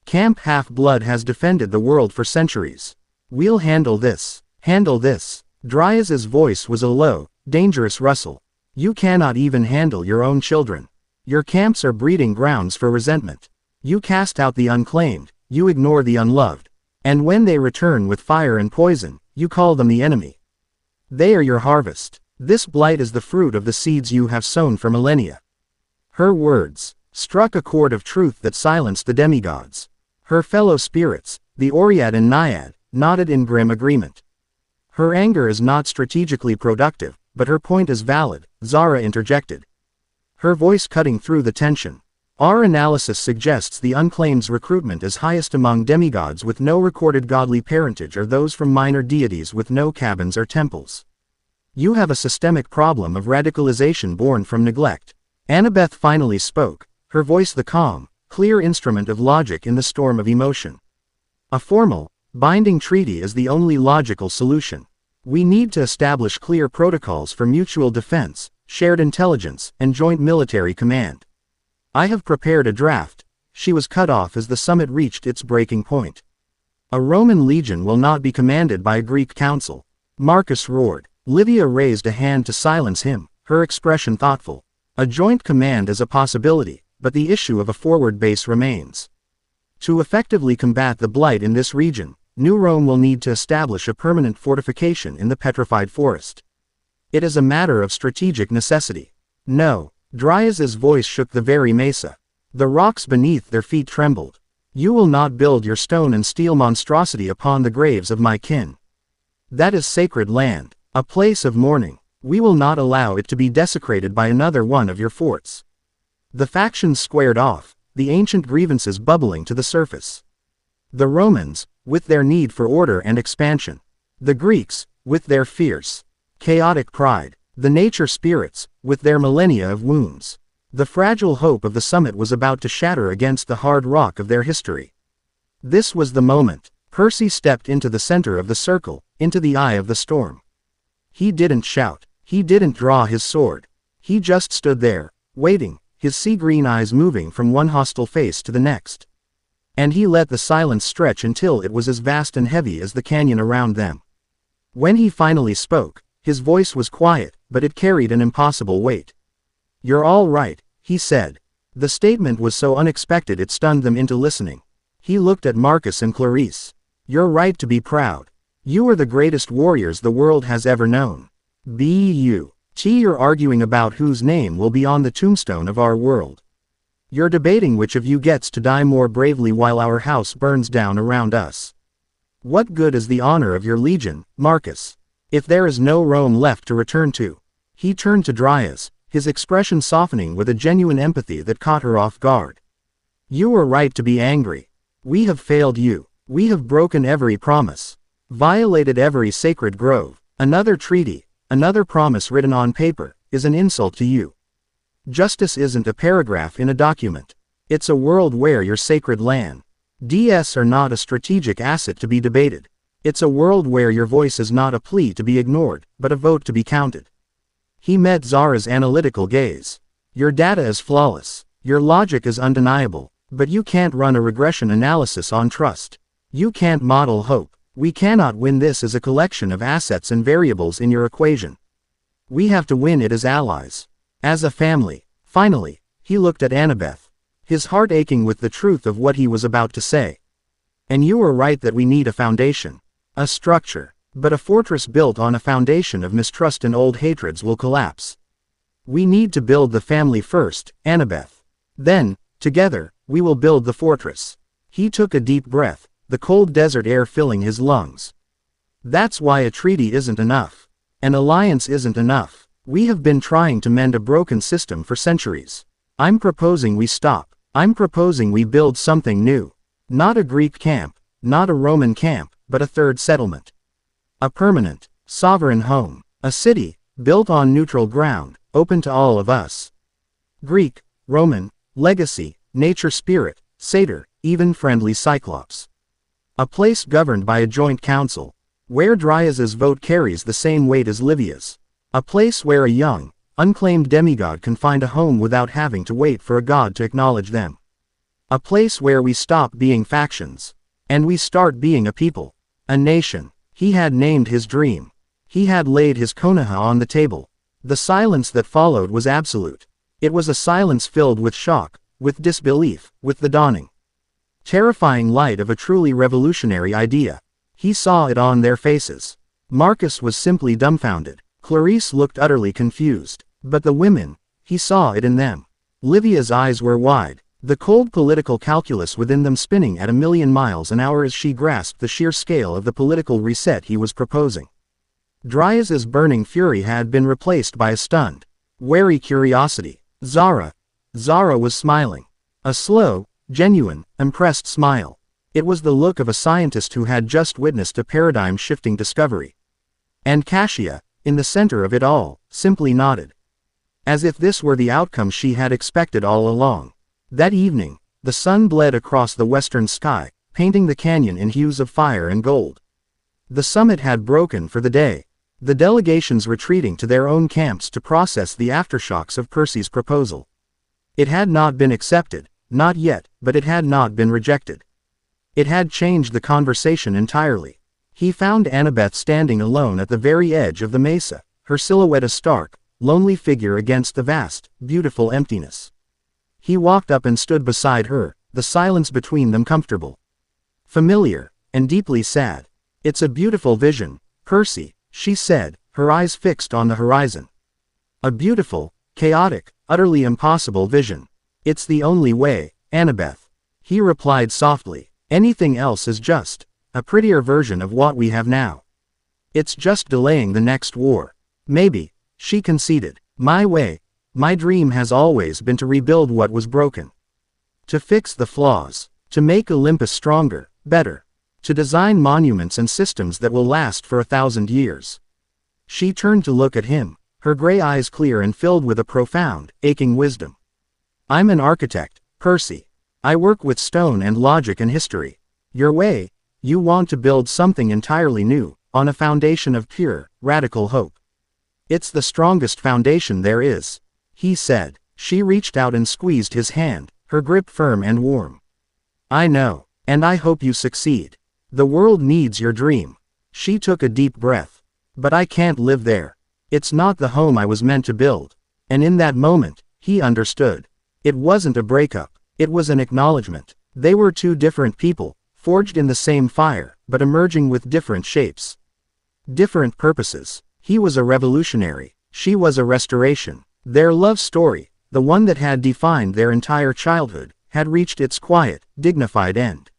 Camp Half-Blood has defended the world for centuries. We'll handle this. Handle this." Dryas's voice was a low, dangerous rustle. "You cannot even handle your own children. Your camps are breeding grounds for resentment. You cast out the unclaimed, you ignore the unloved. And when they return with fire and poison, you call them the enemy. They are your harvest. This blight is the fruit of the seeds you have sown for millennia." Her words struck a chord of truth that silenced the demigods. Her fellow spirits, the Oread and Naiad, nodded in grim agreement. "Her anger is not strategically productive, but her point is valid," Zara interjected, her voice cutting through the tension. "Our analysis suggests the Unclaimed's recruitment is highest among demigods with no recorded godly parentage or those from minor deities with no cabins or temples. You have a systemic problem of radicalization born from neglect." Annabeth finally spoke, her voice the calm, clear instrument of logic in the storm of emotion. "A formal, Binding treaty is the only logical solution. We need to establish clear protocols for mutual defense, shared intelligence, and joint military command. I have prepared a draft. She was cut off as the summit reached its breaking point. A Roman legion will not be commanded by a Greek council. Marcus roared. Livia raised a hand to silence him, her expression thoughtful. A joint command is a possibility, but the issue of a forward base remains. To effectively combat the blight in this region, New Rome will need to establish a permanent fortification in the petrified forest. It is a matter of strategic necessity. No, Dryas's voice shook the very mesa. The rocks beneath their feet trembled. You will not build your stone and steel monstrosity upon the graves of my kin. That is sacred land, a place of mourning. We will not allow it to be desecrated by another one of your forts. The factions squared off, the ancient grievances bubbling to the surface. The Romans, with their need for order and expansion. The Greeks, with their fierce, chaotic pride. The nature spirits, with their millennia of wounds. The fragile hope of the summit was about to shatter against the hard rock of their history. This was the moment. Percy stepped into the center of the circle, into the eye of the storm. He didn't shout. He didn't draw his sword. He just stood there, waiting, his sea-green eyes moving from one hostile face to the next. And he let the silence stretch until it was as vast and heavy as the canyon around them. When he finally spoke, his voice was quiet, but it carried an impossible weight. You're all right, he said. The statement was so unexpected it stunned them into listening. He looked at Marcus and Clarice. You're right to be proud. You are the greatest warriors the world has ever known. You're arguing about whose name will be on the tombstone of our world. You're debating which of you gets to die more bravely while our house burns down around us. What good is the honor of your legion, Marcus, if there is no Rome left to return to? He turned to Dryas, his expression softening with a genuine empathy that caught her off guard. You are right to be angry. We have failed you. We have broken every promise. Violated every sacred grove. Another treaty, another promise written on paper, is an insult to you. Justice isn't a paragraph in a document. It's a world where your sacred land ds are not a strategic asset to be debated. It's a world where your voice is not a plea to be ignored, but a vote to be counted. He met Zara's analytical gaze. Your data is flawless. Your logic is undeniable, but you can't run a regression analysis on trust. You can't model hope. We cannot win this as a collection of assets and variables in your equation. We have to win it as allies. As a family. Finally, he looked at Annabeth, his heart aching with the truth of what he was about to say. And you are right that we need a foundation. A structure. But a fortress built on a foundation of mistrust and old hatreds will collapse. We need to build the family first, Annabeth. Then, together, we will build the fortress. He took a deep breath, the cold desert air filling his lungs. That's why a treaty isn't enough. An alliance isn't enough. We have been trying to mend a broken system for centuries. I'm proposing we stop. I'm proposing we build something new. Not a Greek camp, not a Roman camp, but a third settlement. A permanent, sovereign home. A city, built on neutral ground, open to all of us. Greek, Roman, legacy, nature spirit, satyr, even friendly Cyclops. A place governed by a joint council, where Dryas's vote carries the same weight as Livia's. A place where a young, unclaimed demigod can find a home without having to wait for a god to acknowledge them. A place where we stop being factions, and we start being a people, a nation. He had named his dream. He had laid his konoha on the table. The silence that followed was absolute. It was a silence filled with shock, with disbelief, with the dawning, terrifying light of a truly revolutionary idea. He saw it on their faces. Marcus was simply dumbfounded. Clarice looked utterly confused. But the women, he saw it in them. Livia's eyes were wide, the cold political calculus within them spinning at 1,000,000 miles an hour as she grasped the sheer scale of the political reset he was proposing. Dryas's burning fury had been replaced by a stunned, wary curiosity. Zara was smiling. A slow, genuine, impressed smile. It was the look of a scientist who had just witnessed a paradigm-shifting discovery. And Cassia, in the center of it all, simply nodded. As if this were the outcome she had expected all along. That evening, the sun bled across the western sky, painting the canyon in hues of fire and gold. The summit had broken for the day, the delegations retreating to their own camps to process the aftershocks of Percy's proposal. It had not been accepted, not yet, but it had not been rejected. It had changed the conversation entirely. He found Annabeth standing alone at the very edge of the mesa, her silhouette a stark, lonely figure against the vast, beautiful emptiness. He walked up and stood beside her, the silence between them comfortable, familiar, and deeply sad. "It's a beautiful vision, Percy," she said, her eyes fixed on the horizon. "A beautiful, chaotic, utterly impossible vision. It's the only way, Annabeth," he replied softly. "Anything else is just a prettier version of what we have now. It's just delaying the next war." "Maybe," she conceded. "My way, my dream has always been to rebuild what was broken. To fix the flaws. To make Olympus stronger, better. To design monuments and systems that will last for 1,000 years." She turned to look at him, her gray eyes clear and filled with a profound, aching wisdom. "I'm an architect, Percy. I work with stone and logic and history. Your way, you want to build something entirely new, on a foundation of pure, radical hope. It's the strongest foundation there is," he said. She reached out and squeezed his hand, her grip firm and warm. "I know, and I hope you succeed. The world needs your dream." She took a deep breath. "But I can't live there. It's not the home I was meant to build." And in that moment, he understood. It wasn't a breakup, it was an acknowledgement. They were two different people, forged in the same fire, but emerging with different shapes. Different purposes. He was a revolutionary, she was a restoration. Their love story, the one that had defined their entire childhood, had reached its quiet, dignified end.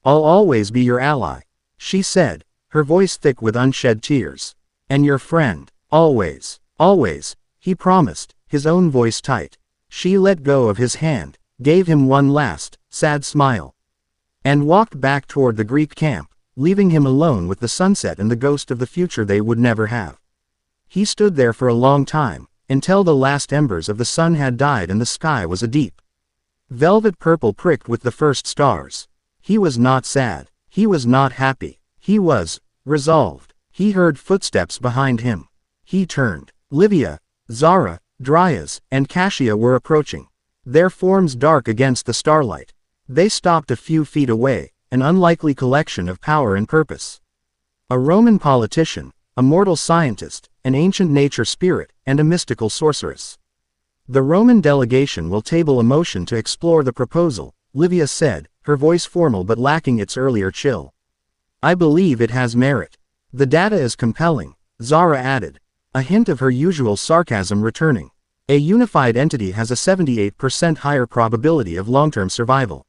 "I'll always be your ally," she said, her voice thick with unshed tears. "And your friend, always, always," he promised, his own voice tight. She let go of his hand, gave him one last, sad smile, and walked back toward the Greek camp, leaving him alone with the sunset and the ghost of the future they would never have. He stood there for a long time, until the last embers of the sun had died and the sky was a deep velvet purple pricked with the first stars. He was not sad, he was not happy, he was resolved. He heard footsteps behind him. He turned. Livia, Zara, Dryas, and Cassia were approaching, their forms dark against the starlight. They stopped a few feet away, an unlikely collection of power and purpose. A Roman politician, a mortal scientist, an ancient nature spirit, and a mystical sorceress. "The Roman delegation will table a motion to explore the proposal," Livia said, her voice formal but lacking its earlier chill. "I believe it has merit. The data is compelling," Zara added, a hint of her usual sarcasm returning. "A unified entity has a 78% higher probability of long-term survival.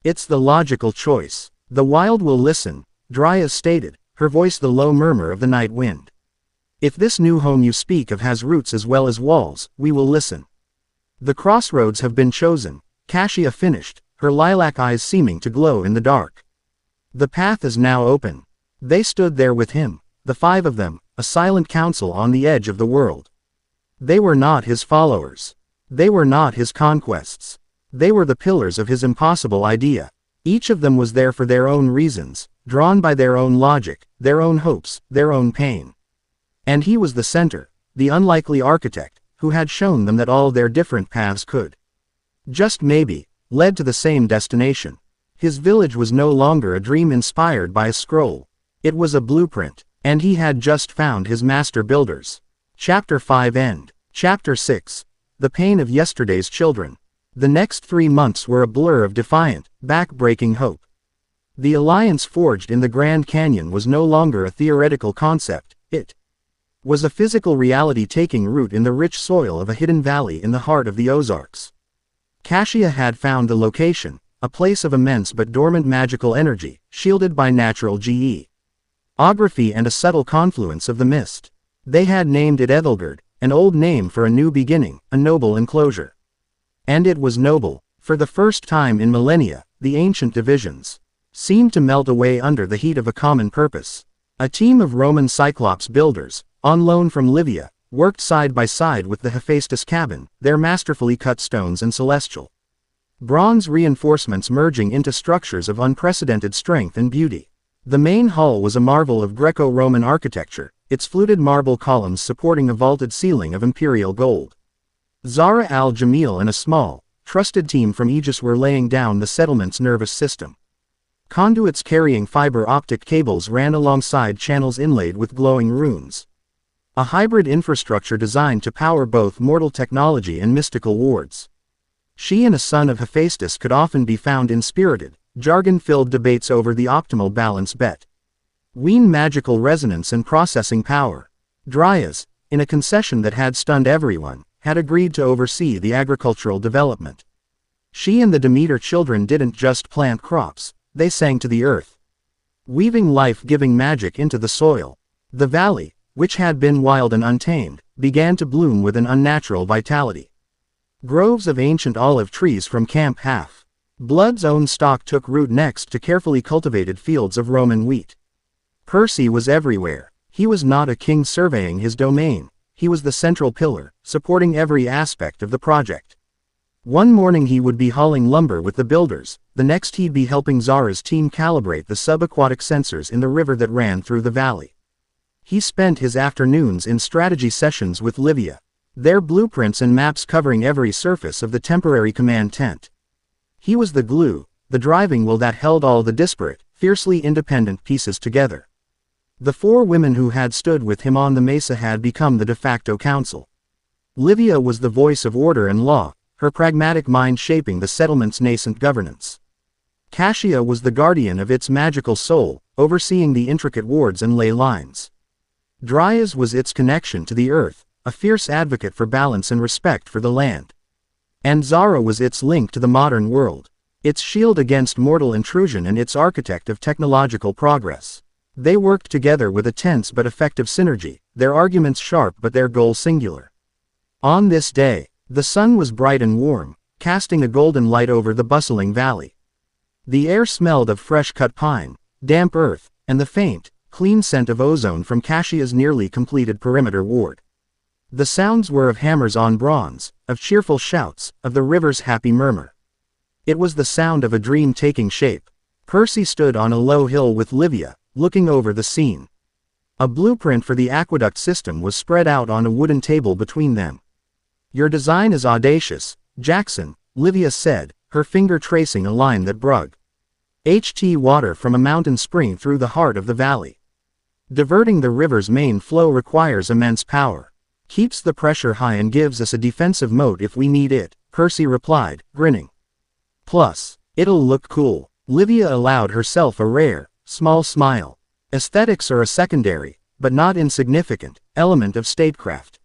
It's the logical choice. The wild will listen," Dryas stated, her voice the low murmur of the night wind. "If this new home you speak of has roots as well as walls, we will listen." "The crossroads have been chosen," Cassia finished, her lilac eyes seeming to glow in the dark. "The path is now open." They stood there with him, the five of them, a silent council on the edge of the world. They were not his followers. They were not his conquests. They were the pillars of his impossible idea. Each of them was there for their own reasons, drawn by their own logic, their own hopes, their own pain. And he was the center, the unlikely architect, who had shown them that all their different paths could, just maybe, lead to the same destination. His village was no longer a dream inspired by a scroll. It was a blueprint, and he had just found his master builders. Chapter 5 End. Chapter 6. The Pain of Yesterday's Children. The next 3 months were a blur of defiant, back-breaking hope. The alliance forged in the Grand Canyon was no longer a theoretical concept, it was a physical reality taking root in the rich soil of a hidden valley in the heart of the Ozarks. Cassia had found the location, a place of immense but dormant magical energy, shielded by natural geography and a subtle confluence of the mist. They had named it Ethelgard, an old name for a new beginning, a noble enclosure. And it was noble. For the first time in millennia, the ancient divisions seemed to melt away under the heat of a common purpose. A team of Roman Cyclops builders, on loan from Livia, worked side by side with the Hephaestus cabin, their masterfully cut stones and celestial bronze reinforcements merging into structures of unprecedented strength and beauty. The main hall was a marvel of Greco-Roman architecture, its fluted marble columns supporting a vaulted ceiling of imperial gold. Zara al-Jamil and a small, trusted team from Aegis were laying down the settlement's nervous system. Conduits carrying fiber optic cables ran alongside channels inlaid with glowing runes. A hybrid infrastructure designed to power both mortal technology and mystical wards. She and a son of Hephaestus could often be found in spirited, jargon-filled debates over the optimal balance between magical resonance and processing power. Dryas, in a concession that had stunned everyone, had agreed to oversee the agricultural development. She and the Demeter children didn't just plant crops, they sang to the earth, weaving life-giving magic into the soil. The valley, which had been wild and untamed, began to bloom with an unnatural vitality. Groves of ancient olive trees from Camp Half Blood's own stock took root next to carefully cultivated fields of Roman wheat. Percy was everywhere. He was not a king surveying his domain, he was the central pillar, supporting every aspect of the project. One morning he would be hauling lumber with the builders, the next he'd be helping Zara's team calibrate the subaquatic sensors in the river that ran through the valley. He spent his afternoons in strategy sessions with Livia, their blueprints and maps covering every surface of the temporary command tent. He was the glue, the driving wheel that held all the disparate, fiercely independent pieces together. The 4 women who had stood with him on the mesa had become the de facto council. Livia was the voice of order and law, her pragmatic mind shaping the settlement's nascent governance. Cassia was the guardian of its magical soul, overseeing the intricate wards and ley lines. Dryas was its connection to the earth, a fierce advocate for balance and respect for the land. And Zara was its link to the modern world, its shield against mortal intrusion and its architect of technological progress. They worked together with a tense but effective synergy, their arguments sharp but their goal singular. On this day, the sun was bright and warm, casting a golden light over the bustling valley. The air smelled of fresh-cut pine, damp earth, and the faint, clean scent of ozone from Cassia's nearly completed perimeter ward. The sounds were of hammers on bronze, of cheerful shouts, of the river's happy murmur. It was the sound of a dream taking shape. Percy stood on a low hill with Livia, looking over the scene. A blueprint for the aqueduct system was spread out on a wooden table between them. "Your design is audacious, Jackson," Livia said, her finger tracing a line that brug. Water from a mountain spring through the heart of the valley. Diverting the river's main flow requires immense power. Keeps the pressure high and gives us a defensive moat if we need it, Percy replied, grinning. Plus, it'll look cool. Livia allowed herself a rare, small smile. Aesthetics are a secondary, but not insignificant, element of statecraft.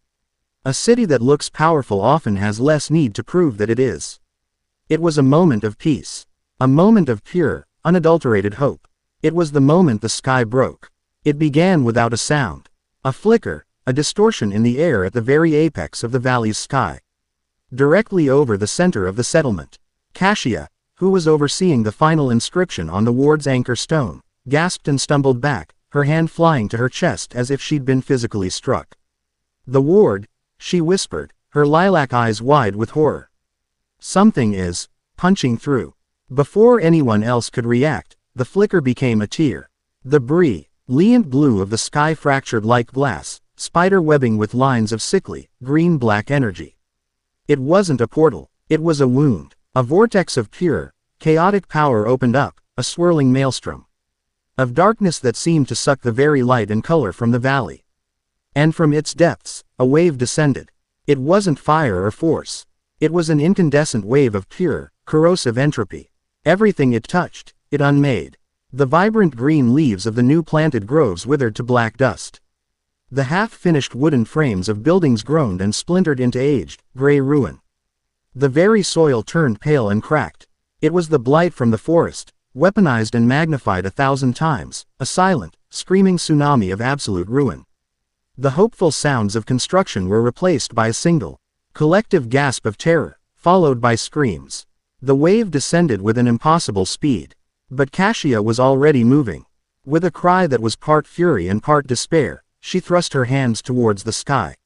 A city that looks powerful often has less need to prove that it is. It was a moment of peace. A moment of pure, unadulterated hope. It was the moment the sky broke. It began without a sound. A flicker, a distortion in the air at the very apex of the valley's sky. Directly over the center of the settlement. Cassia, who was overseeing the final inscription on the ward's anchor stone, gasped and stumbled back, her hand flying to her chest as if she'd been physically struck. "The ward," she whispered, her lilac eyes wide with horror. "Something is punching through." Before anyone else could react, the flicker became a tear. The brilliant blue of the sky fractured like glass, spider webbing with lines of sickly, green-black energy. It wasn't a portal, it was a wound. A vortex of pure, chaotic power opened up, a swirling maelstrom of darkness that seemed to suck the very light and color from the valley. And from its depths, a wave descended. It wasn't fire or force. It was an incandescent wave of pure, corrosive entropy. Everything it touched, it unmade. The vibrant green leaves of the new planted groves withered to black dust. The half-finished wooden frames of buildings groaned and splintered into aged, gray ruin. The very soil turned pale and cracked. It was the blight from the forest, weaponized and magnified 1,000 times, a silent, screaming tsunami of absolute ruin. The hopeful sounds of construction were replaced by a single, collective gasp of terror, followed by screams. The wave descended with an impossible speed. But Cassia was already moving. With a cry that was part fury and part despair, she thrust her hands towards the sky.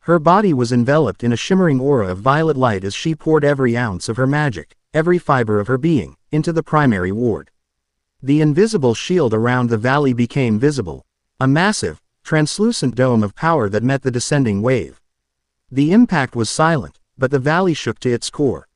Her body was enveloped in a shimmering aura of violet light as she poured every ounce of her magic, every fiber of her being, into the primary ward. The invisible shield around the valley became visible, a massive, translucent dome of power that met the descending wave. The impact was silent, but the valley shook to its core.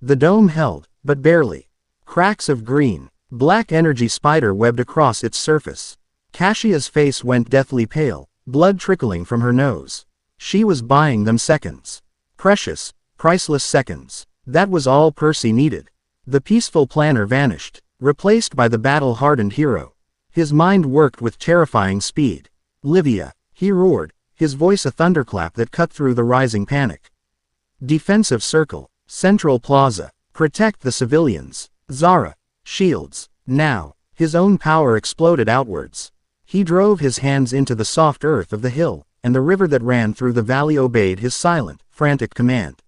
The dome held, but barely. Cracks of green, black energy spider-webbed across its surface. Cashia's face went deathly pale, blood trickling from her nose. She was buying them seconds. Precious, priceless seconds. That was all Percy needed. The peaceful planner vanished, replaced by the battle-hardened hero. His mind worked with terrifying speed. "Livia," he roared, his voice a thunderclap that cut through the rising panic. "Defensive circle, Central Plaza, protect the civilians. Zara, shields, now." His own power exploded outwards. He drove his hands into the soft earth of the hill, and the river that ran through the valley obeyed his silent, frantic command.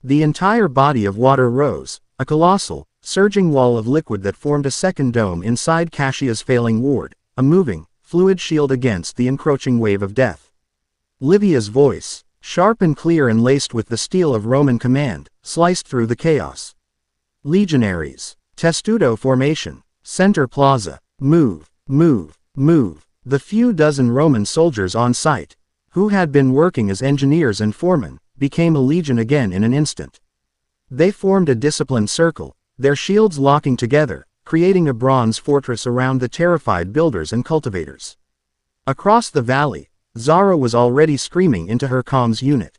The entire body of water rose, a colossal, surging wall of liquid that formed a second dome inside Cashia's failing ward, a moving, fluid shield against the encroaching wave of death. Livia's voice, sharp and clear and laced with the steel of Roman command, sliced through the chaos. "Legionaries, Testudo formation, Center Plaza, move, move, move." The few dozen Roman soldiers on site, who had been working as engineers and foremen, became a legion again in an instant. They formed a disciplined circle, their shields locking together, creating a bronze fortress around the terrified builders and cultivators. Across the valley, Zara was already screaming into her comms unit.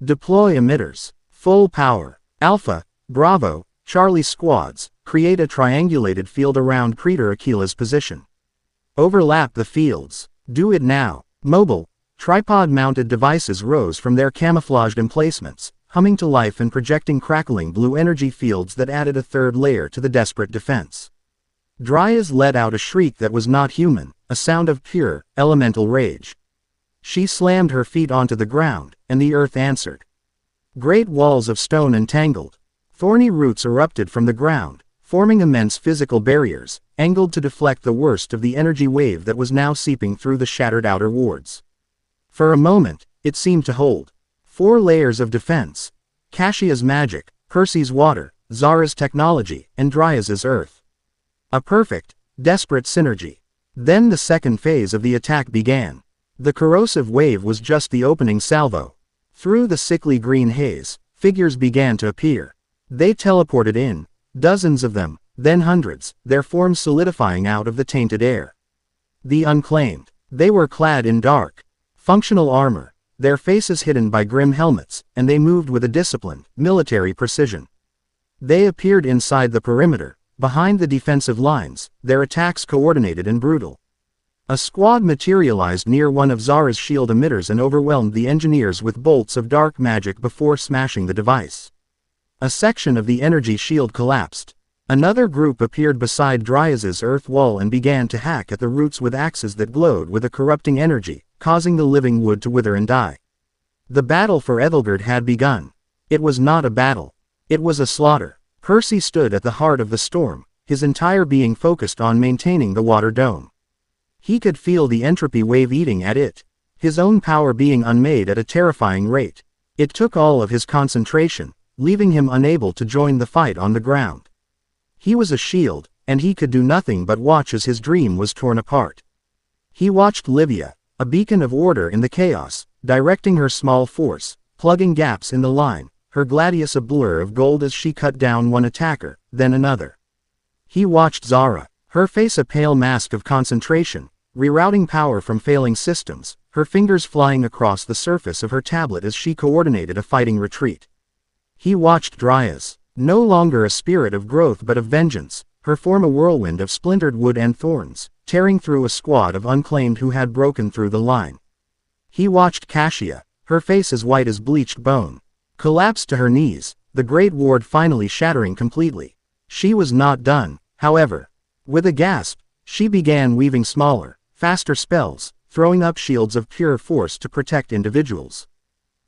"Deploy emitters, full power, Alpha, Bravo, Charlie squads, create a triangulated field around Praetor Aquila's position. Overlap the fields, do it now." Mobile, tripod-mounted devices rose from their camouflaged emplacements, humming to life and projecting crackling blue energy fields that added a third layer to the desperate defense. Dryas let out a shriek that was not human, a sound of pure, elemental rage. She slammed her feet onto the ground, and the earth answered. Great walls of stone and tangled, thorny roots erupted from the ground, forming immense physical barriers, angled to deflect the worst of the energy wave that was now seeping through the shattered outer wards. For a moment, it seemed to hold 4 layers of defense: Cashia's magic, Percy's water, Zara's technology, and Dryas's earth. A perfect, desperate synergy. Then the second phase of the attack began. The corrosive wave was just the opening salvo. Through the sickly green haze, figures began to appear. They teleported in, dozens of them, then hundreds, their forms solidifying out of the tainted air. The unclaimed. They were clad in dark, functional armor, their faces hidden by grim helmets, and they moved with a disciplined, military precision. They appeared inside the perimeter, behind the defensive lines, their attacks coordinated and brutal. A squad materialized near one of Zara's shield emitters and overwhelmed the engineers with bolts of dark magic before smashing the device. A section of the energy shield collapsed. Another group appeared beside Dryas's earth wall and began to hack at the roots with axes that glowed with a corrupting energy, causing the living wood to wither and die. The battle for Ethelgard had begun. It was not a battle. It was a slaughter. Percy stood at the heart of the storm, his entire being focused on maintaining the water dome. He could feel the entropy wave eating at it, his own power being unmade at a terrifying rate. It took all of his concentration, leaving him unable to join the fight on the ground. He was a shield, and he could do nothing but watch as his dream was torn apart. He watched Livia, a beacon of order in the chaos, directing her small force, plugging gaps in the line, her gladius a blur of gold as she cut down one attacker, then another. He watched Zara, her face a pale mask of concentration, rerouting power from failing systems, her fingers flying across the surface of her tablet as she coordinated a fighting retreat. He watched Dryas, no longer a spirit of growth but of vengeance, her form a whirlwind of splintered wood and thorns, tearing through a squad of unclaimed who had broken through the line. He watched Cashia, her face as white as bleached bone, collapse to her knees, the great ward finally shattering completely. She was not done, however. With a gasp, she began weaving smaller, faster spells, throwing up shields of pure force to protect individuals.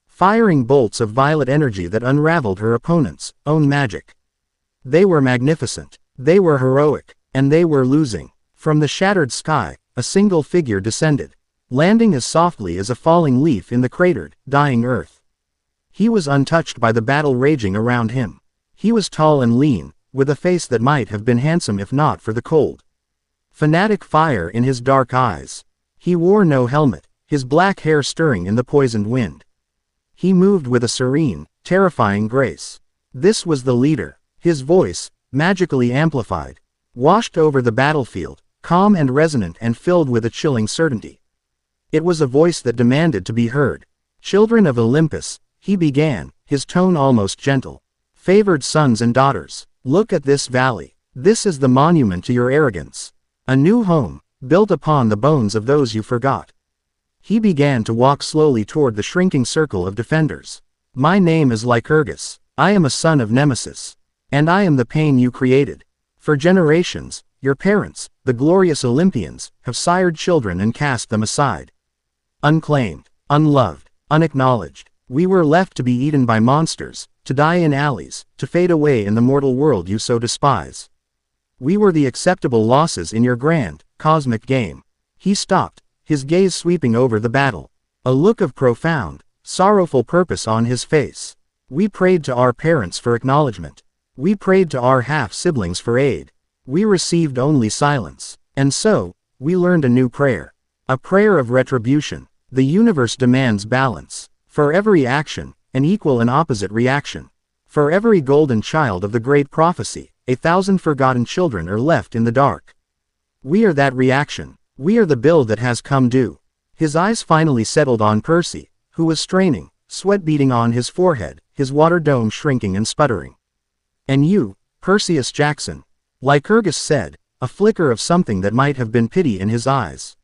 Firing bolts of violet energy that unraveled her opponent's own magic. They were magnificent, they were heroic, and they were losing. From the shattered sky, a single figure descended, landing as softly as a falling leaf in the cratered, dying earth. He was untouched by the battle raging around him. He was tall and lean, with a face that might have been handsome if not for the cold, fanatic fire in his dark eyes. He wore no helmet, his black hair stirring in the poisoned wind. He moved with a serene, terrifying grace. This was the leader. His voice, magically amplified, washed over the battlefield, calm and resonant and filled with a chilling certainty. It was a voice that demanded to be heard. Children of Olympus, he began, his tone almost gentle. Favored sons and daughters, look at this valley. This is the monument to your arrogance. A new home, built upon the bones of those you forgot. He began to walk slowly toward the shrinking circle of defenders. My name is Lycurgus. I am a son of Nemesis. And I am the pain you created. For generations, your parents, the glorious Olympians, have sired children and cast them aside. Unclaimed, unloved, unacknowledged, we were left to be eaten by monsters, to die in alleys, to fade away in the mortal world you so despise. We were the acceptable losses in your grand, cosmic game. He stopped, his gaze sweeping over the battle, a look of profound, sorrowful purpose on his face. We prayed to our parents for acknowledgement. We prayed to our half-siblings for aid. We received only silence. And so, we learned a new prayer. A prayer of retribution. The universe demands balance. For every action, an equal and opposite reaction. For every golden child of the great prophecy, 1,000 forgotten children are left in the dark. We are that reaction. We are the bill that has come due. His eyes finally settled on Percy, who was straining, sweat beading on his forehead, his water dome shrinking and sputtering. And you, Perseus Jackson, Lycurgus said, a flicker of something that might have been pity in his eyes.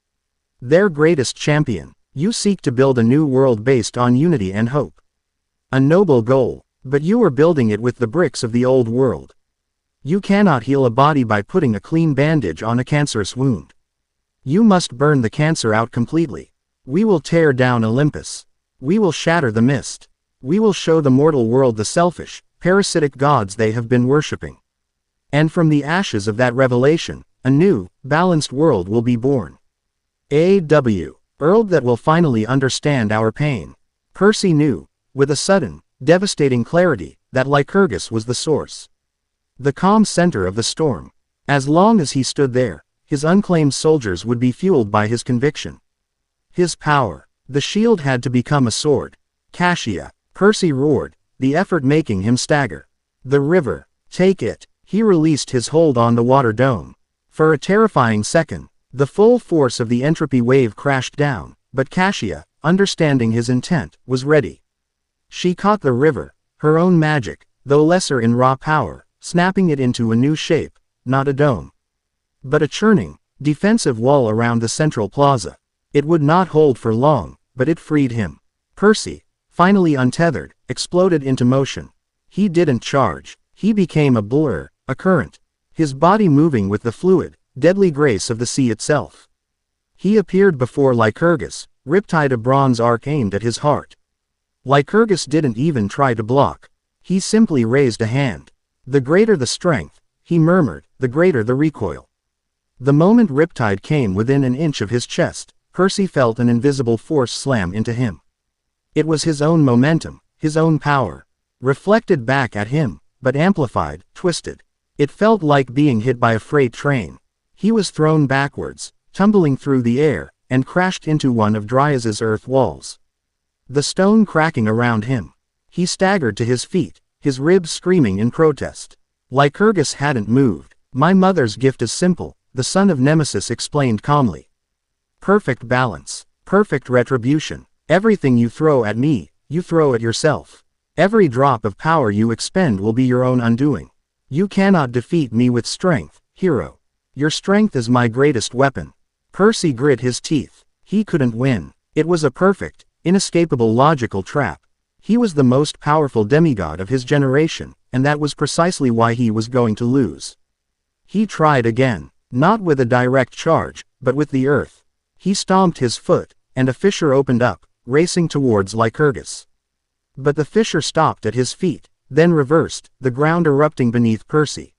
Their greatest champion, you seek to build a new world based on unity and hope. A noble goal, but you are building it with the bricks of the old world. You cannot heal a body by putting a clean bandage on a cancerous wound. You must burn the cancer out completely. We will tear down Olympus. We will shatter the mist. We will show the mortal world the selfish, parasitic gods they have been worshipping. And from the ashes of that revelation, a new, balanced world will be born. A.W. World that will finally understand our pain. Percy knew, with a sudden, devastating clarity, that Lycurgus was the source. The calm center of the storm. As long as he stood there, his unclaimed soldiers would be fueled by his conviction. His power. The shield had to become a sword. Cassia. Percy roared, the effort making him stagger. The river. Take it. He released his hold on the water dome. For a terrifying second, the full force of the entropy wave crashed down, but Cassia, understanding his intent, was ready. She caught the river, her own magic, though lesser in raw power, snapping it into a new shape, not a dome, but a churning, defensive wall around the central plaza. It would not hold for long, but it freed him. Percy, finally untethered, exploded into motion. He didn't charge. He became a blur, a current, his body moving with the fluid, deadly grace of the sea itself. He appeared before Lycurgus, riptide a bronze arc aimed at his heart. Lycurgus didn't even try to block. He simply raised a hand. The greater the strength, he murmured, the greater the recoil. The moment riptide came within an inch of his chest, Percy felt an invisible force slam into him. It was his own momentum, his own power, reflected back at him, but amplified, twisted. It felt like being hit by a freight train. He was thrown backwards, tumbling through the air, and crashed into one of Dryas's earth walls. The stone cracking around him. He staggered to his feet, his ribs screaming in protest. Lycurgus hadn't moved. My mother's gift is simple, the son of Nemesis explained calmly. Perfect balance, perfect retribution. Everything you throw at me, you throw at yourself. Every drop of power you expend will be your own undoing. You cannot defeat me with strength, hero. Your strength is my greatest weapon. Percy grit his teeth. He couldn't win. It was a perfect, inescapable logical trap. He was the most powerful demigod of his generation, and that was precisely why he was going to lose. He tried again, not with a direct charge, but with the earth. He stomped his foot, and a fissure opened up, racing towards Lycurgus. But the fissure stopped at his feet, then reversed, the ground erupting beneath Percy,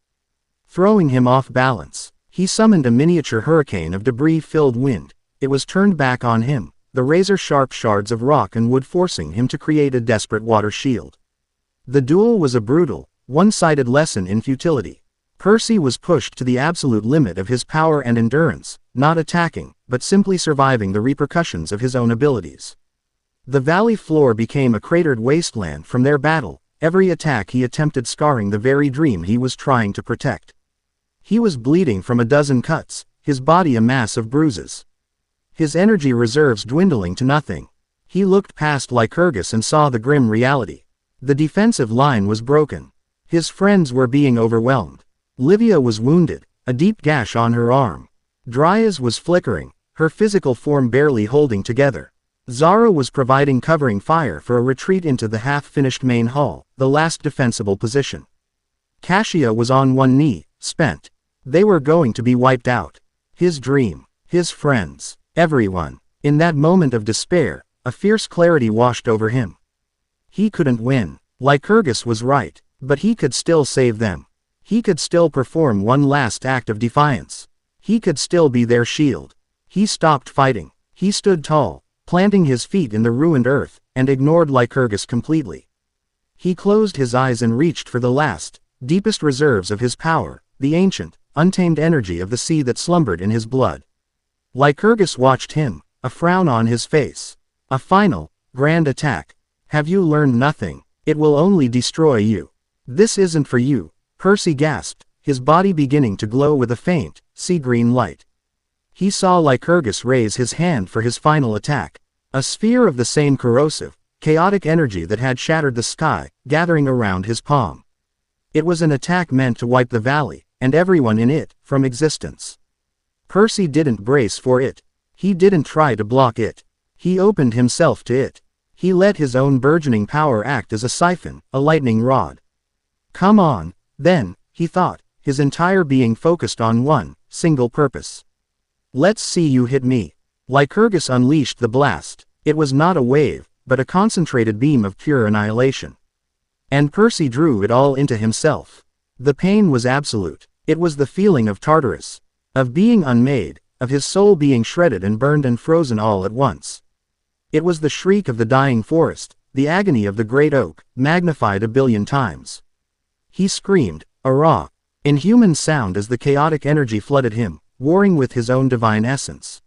throwing him off balance. He summoned a miniature hurricane of debris-filled wind. It was turned back on him, the razor-sharp shards of rock and wood forcing him to create a desperate water shield. The duel was a brutal, One-sided lesson in futility. Percy was pushed to the absolute limit of his power and endurance, not attacking, but simply surviving the repercussions of his own abilities. The valley floor became a cratered wasteland from their battle, every attack he attempted scarring the very dream he was trying to protect. He was bleeding from a dozen cuts, his body a mass of bruises. His energy reserves dwindling to nothing. He looked past Lycurgus and saw the grim reality. The defensive line was broken. His friends were being overwhelmed. Livia was wounded, a deep gash on her arm. Dryas was flickering, her physical form barely holding together. Zara was providing covering fire for a retreat into the half-finished main hall, the last defensible position. Cassia was on one knee, spent. They were going to be wiped out. His dream, his friends, everyone. In that moment of despair, a fierce clarity washed over him. He couldn't win. Lycurgus was right, but he could still save them. He could still perform one last act of defiance. He could still be their shield. He stopped fighting. He stood tall, planting his feet in the ruined earth, and ignored Lycurgus completely. He closed his eyes and reached for the last, deepest reserves of his power, the ancient, untamed energy of the sea that slumbered in his blood. Lycurgus watched him, a frown on his face. A final, grand attack. Have you learned nothing? It will only destroy you. This isn't for you, Percy gasped, his body beginning to glow with a faint, sea-green light. He saw Lycurgus raise his hand for his final attack. A sphere of the same corrosive, chaotic energy that had shattered the sky, gathering around his palm. It was an attack meant to wipe the valley, and everyone in it, from existence. Percy didn't brace for it. He didn't try to block it. He opened himself to it. He let his own burgeoning power act as a siphon, a lightning rod. Come on, then, he thought, his entire being focused on one, single purpose. Let's see you hit me. Lycurgus unleashed the blast. It was not a wave, but a concentrated beam of pure annihilation. And Percy drew it all into himself. The pain was absolute. It was the feeling of Tartarus, of being unmade, of his soul being shredded and burned and frozen all at once. It was the shriek of the dying forest, the agony of the great oak, magnified a billion times. He screamed, a raw, inhuman sound as the chaotic energy flooded him, warring with his own divine essence.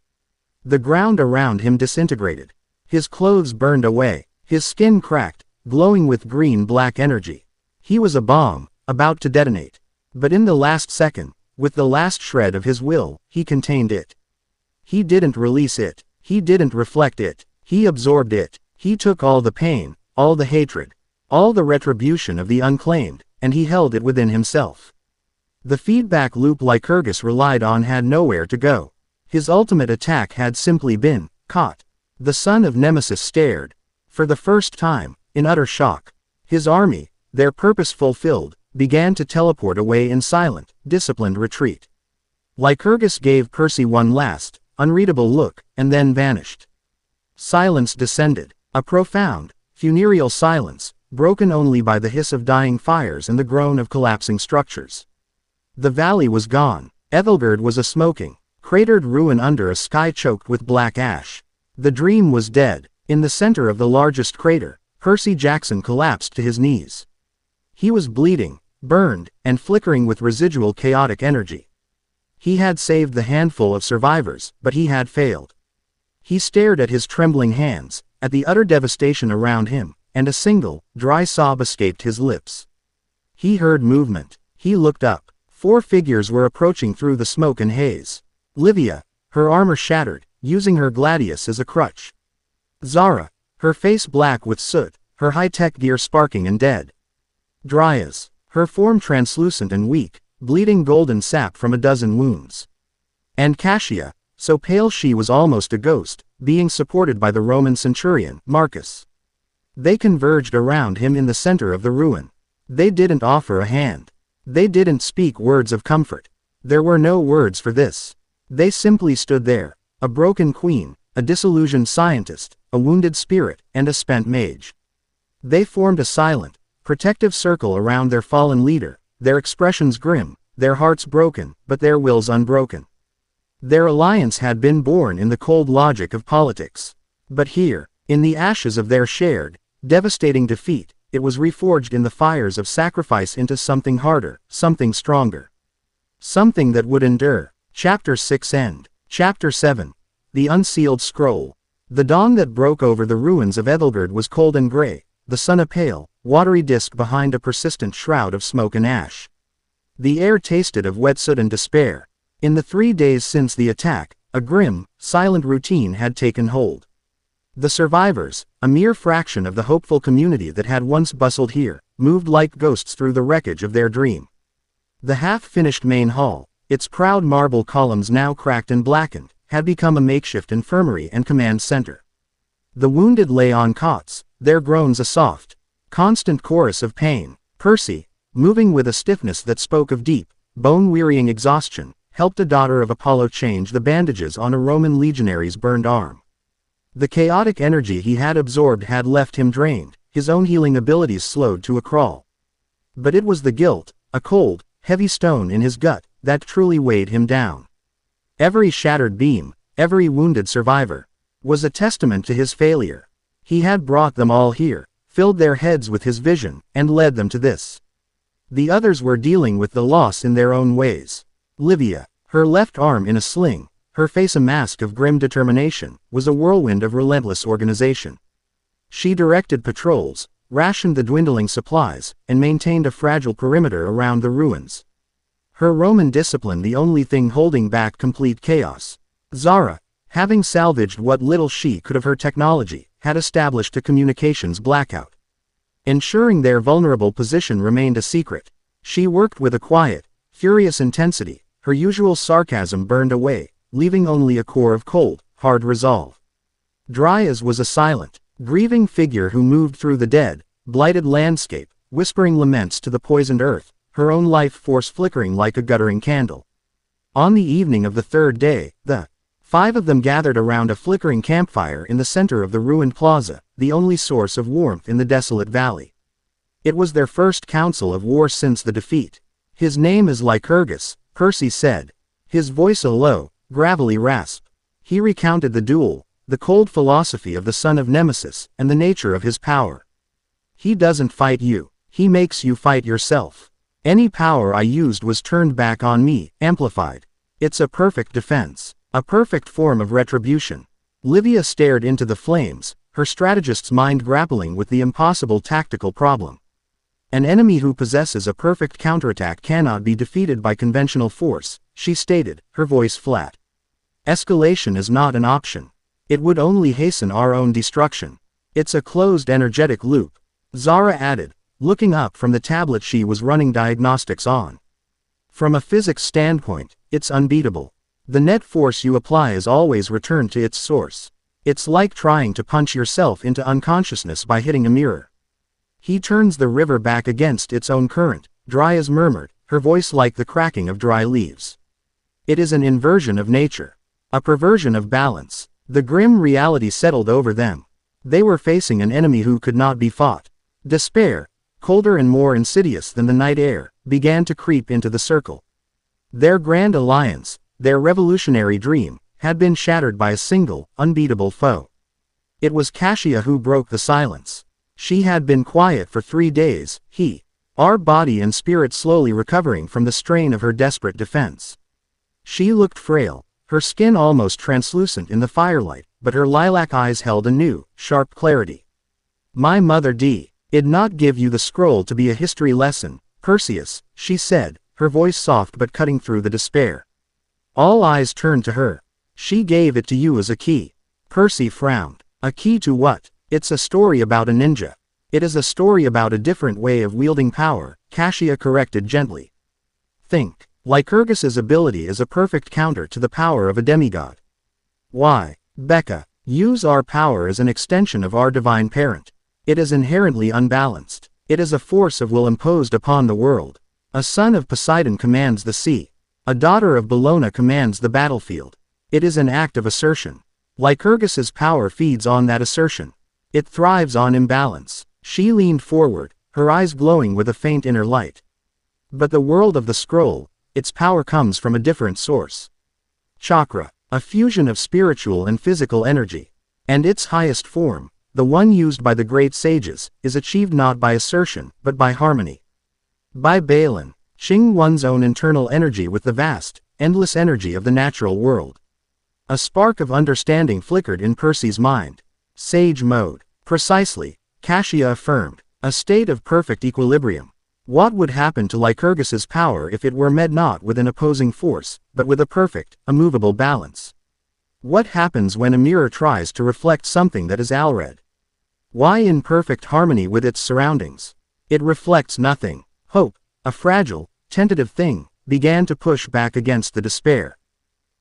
The ground around him disintegrated. His clothes burned away, his skin cracked, glowing with green-black energy. He was a bomb, about to detonate. But in the last second, with the last shred of his will, he contained it. He didn't release it. He didn't reflect it. He absorbed it. He took all the pain, all the hatred, all the retribution of the unclaimed, and he held it within himself. The feedback loop Lycurgus relied on had nowhere to go. His ultimate attack had simply been caught. The son of Nemesis stared, for the first time, in utter shock. His army, their purpose fulfilled, began to teleport away in silent, disciplined retreat. Lycurgus gave Percy one last, unreadable look, and then vanished. Silence descended, a profound, funereal silence, broken only by the hiss of dying fires and the groan of collapsing structures. The valley was gone. Ethelgerd was a smoking, cratered ruin under a sky choked with black ash. The dream was dead. In the center of the largest crater, Percy Jackson collapsed to his knees. He was bleeding, burned, and flickering with residual chaotic energy. He had saved the handful of survivors, but he had failed. He stared at his trembling hands, at the utter devastation around him, and a single, dry sob escaped his lips. He heard movement. He looked up. 4 figures were approaching through the smoke and haze. Livia, her armor shattered, using her gladius as a crutch. Zara, her face black with soot, her high-tech gear sparking and dead. Dryas, her form translucent and weak, bleeding golden sap from a dozen wounds. And Cassia, so pale she was almost a ghost, being supported by the Roman centurion, Marcus. They converged around him in the center of the ruin. They didn't offer a hand. They didn't speak words of comfort. There were no words for this. They simply stood there, a broken queen, a disillusioned scientist, a wounded spirit, and a spent mage. They formed a silent, protective circle around their fallen leader, their expressions grim, their hearts broken, but their wills unbroken. Their alliance had been born in the cold logic of politics. But here, in the ashes of their shared, devastating defeat, it was reforged in the fires of sacrifice into something harder, something stronger. Something that would endure. Chapter 6 End. Chapter 7. The Unsealed Scroll. The dawn that broke over the ruins of Ethelgard was cold and gray, the sun a pale, watery disk behind a persistent shroud of smoke and ash. The air tasted of wet soot and despair. In the 3 days since the attack, a grim, silent routine had taken hold. The survivors, a mere fraction of the hopeful community that had once bustled here, moved like ghosts through the wreckage of their dream. The half-finished main hall, its proud marble columns now cracked and blackened, had become a makeshift infirmary and command center. The wounded lay on cots, their groans a soft, constant chorus of pain. Percy, moving with a stiffness that spoke of deep, bone-wearying exhaustion, helped a daughter of Apollo change the bandages on a Roman legionary's burned arm. The chaotic energy he had absorbed had left him drained, his own healing abilities slowed to a crawl. But it was the guilt, a cold, heavy stone in his gut, that truly weighed him down. Every shattered beam, every wounded survivor, was a testament to his failure. He had brought them all here, filled their heads with his vision, and led them to this. The others were dealing with the loss in their own ways. Livia, her left arm in a sling, her face a mask of grim determination, was a whirlwind of relentless organization. She directed patrols, rationed the dwindling supplies, and maintained a fragile perimeter around the ruins. Her Roman discipline the only thing holding back complete chaos. Zara, having salvaged what little she could of her technology, had established a communications blackout. Ensuring their vulnerable position remained a secret, she worked with a quiet, furious intensity. Her usual sarcasm burned away, leaving only a core of cold, hard resolve. Dryas was a silent, grieving figure who moved through the dead, blighted landscape, whispering laments to the poisoned earth, her own life force flickering like a guttering candle. On the evening of the 3rd day, the 5 of them gathered around a flickering campfire in the center of the ruined plaza, the only source of warmth in the desolate valley. It was their first council of war since the defeat. His name is Lycurgus, Percy said, his voice a low, gravelly rasp. He recounted the duel, the cold philosophy of the son of Nemesis, and the nature of his power. He doesn't fight you, he makes you fight yourself. Any power I used was turned back on me, amplified. It's a perfect defense, a perfect form of retribution. Livia stared into the flames, her strategist's mind grappling with the impossible tactical problem. An enemy who possesses a perfect counterattack cannot be defeated by conventional force, she stated, her voice flat. Escalation is not an option. It would only hasten our own destruction. It's a closed energetic loop. Zara added, looking up from the tablet she was running diagnostics on. From a physics standpoint, it's unbeatable. The net force you apply is always returned to its source. It's like trying to punch yourself into unconsciousness by hitting a mirror. He turns the river back against its own current, Dryas murmured, her voice like the cracking of dry leaves. It is an inversion of nature. A perversion of balance. The grim reality settled over them. They were facing an enemy who could not be fought. Despair, colder and more insidious than the night air, began to creep into the circle. Their grand alliance, their revolutionary dream, had been shattered by a single, unbeatable foe. It was Cassia who broke the silence. She had been quiet for 3 days, our body and spirit slowly recovering from the strain of her desperate defense. She looked frail, her skin almost translucent in the firelight, but her lilac eyes held a new, sharp clarity. My mother did not give you the scroll to be a history lesson, Perseus, she said, her voice soft but cutting through the despair. All eyes turned to her. She gave it to you as a key. Percy frowned. A key to what? It's a story about a ninja. It is a story about a different way of wielding power, Cassia corrected gently. Think. Lycurgus's ability is a perfect counter to the power of a demigod. Why, Becca, use our power as an extension of our divine parent. It is inherently unbalanced. It is a force of will imposed upon the world. A son of Poseidon commands the sea. A daughter of Bellona commands the battlefield. It is an act of assertion. Lycurgus's power feeds on that assertion. It thrives on imbalance. She leaned forward, her eyes glowing with a faint inner light. But the world of the scroll, its power comes from a different source. Chakra, a fusion of spiritual and physical energy. And its highest form, the one used by the great sages, is achieved not by assertion, but by harmony. By Balin, Qing one's own internal energy with the vast, endless energy of the natural world. A spark of understanding flickered in Percy's mind. Sage mode. Precisely, Cassia affirmed. A state of perfect equilibrium. What would happen to Lycurgus's power if it were met not with an opposing force, but with a perfect, immovable balance? What happens when a mirror tries to reflect something that is Alred? Why in perfect harmony with its surroundings? It reflects nothing. Hope, a fragile, tentative thing, began to push back against the despair.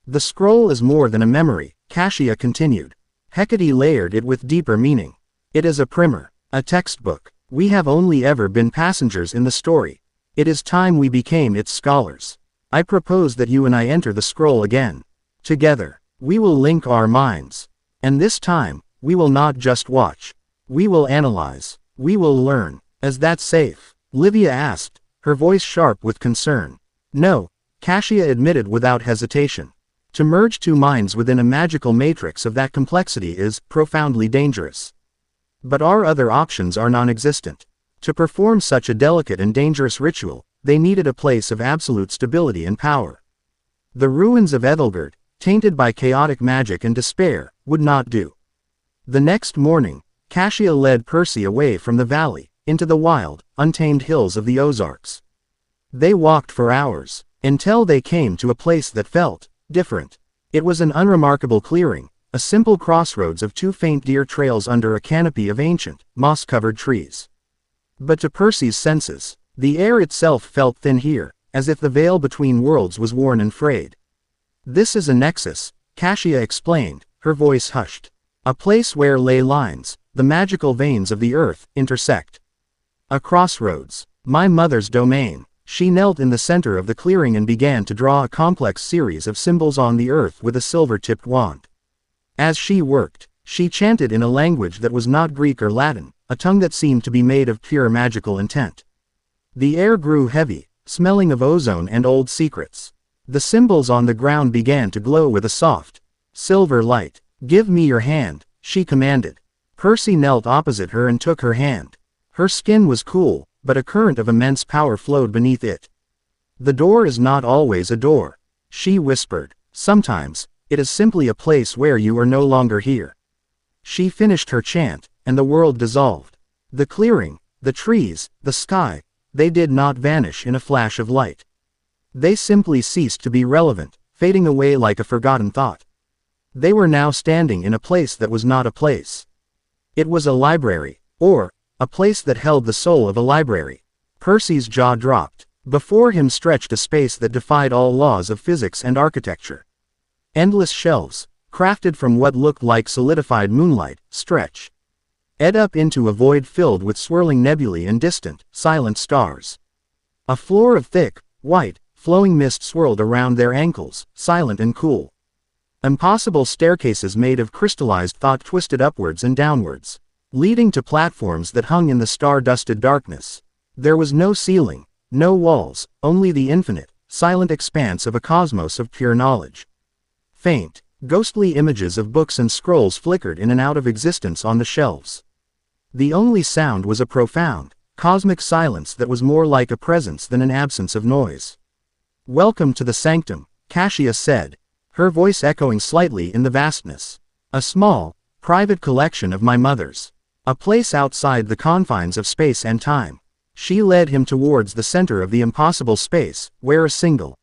The scroll is more than a memory, Cassia continued. Hecate layered it with deeper meaning. It is a primer, a textbook. We have only ever been passengers in the story. It is time we became its scholars. I propose that you and I enter the scroll again. Together, we will link our minds. And this time, we will not just watch. We will analyze. We will learn. Is that safe? Livia asked, her voice sharp with concern. No, Cassia admitted without hesitation. To merge two minds within a magical matrix of that complexity is profoundly dangerous. But our other options are non-existent. To perform such a delicate and dangerous ritual, they needed a place of absolute stability and power. The ruins of Ethelgerd, tainted by chaotic magic and despair, would not do. The next morning, Cassia led Percy away from the valley, into the wild, untamed hills of the Ozarks. They walked for hours, until they came to a place that felt different. It was an unremarkable clearing, a simple crossroads of two faint deer trails under a canopy of ancient, moss-covered trees. But to Percy's senses, the air itself felt thin here, as if the veil between worlds was worn and frayed. This is a nexus, Cassia explained, her voice hushed. A place where ley lines, the magical veins of the earth, intersect. A crossroads. My mother's domain. She knelt in the center of the clearing and began to draw a complex series of symbols on the earth with a silver-tipped wand. As she worked, she chanted in a language that was not Greek or Latin, a tongue that seemed to be made of pure magical intent. The air grew heavy, smelling of ozone and old secrets. The symbols on the ground began to glow with a soft, silver light. Give me your hand, she commanded. Percy knelt opposite her and took her hand. Her skin was cool, but a current of immense power flowed beneath it. The door is not always a door, she whispered. Sometimes, it is simply a place where you are no longer here. She finished her chant, and the world dissolved. The clearing, the trees, the sky, they did not vanish in a flash of light. They simply ceased to be relevant, fading away like a forgotten thought. They were now standing in a place that was not a place. It was a library, or a place that held the soul of a library. Percy's jaw dropped. Before him stretched a space that defied all laws of physics and architecture. Endless shelves, crafted from what looked like solidified moonlight, stretched up into a void filled with swirling nebulae and distant, silent stars. A floor of thick, white, flowing mist swirled around their ankles, silent and cool. Impossible staircases made of crystallized thought twisted upwards and downwards, leading to platforms that hung in the star-dusted darkness. There was no ceiling, no walls, only the infinite, silent expanse of a cosmos of pure knowledge. Faint, ghostly images of books and scrolls flickered in and out of existence on the shelves. The only sound was a profound, cosmic silence that was more like a presence than an absence of noise. Welcome to the sanctum, Cassia said, her voice echoing slightly in the vastness. A small, private collection of my mother's. A place outside the confines of space and time. She led him towards the center of the impossible space, where a single,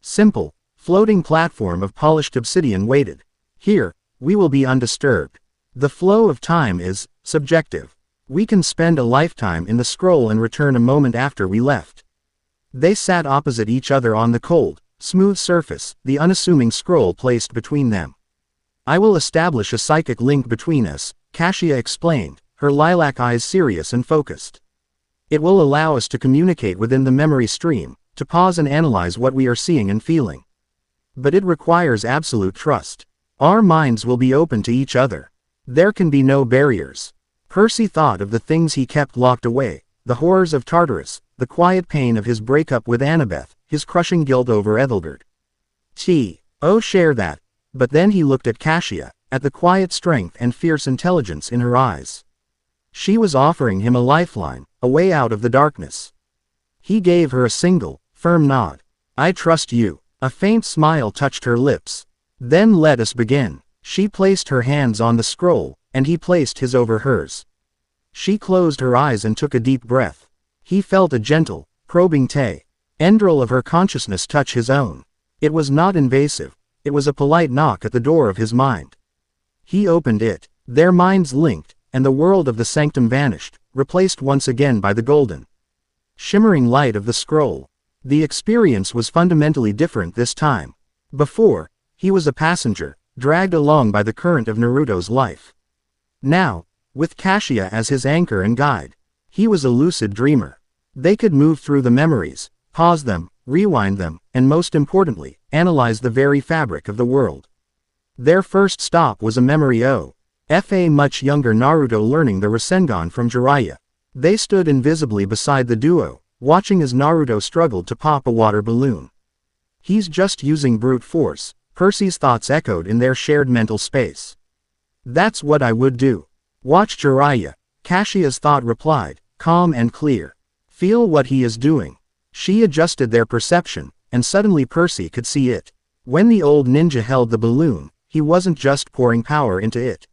simple, floating platform of polished obsidian waited. Here, we will be undisturbed. The flow of time is subjective. We can spend a lifetime in the scroll and return a moment after we left. They sat opposite each other on the cold, smooth surface, the unassuming scroll placed between them. I will establish a psychic link between us, Cassia explained, her lilac eyes serious and focused. It will allow us to communicate within the memory stream, to pause and analyze what we are seeing and feeling. But it requires absolute trust. Our minds will be open to each other. There can be no barriers. Percy thought of the things he kept locked away, the horrors of Tartarus, the quiet pain of his breakup with Annabeth, his crushing guilt over Ethelgerd. Oh, share that. But then he looked at Cassia, at the quiet strength and fierce intelligence in her eyes. She was offering him a lifeline, a way out of the darkness. He gave her a single, firm nod. "I trust you." A faint smile touched her lips. "Then let us begin." She placed her hands on the scroll, and he placed his over hers. She closed her eyes and took a deep breath. He felt a gentle, probing tendril of her consciousness touch his own. It was not invasive. It was a polite knock at the door of his mind. He opened it. Their minds linked, and the world of the sanctum vanished, replaced once again by the golden, shimmering light of the scroll. The experience was fundamentally different this time. Before, he was a passenger, dragged along by the current of Naruto's life. Now, with Cassia as his anchor and guide, he was a lucid dreamer. They could move through the memories, pause them, rewind them, and most importantly, analyze the very fabric of the world. Their first stop was a memory of a much younger Naruto learning the Rasengan from Jiraiya. They stood invisibly beside the duo, watching as Naruto struggled to pop a water balloon. "He's just using brute force," Percy's thoughts echoed in their shared mental space. "That's what I would do." "Watch Jiraiya," Cassia's thought replied, calm and clear. "Feel what he is doing." She adjusted their perception, and suddenly Percy could see it. When the old ninja held the balloon, he wasn't just pouring power into it.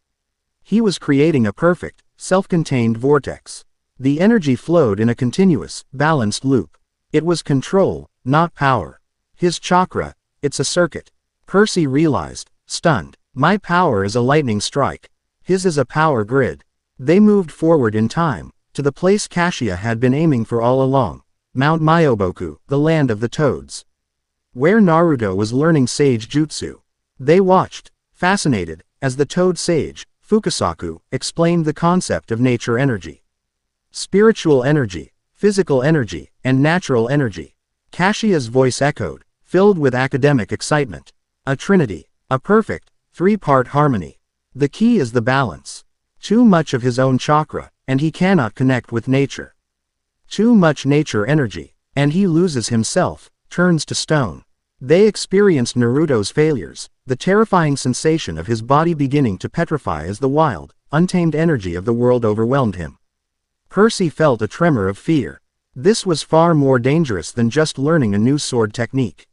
He was creating a perfect, self-contained vortex. The energy flowed in a continuous, balanced loop. It was control, not power. His chakra, it's a circuit. Percy realized, stunned. My power is a lightning strike. His is a power grid. They moved forward in time, to the place Cassia had been aiming for all along, Mount Myoboku, the land of the toads, where Naruto was learning sage jutsu. They watched, fascinated, as the toad sage, Fukasaku, explained the concept of nature energy. Spiritual energy, physical energy, and natural energy. Cassia's voice echoed, filled with academic excitement. A trinity, a perfect, three-part harmony. The key is the balance. Too much of his own chakra, and he cannot connect with nature. Too much nature energy, and he loses himself, turns to stone. They experienced Naruto's failures, the terrifying sensation of his body beginning to petrify as the wild, untamed energy of the world overwhelmed him. Percy felt a tremor of fear. This was far more dangerous than just learning a new sword technique.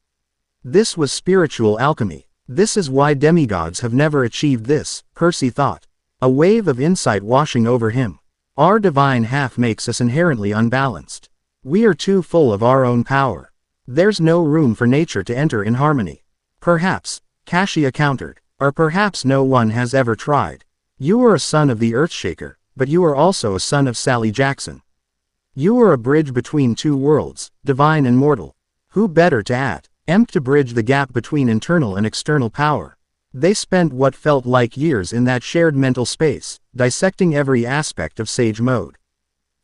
This was spiritual alchemy. This is why demigods have never achieved this, Percy thought. A wave of insight washing over him. Our divine half makes us inherently unbalanced. We are too full of our own power. There's no room for nature to enter in harmony. Perhaps, Cassia countered, or perhaps no one has ever tried. You are a son of the Earthshaker, but you are also a son of Sally Jackson. You are a bridge between two worlds, divine and mortal. Who better to attempt to bridge the gap between internal and external power? They spent what felt like years in that shared mental space, dissecting every aspect of Sage Mode.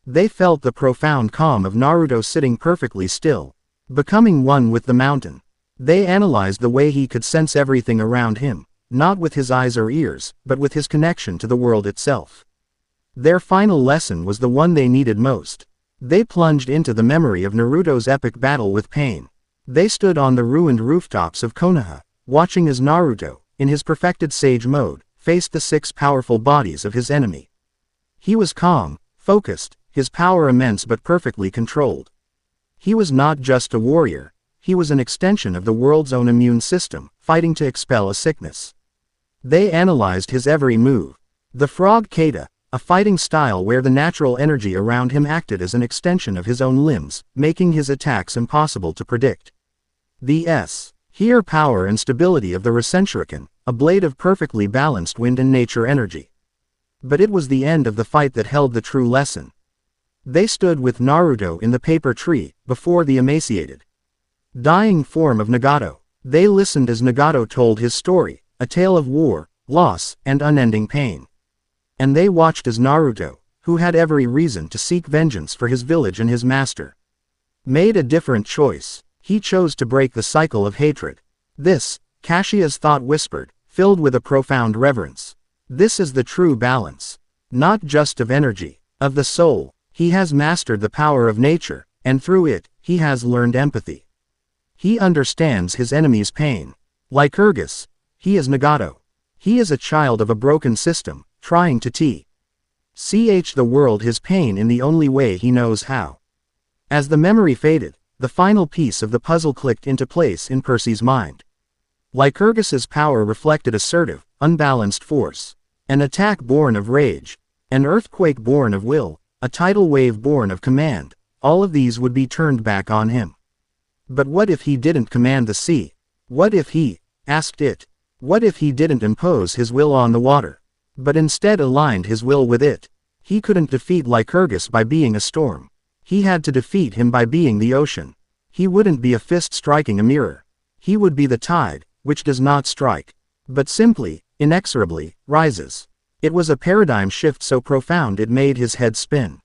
They felt the profound calm of Naruto sitting perfectly still, becoming one with the mountain. They analyzed the way he could sense everything around him, not with his eyes or ears, but with his connection to the world itself. Their final lesson was the one they needed most. They plunged into the memory of Naruto's epic battle with pain. They stood on the ruined rooftops of Konoha, watching as Naruto, in his perfected Sage Mode, faced the 6 powerful bodies of his enemy. He was calm, focused, his power immense but perfectly controlled. He was not just a warrior, he was an extension of the world's own immune system, fighting to expel a sickness. They analyzed his every move. The frog kata, a fighting style where the natural energy around him acted as an extension of his own limbs, making his attacks impossible to predict. The here power and stability of the Rasenshuriken, a blade of perfectly balanced wind and nature energy. But it was the end of the fight that held the true lesson. They stood with Naruto in the paper tree, before the emaciated, dying form of Nagato. They listened as Nagato told his story, a tale of war, loss, and unending pain. And they watched as Naruto, who had every reason to seek vengeance for his village and his master, made a different choice. He chose to break the cycle of hatred. This, Cassia's thought whispered, filled with a profound reverence. This is the true balance. Not just of energy, of the soul. He has mastered the power of nature, and through it, he has learned empathy. He understands his enemy's pain. Like Urgus, he is Nagato. He is a child of a broken system, trying to ch the world his pain in the only way he knows how. As the memory faded, the final piece of the puzzle clicked into place in Percy's mind. Lycurgus's power reflected assertive, unbalanced force. An attack born of rage. An earthquake born of will. A tidal wave born of command. All of these would be turned back on him. But what if he didn't command the sea? What if he asked it? What if he didn't impose his will on the water, but instead aligned his will with it? He couldn't defeat Lycurgus by being a storm. He had to defeat him by being the ocean. He wouldn't be a fist striking a mirror. He would be the tide, which does not strike, but simply, inexorably, rises. It was a paradigm shift so profound it made his head spin.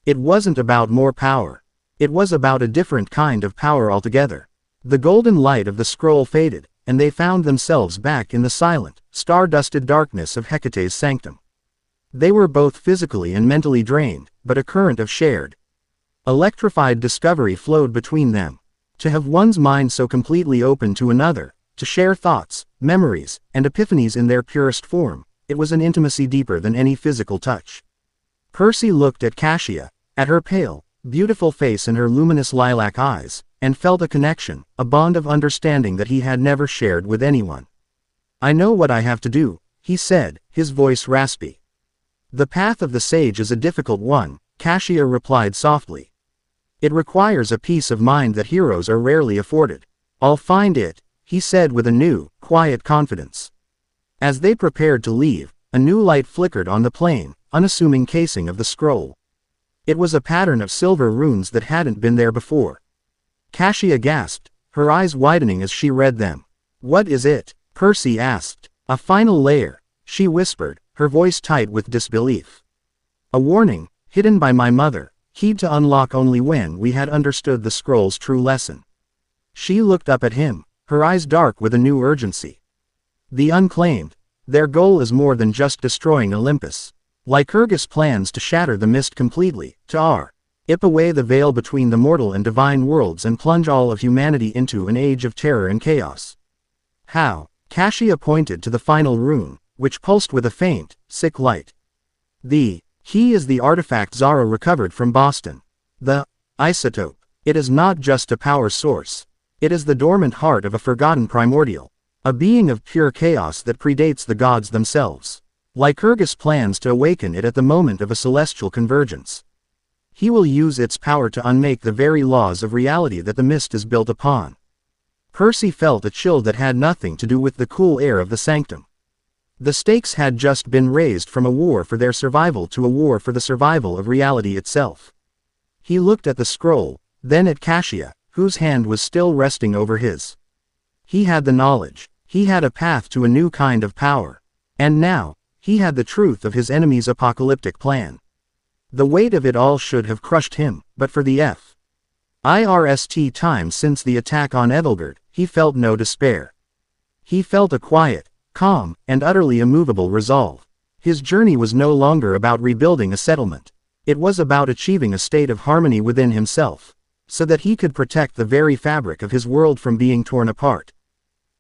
It wasn't about more power. It was about a different kind of power altogether. The golden light of the scroll faded, and they found themselves back in the silent, star-dusted darkness of Hecate's sanctum. They were both physically and mentally drained, but a current of shared, electrified discovery flowed between them. To have one's mind so completely open to another, to share thoughts, memories, and epiphanies in their purest form, it was an intimacy deeper than any physical touch. Percy looked at Cassia, at her pale, beautiful face and her luminous lilac eyes, and felt a connection, a bond of understanding that he had never shared with anyone. "I know what I have to do," he said, his voice raspy. "The path of the sage is a difficult one," Cassia replied softly. "It requires a peace of mind that heroes are rarely afforded." "I'll find it," he said with a new, quiet confidence. As they prepared to leave, a new light flickered on the plain, unassuming casing of the scroll. It was a pattern of silver runes that hadn't been there before. Cassia gasped, her eyes widening as she read them. "What is it?" Percy asked. "A final layer," she whispered, her voice tight with disbelief. "A warning, hidden by my mother, keyed to unlock only when we had understood the scroll's true lesson." She looked up at him, her eyes dark with a new urgency. "The unclaimed. Their goal is more than just destroying Olympus. Lycurgus plans to shatter the mist completely, to rip away the veil between the mortal and divine worlds and plunge all of humanity into an age of terror and chaos." "How?" Cassia pointed to the final rune, which pulsed with a faint, sick light. "The key is the artifact Zara recovered from Boston. The isotope. It is not just a power source. It is the dormant heart of a forgotten primordial. A being of pure chaos that predates the gods themselves. Lycurgus plans to awaken it at the moment of a celestial convergence. He will use its power to unmake the very laws of reality that the mist is built upon." Percy felt a chill that had nothing to do with the cool air of the sanctum. The stakes had just been raised from a war for their survival to a war for the survival of reality itself. He looked at the scroll, then at Cassia, whose hand was still resting over his. He had the knowledge. He had a path to a new kind of power. And now, he had the truth of his enemy's apocalyptic plan. The weight of it all should have crushed him, but for the first time since the attack on Ethelgerd, he felt no despair. He felt a quiet, calm, and utterly immovable resolve. His journey was no longer about rebuilding a settlement. It was about achieving a state of harmony within himself, so that he could protect the very fabric of his world from being torn apart.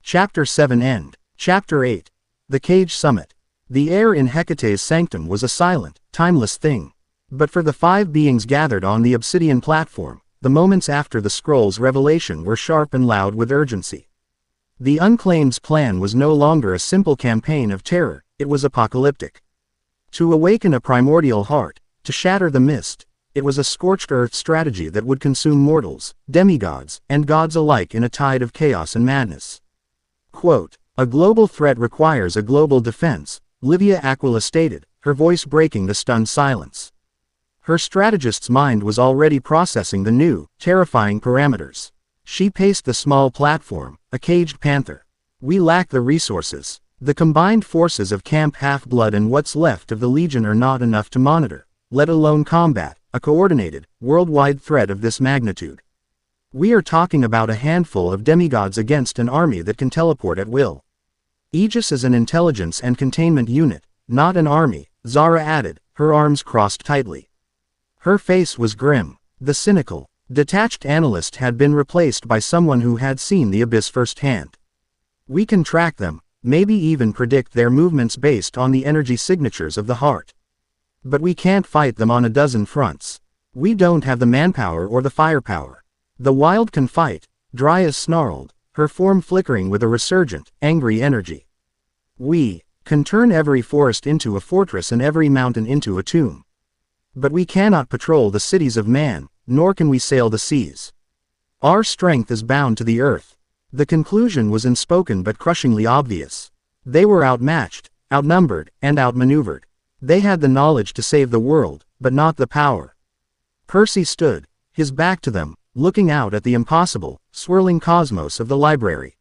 Chapter 7 End. Chapter 8. The Cage Summit. The air in Hecate's sanctum was a silent, timeless thing. But for the 5 beings gathered on the obsidian platform, the moments after the scroll's revelation were sharp and loud with urgency. The Unclaimed's plan was no longer a simple campaign of terror, it was apocalyptic. To awaken a primordial heart, to shatter the mist, it was a scorched earth strategy that would consume mortals, demigods, and gods alike in a tide of chaos and madness. Quote, "A global threat requires a global defense," Livia Aquila stated, her voice breaking the stunned silence. Her strategist's mind was already processing the new, terrifying parameters. She paced the small platform, a caged panther. "We lack the resources. The combined forces of Camp Half-Blood and what's left of the Legion are not enough to monitor, let alone combat, a coordinated, worldwide threat of this magnitude. We are talking about a handful of demigods against an army that can teleport at will. Aegis is an intelligence and containment unit, not an army," Zara added, her arms crossed tightly. Her face was grim. The cynical, detached analyst had been replaced by someone who had seen the abyss firsthand. "We can track them," maybe even predict their movements based on the energy signatures of the heart. But we can't fight them on a dozen fronts. We don't have the manpower or the firepower. The wild can fight, Dryas snarled, her form flickering with a resurgent, angry energy. We can turn every forest into a fortress and every mountain into a tomb. But we cannot patrol the cities of man, nor can we sail the seas. Our strength is bound to the earth. The conclusion was unspoken but crushingly obvious. They were outmatched, outnumbered, and outmaneuvered. They had the knowledge to save the world, but not the power. Percy stood, his back to them, looking out at the impossible, swirling cosmos of the library.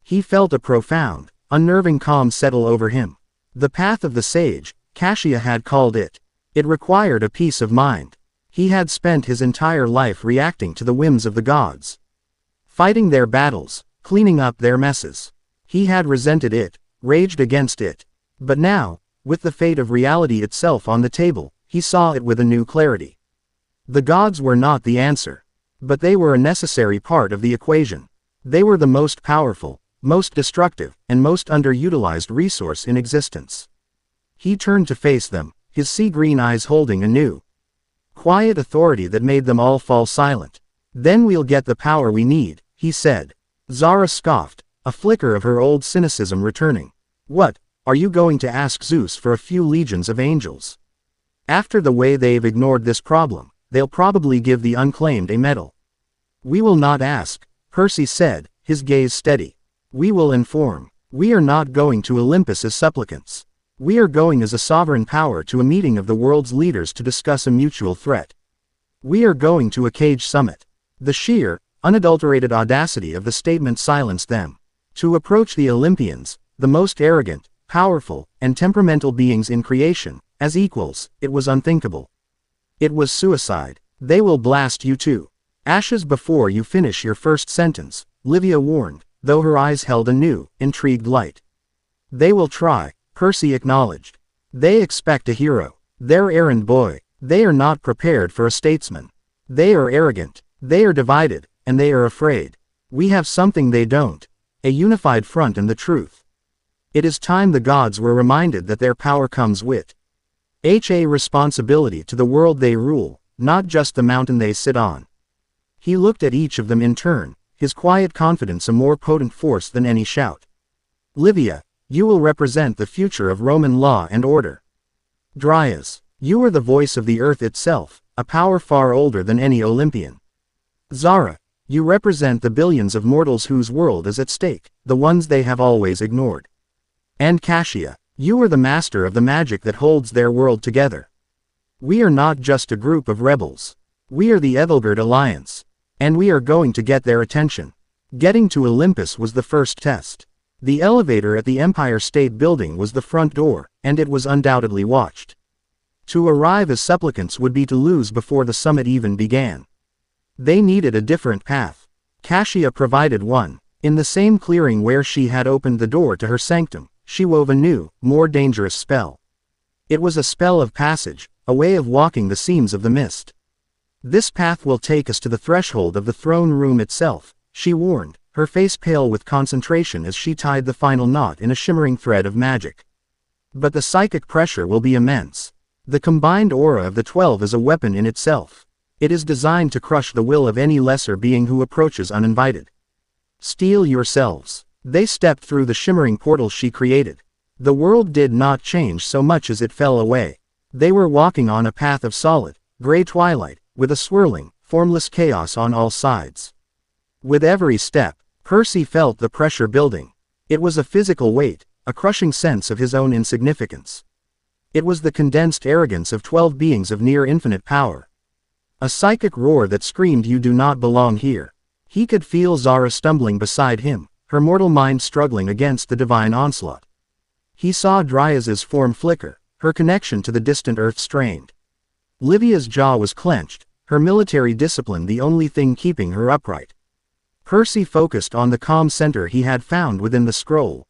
He felt a profound, unnerving calm settle over him. The path of the sage, Cassia had called it. It required a peace of mind. He had spent his entire life reacting to the whims of the gods. Fighting their battles, cleaning up their messes. He had resented it, raged against it. But now, with the fate of reality itself on the table, he saw it with a new clarity. The gods were not the answer. But they were a necessary part of the equation. They were the most powerful, most destructive, and most underutilized resource in existence. He turned to face them, his sea-green eyes holding a new, quiet authority that made them all fall silent. Then we'll get the power we need, he said. Zara scoffed, a flicker of her old cynicism returning. What, are you going to ask Zeus for a few legions of angels? After the way they've ignored this problem, they'll probably give the unclaimed a medal. We will not ask, Percy said, his gaze steady. We will inform. We are not going to Olympus as supplicants. We are going as a sovereign power to a meeting of the world's leaders to discuss a mutual threat. We are going to a cage summit. The sheer, unadulterated audacity of the statement silenced them. To approach the Olympians, the most arrogant, powerful, and temperamental beings in creation, as equals, it was unthinkable. It was suicide. They will blast you too. Ashes before you finish your first sentence, Livia warned, though her eyes held a new, intrigued light. They will try, Percy acknowledged. They expect a hero. They're errand boy. They are not prepared for a statesman. They are arrogant. They are divided, and they are afraid. We have something they don't. A unified front and the truth. It is time the gods were reminded that their power comes with a responsibility to the world they rule, not just the mountain they sit on. He looked at each of them in turn, his quiet confidence a more potent force than any shout. Livia, you will represent the future of Roman law and order. Dryas, you are the voice of the earth itself, a power far older than any Olympian. Zara, you represent the billions of mortals whose world is at stake, the ones they have always ignored. And Cassia, you are the master of the magic that holds their world together. We are not just a group of rebels. We are the Ethelgerd Alliance. And we are going to get their attention. Getting to Olympus was the first test. The elevator at the Empire State Building was the front door, and it was undoubtedly watched. To arrive as supplicants would be to lose before the summit even began. They needed a different path. Cassia provided one. In the same clearing where she had opened the door to her sanctum, she wove a new, more dangerous spell. It was a spell of passage, a way of walking the seams of the mist. This path will take us to the threshold of the throne room itself, she warned, her face pale with concentration as she tied the final knot in a shimmering thread of magic. But the psychic pressure will be immense. The combined aura of the 12 is a weapon in itself. It is designed to crush the will of any lesser being who approaches uninvited. Steel yourselves. They stepped through the shimmering portal she created. The world did not change so much as it fell away. They were walking on a path of solid, gray twilight, with a swirling, formless chaos on all sides. With every step, Percy felt the pressure building. It was a physical weight, a crushing sense of his own insignificance. It was the condensed arrogance of 12 beings of near infinite power. A psychic roar that screamed, "You do not belong here." He could feel Zara stumbling beside him, her mortal mind struggling against the divine onslaught. He saw Dryas's form flicker, her connection to the distant earth strained. Livia's jaw was clenched, her military discipline the only thing keeping her upright. Percy focused on the calm center he had found within the scroll.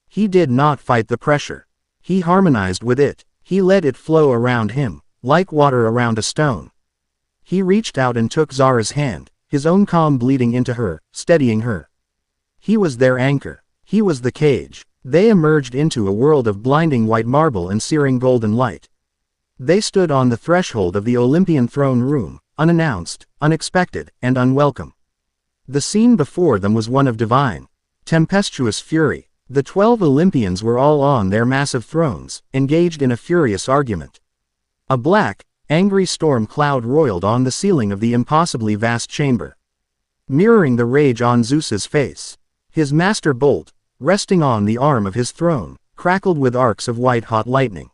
He did not fight the pressure. He harmonized with it. He let it flow around him, like water around a stone. He reached out and took Zara's hand, his own calm bleeding into her, steadying her. He was their anchor. He was the cage. They emerged into a world of blinding white marble and searing golden light. They stood on the threshold of the Olympian throne room, unannounced, unexpected, and unwelcome. The scene before them was one of divine, tempestuous fury. The 12 Olympians were all on their massive thrones, engaged in a furious argument. A black, angry storm cloud roiled on the ceiling of the impossibly vast chamber, mirroring the rage on Zeus's face. His master bolt, resting on the arm of his throne, crackled with arcs of white-hot lightning.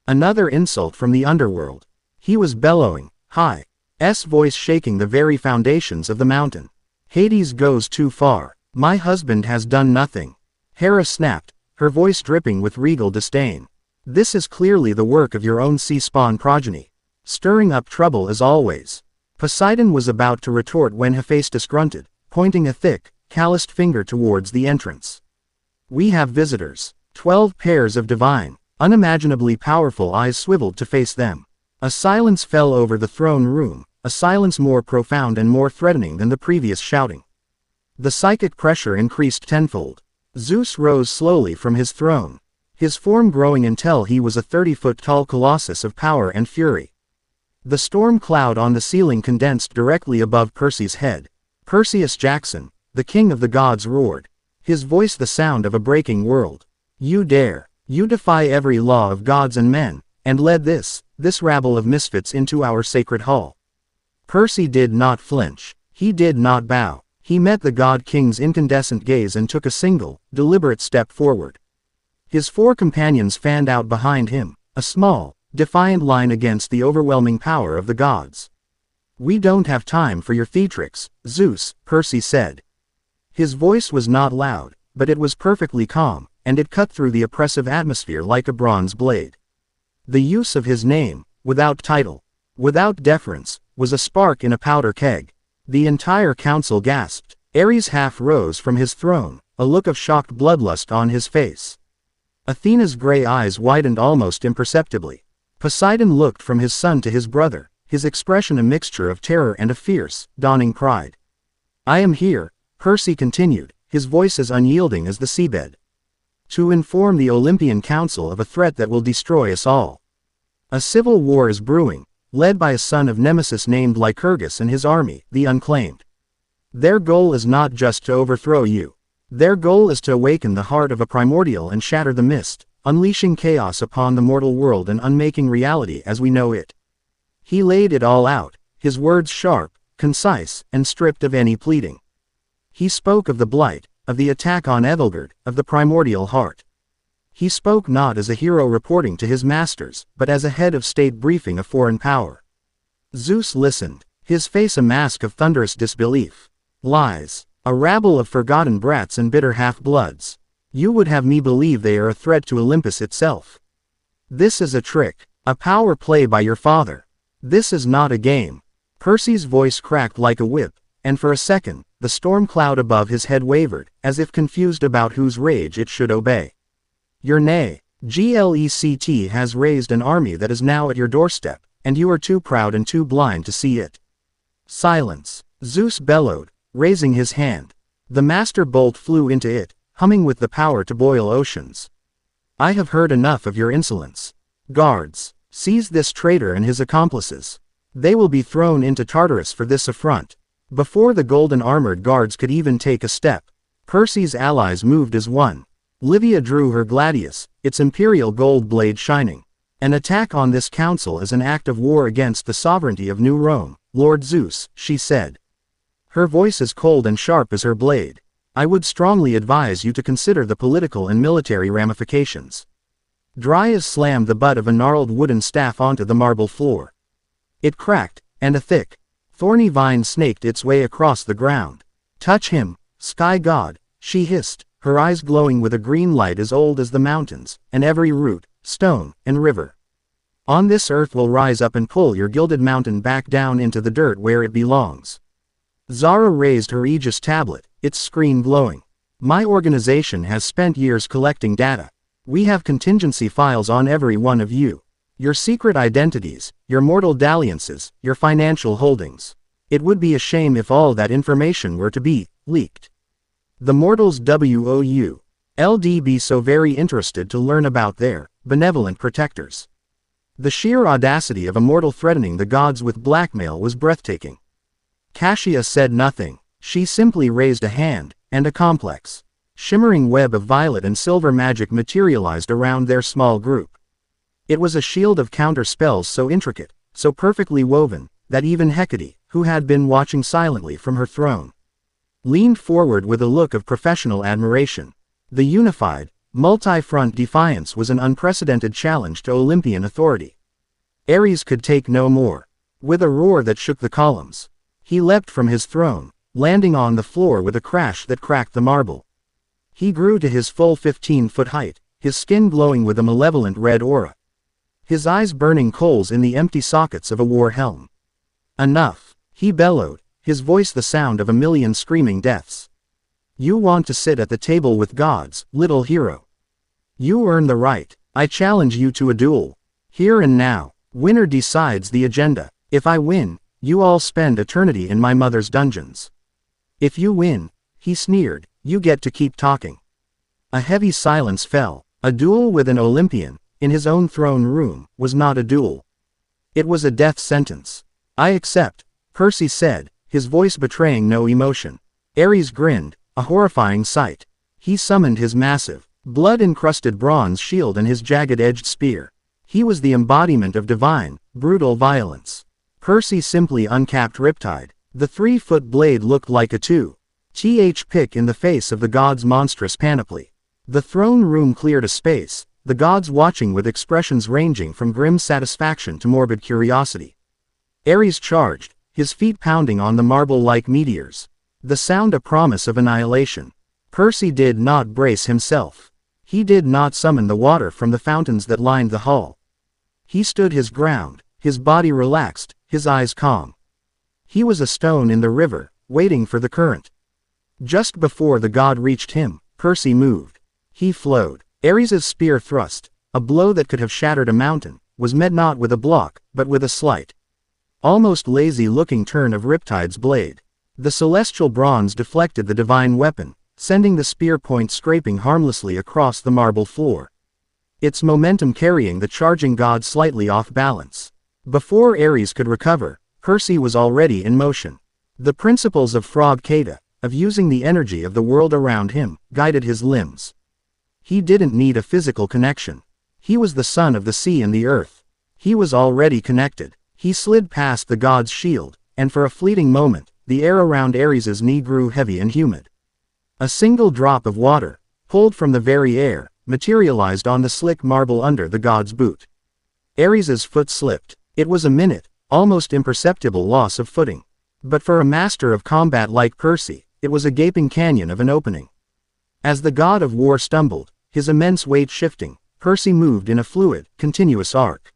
Another insult from the underworld. He was bellowing, High-S voice shaking the very foundations of the mountain. Hades goes too far. My husband has done nothing. Hera snapped, her voice dripping with regal disdain. This is clearly the work of your own sea-spawn progeny, stirring up trouble as always. Poseidon was about to retort when Hephaestus grunted, pointing a thick, calloused finger towards the entrance. We have visitors. 12 pairs of divine, unimaginably powerful eyes swiveled to face them. A silence fell over the throne room, a silence more profound and more threatening than the previous shouting. The psychic pressure increased tenfold. Zeus rose slowly from his throne, his form growing until he was a 30-foot-tall colossus of power and fury. The storm cloud on the ceiling condensed directly above Percy's head. Percy Jackson, the king of the gods, roared, his voice the sound of a breaking world. You dare, you defy every law of gods and men, and led this rabble of misfits into our sacred hall. Percy did not flinch. He did not bow. He met the God King's incandescent gaze and took a single, deliberate step forward. His 4 companions fanned out behind him, a small, defiant line against the overwhelming power of the gods. We don't have time for your theatrics, Zeus, Percy said. His voice was not loud, but it was perfectly calm, and it cut through the oppressive atmosphere like a bronze blade. The use of his name, without title, without deference, was a spark in a powder keg. The entire council gasped. Ares half rose from his throne, a look of shocked bloodlust on his face. Athena's gray eyes widened almost imperceptibly. Poseidon looked from his son to his brother, his expression a mixture of terror and a fierce, dawning pride. I am here, Percy continued, his voice as unyielding as the seabed, to inform the Olympian Council of a threat that will destroy us all. A civil war is brewing, led by a son of Nemesis named Lycurgus and his army, the Unclaimed. Their goal is not just to overthrow you. Their goal is to awaken the heart of a primordial and shatter the mist, unleashing chaos upon the mortal world and unmaking reality as we know it. He laid it all out, his words sharp, concise, and stripped of any pleading. He spoke of the blight, of the attack on Ethelgerd, of the primordial heart. He spoke not as a hero reporting to his masters, but as a head of state briefing a foreign power. Zeus listened, his face a mask of thunderous disbelief. Lies. A rabble of forgotten brats and bitter half-bloods. You would have me believe they are a threat to Olympus itself. This is a trick, a power play by your father. This is not a game. Percy's voice cracked like a whip, and for a second, the storm cloud above his head wavered, as if confused about whose rage it should obey. Your nay, GLECT has raised an army that is now at your doorstep, and you are too proud and too blind to see it. Silence, Zeus bellowed, raising his hand. The master bolt flew into it, humming with the power to boil oceans. I have heard enough of your insolence. Guards, seize this traitor and his accomplices. They will be thrown into Tartarus for this affront. Before the golden-armored guards could even take a step, Percy's allies moved as one. Livia drew her gladius, its imperial gold blade shining. An attack on this council is an act of war against the sovereignty of New Rome, Lord Zeus, she said. Her voice as cold and sharp as her blade. I would strongly advise you to consider the political and military ramifications. Dryas slammed the butt of a gnarled wooden staff onto the marble floor. It cracked, and a thick, thorny vine snaked its way across the ground. Touch him, sky god, she hissed, her eyes glowing with a green light as old as the mountains, and every root, stone, and river on this earth will rise up and pull your gilded mountain back down into the dirt where it belongs. Zara raised her Aegis tablet, its screen glowing. My organization has spent years collecting data. We have contingency files on every one of you. Your secret identities, your mortal dalliances, your financial holdings. It would be a shame if all that information were to be leaked. The mortals WOU. LD be so very interested to learn about their benevolent protectors. The sheer audacity of a mortal threatening the gods with blackmail was breathtaking. Cassia said nothing. She simply raised a hand, and a complex, shimmering web of violet and silver magic materialized around their small group. It was a shield of counter spells so intricate, so perfectly woven, that even Hecate, who had been watching silently from her throne, leaned forward with a look of professional admiration. The unified, multi-front defiance was an unprecedented challenge to Olympian authority. Ares could take no more. With a roar that shook the columns, he leapt from his throne, landing on the floor with a crash that cracked the marble. He grew to his full 15-foot height, his skin glowing with a malevolent red aura, his eyes burning coals in the empty sockets of a war helm. Enough, he bellowed, his voice the sound of a million screaming deaths. You want to sit at the table with gods, little hero. You earn the right. I challenge you to a duel. Here and now. Winner decides the agenda. If I win, you all spend eternity in my mother's dungeons. If you win, he sneered, you get to keep talking. A heavy silence fell. A duel with an Olympian, in his own throne room, was not a duel. It was a death sentence. I accept, Percy said, his voice betraying no emotion. Ares grinned, a horrifying sight. He summoned his massive, blood-encrusted bronze shield and his jagged-edged spear. He was the embodiment of divine, brutal violence. Percy simply uncapped Riptide. The 3-foot blade looked like a 2th pick in the face of the god's monstrous panoply. The throne room cleared a space, the gods watching with expressions ranging from grim satisfaction to morbid curiosity. Ares charged, his feet pounding on the marble like meteors. The sound a promise of annihilation. Percy did not brace himself. He did not summon the water from the fountains that lined the hall. He stood his ground, his body relaxed, his eyes calm. He was a stone in the river, waiting for the current. Just before the god reached him, Percy moved. He flowed. Ares's spear thrust, a blow that could have shattered a mountain, was met not with a block, but with a slight, almost lazy-looking turn of Riptide's blade. The celestial bronze deflected the divine weapon, sending the spear point scraping harmlessly across the marble floor, its momentum carrying the charging god slightly off balance. Before Ares could recover, Percy was already in motion. The principles of Frog Kata, of using the energy of the world around him, guided his limbs. He didn't need a physical connection. He was the son of the sea and the earth. He was already connected. He slid past the god's shield, and for a fleeting moment, the air around Ares's knee grew heavy and humid. A single drop of water, pulled from the very air, materialized on the slick marble under the god's boot. Ares's foot slipped. It was a minute, almost imperceptible loss of footing. But for a master of combat like Percy, it was a gaping canyon of an opening. As the god of war stumbled, his immense weight shifting, Percy moved in a fluid, continuous arc.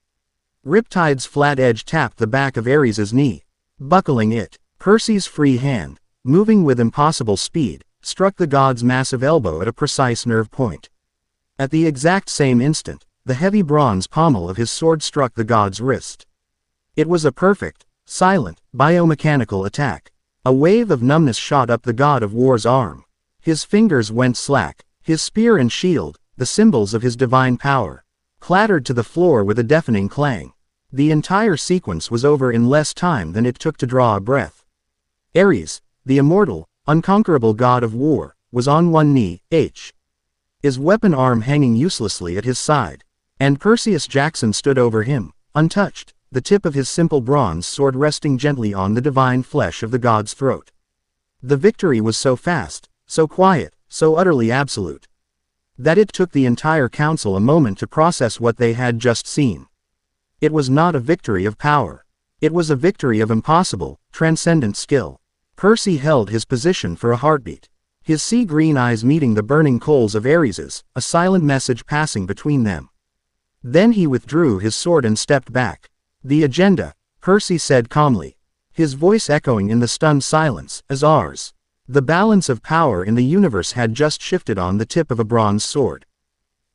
Riptide's flat edge tapped the back of Ares's knee, buckling it. Percy's free hand, moving with impossible speed, struck the god's massive elbow at a precise nerve point. At the exact same instant, the heavy bronze pommel of his sword struck the god's wrist. It was a perfect, silent, biomechanical attack. A wave of numbness shot up the god of war's arm. His fingers went slack, his spear and shield, the symbols of his divine power, clattered to the floor with a deafening clang. The entire sequence was over in less time than it took to draw a breath. Ares, the immortal, unconquerable god of war, was on one knee, his weapon arm hanging uselessly at his side. And Percy Jackson stood over him, untouched, the tip of his simple bronze sword resting gently on the divine flesh of the god's throat. The victory was so fast, so quiet, so utterly absolute, that it took the entire council a moment to process what they had just seen. It was not a victory of power. It was a victory of impossible, transcendent skill. Percy held his position for a heartbeat, his sea-green eyes meeting the burning coals of Ares's, a silent message passing between them. Then he withdrew his sword and stepped back. The agenda, Percy said calmly, his voice echoing in the stunned silence, as ours. The balance of power in the universe had just shifted on the tip of a bronze sword.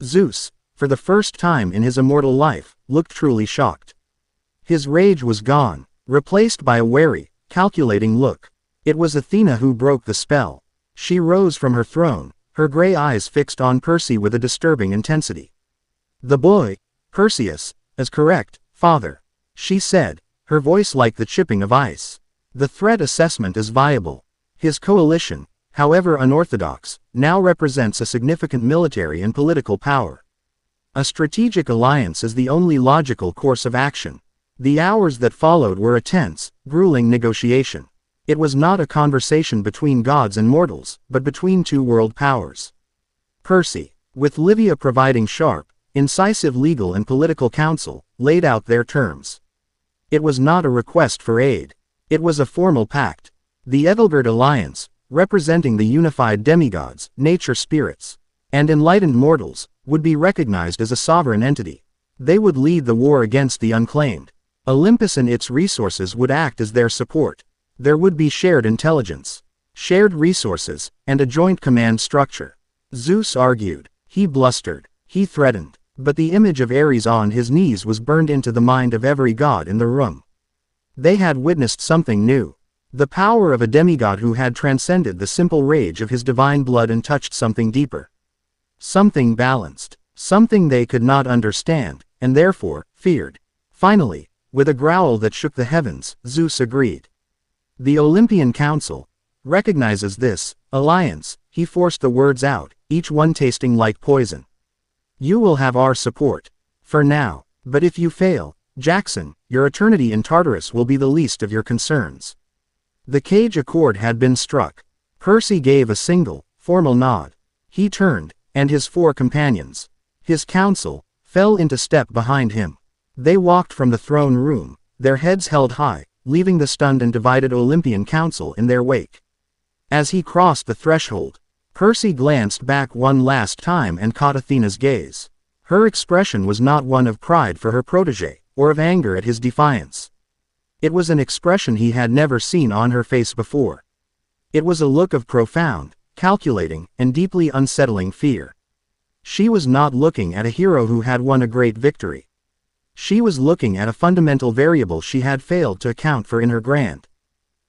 Zeus, for the first time in his immortal life, looked truly shocked. His rage was gone, replaced by a wary, calculating look. It was Athena who broke the spell. She rose from her throne, her gray eyes fixed on Percy with a disturbing intensity. "The boy, Perseus, is correct, father," she said, her voice like the chipping of ice. "The threat assessment is viable. His coalition, however unorthodox, now represents a significant military and political power. A strategic alliance is the only logical course of action." The hours that followed were a tense, grueling negotiation. It was not a conversation between gods and mortals, but between two world powers. Percy, with Livia providing sharp, incisive legal and political counsel, laid out their terms. It was not a request for aid. It was a formal pact. The Ethelgerd Alliance, representing the unified demigods, nature spirits, and enlightened mortals, would be recognized as a sovereign entity. They would lead the war against the unclaimed. Olympus and its resources would act as their support. There would be shared intelligence, shared resources, and a joint command structure. Zeus argued. He blustered. He threatened. But the image of Ares on his knees was burned into the mind of every god in the room. They had witnessed something new. The power of a demigod who had transcended the simple rage of his divine blood and touched something deeper. Something balanced. Something they could not understand, and therefore, feared. Finally, with a growl that shook the heavens, Zeus agreed. "The Olympian Council recognizes this alliance," he forced the words out, each one tasting like poison. "You will have our support. For now. But if you fail, Jackson, your eternity in Tartarus will be the least of your concerns." The cage accord had been struck. Percy gave a single, formal nod. He turned, and his four companions, his council, fell into step behind him. They walked from the throne room, their heads held high, leaving the stunned and divided Olympian Council in their wake. As he crossed the threshold, Percy glanced back one last time and caught Athena's gaze. Her expression was not one of pride for her protégé, or of anger at his defiance. It was an expression he had never seen on her face before. It was a look of profound, calculating, and deeply unsettling fear. She was not looking at a hero who had won a great victory. She was looking at a fundamental variable she had failed to account for in her grand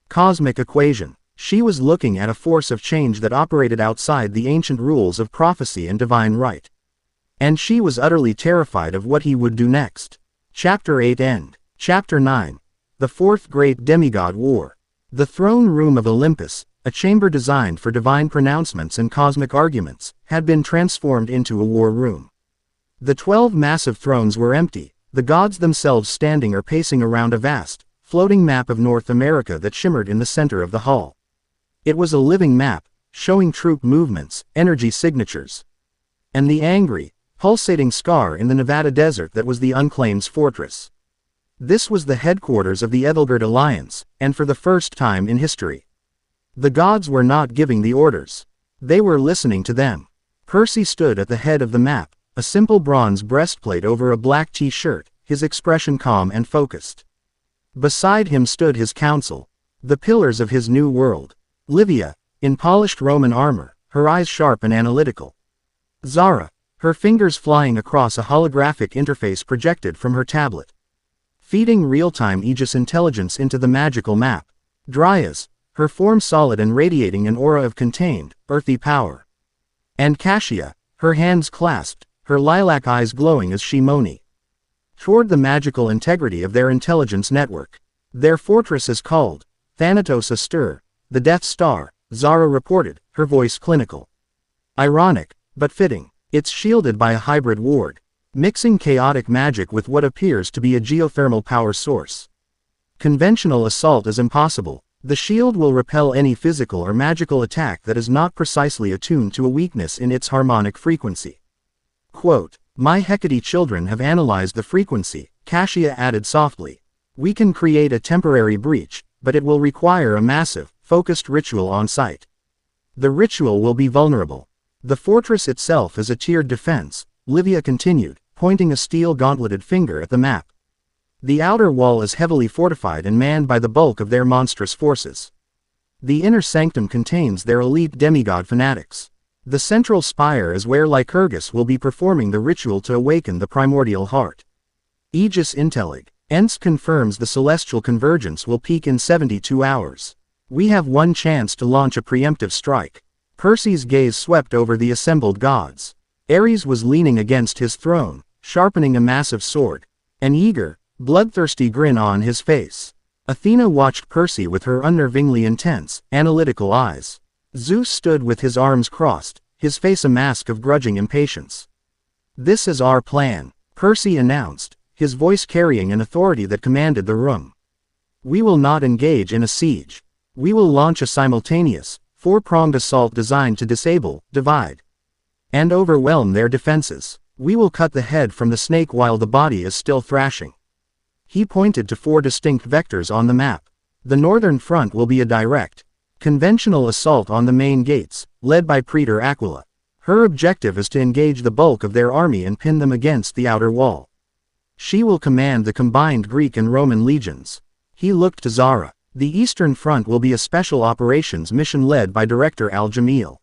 cosmic equation. She was looking at a force of change that operated outside the ancient rules of prophecy and divine right. And she was utterly terrified of what he would do next. Chapter 8 End. Chapter 9. The Fourth Great Demigod War. The throne room of Olympus, a chamber designed for divine pronouncements and cosmic arguments, had been transformed into a war room. The 12 massive thrones were empty, the gods themselves standing or pacing around a vast, floating map of North America that shimmered in the center of the hall. It was a living map, showing troop movements, energy signatures, and the angry, pulsating scar in the Nevada desert that was the Unclaimed's fortress. This was the headquarters of the Ethelgerd Alliance, and for the first time in history, the gods were not giving the orders. They were listening to them. Percy stood at the head of the map, a simple bronze breastplate over a black t-shirt, his expression calm and focused. Beside him stood his council, the pillars of his new world. Livia, in polished Roman armor, her eyes sharp and analytical. Zara, her fingers flying across a holographic interface projected from her tablet, feeding real-time Aegis intelligence into the magical map. Dryas, her form solid and radiating an aura of contained, earthy power. And Cassia, her hands clasped, her lilac eyes glowing as she moaned toward the magical integrity of their intelligence network. Their fortress is called Thanatos Astur, the Death Star, Zara reported, her voice clinical. Ironic, but fitting. It's shielded by a hybrid ward, mixing chaotic magic with what appears to be a geothermal power source. Conventional assault is impossible. The shield will repel any physical or magical attack that is not precisely attuned to a weakness in its harmonic frequency. Quote, "My Hecate children have analyzed the frequency," Cassia added softly. "We can create a temporary breach, but it will require a massive, focused ritual on site. The ritual will be vulnerable. The fortress itself is a tiered defense," Livia continued, pointing a steel gauntleted finger at the map. "The outer wall is heavily fortified and manned by the bulk of their monstrous forces. The inner sanctum contains their elite demigod fanatics. The central spire is where Lycurgus will be performing the ritual to awaken the primordial heart. Aegis Intellig. ENS confirms the celestial convergence will peak in 72 hours. We have one chance to launch a preemptive strike." Percy's gaze swept over the assembled gods. Ares was leaning against his throne, sharpening a massive sword, an eager, bloodthirsty grin on his face. Athena watched Percy with her unnervingly intense, analytical eyes. Zeus stood with his arms crossed, his face a mask of grudging impatience. "This is our plan," Percy announced, his voice carrying an authority that commanded the room. "We will not engage in a siege. We will launch a simultaneous, four-pronged assault designed to disable, divide, and overwhelm their defenses. We will cut the head from the snake while the body is still thrashing." He pointed to 4 distinct vectors on the map. The northern front will be a direct, conventional assault on the main gates, led by Praetor Aquila. Her objective is to engage the bulk of their army and pin them against the outer wall. She will command the combined Greek and Roman legions. He looked to Zara. The eastern front will be a special operations mission led by Director Al-Jamil.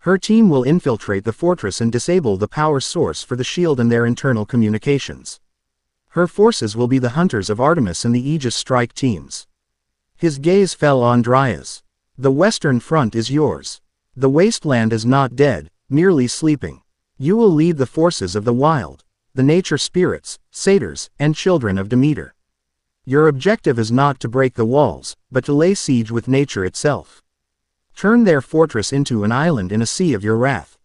Her team will infiltrate the fortress and disable the power source for the shield and their internal communications. Her forces will be the Hunters of Artemis and the Aegis strike teams. His gaze fell on Dryas. "The western front is yours. The wasteland is not dead, merely sleeping. You will lead the forces of the wild, the nature spirits, satyrs, and children of Demeter. Your objective is not to break the walls, but to lay siege with nature itself. Turn their fortress into an island in a sea of your wrath."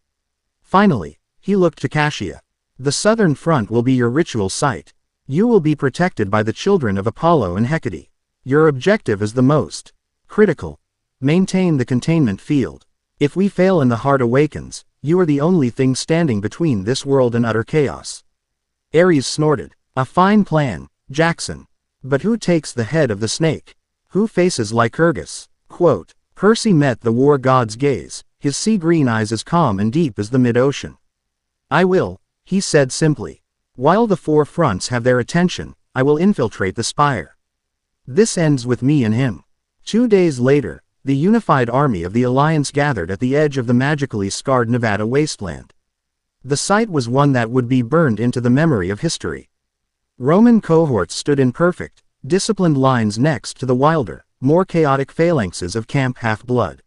Finally, he looked to Cassia. "The southern front will be your ritual site. You will be protected by the children of Apollo and Hecate. Your objective is the most critical. Maintain the containment field. If we fail and the heart awakens, you are the only thing standing between this world and utter chaos." Ares snorted. "A fine plan, Jackson. But who takes the head of the snake? Who faces Lycurgus?" Quote, Percy met the war god's gaze, his sea-green eyes as calm and deep as the mid-ocean. "I will," he said simply. "While the 4 fronts have their attention, I will infiltrate the spire. This ends with me and him." 2 days later, the unified army of the Alliance gathered at the edge of the magically scarred Nevada wasteland. The site was one that would be burned into the memory of history. Roman cohorts stood in perfect, disciplined lines next to the wilder, more chaotic phalanxes of Camp Half-Blood.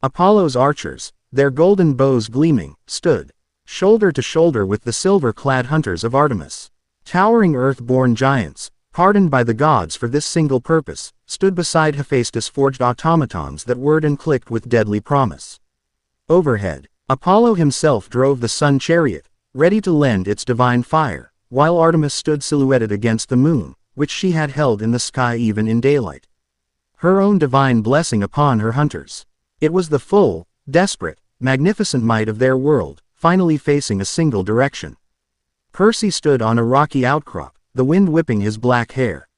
Apollo's archers, their golden bows gleaming, stood shoulder to shoulder with the silver-clad hunters of Artemis. Towering earth-born giants, pardoned by the gods for this single purpose, stood beside Hephaestus-forged automatons that whirred and clicked with deadly promise. Overhead, Apollo himself drove the sun chariot, ready to lend its divine fire, while Artemis stood silhouetted against the moon, which she had held in the sky even in daylight. Her own divine blessing upon her hunters. It was the full, desperate, magnificent might of their world, finally facing a single direction. Percy stood on a rocky outcrop, the wind whipping his black hair.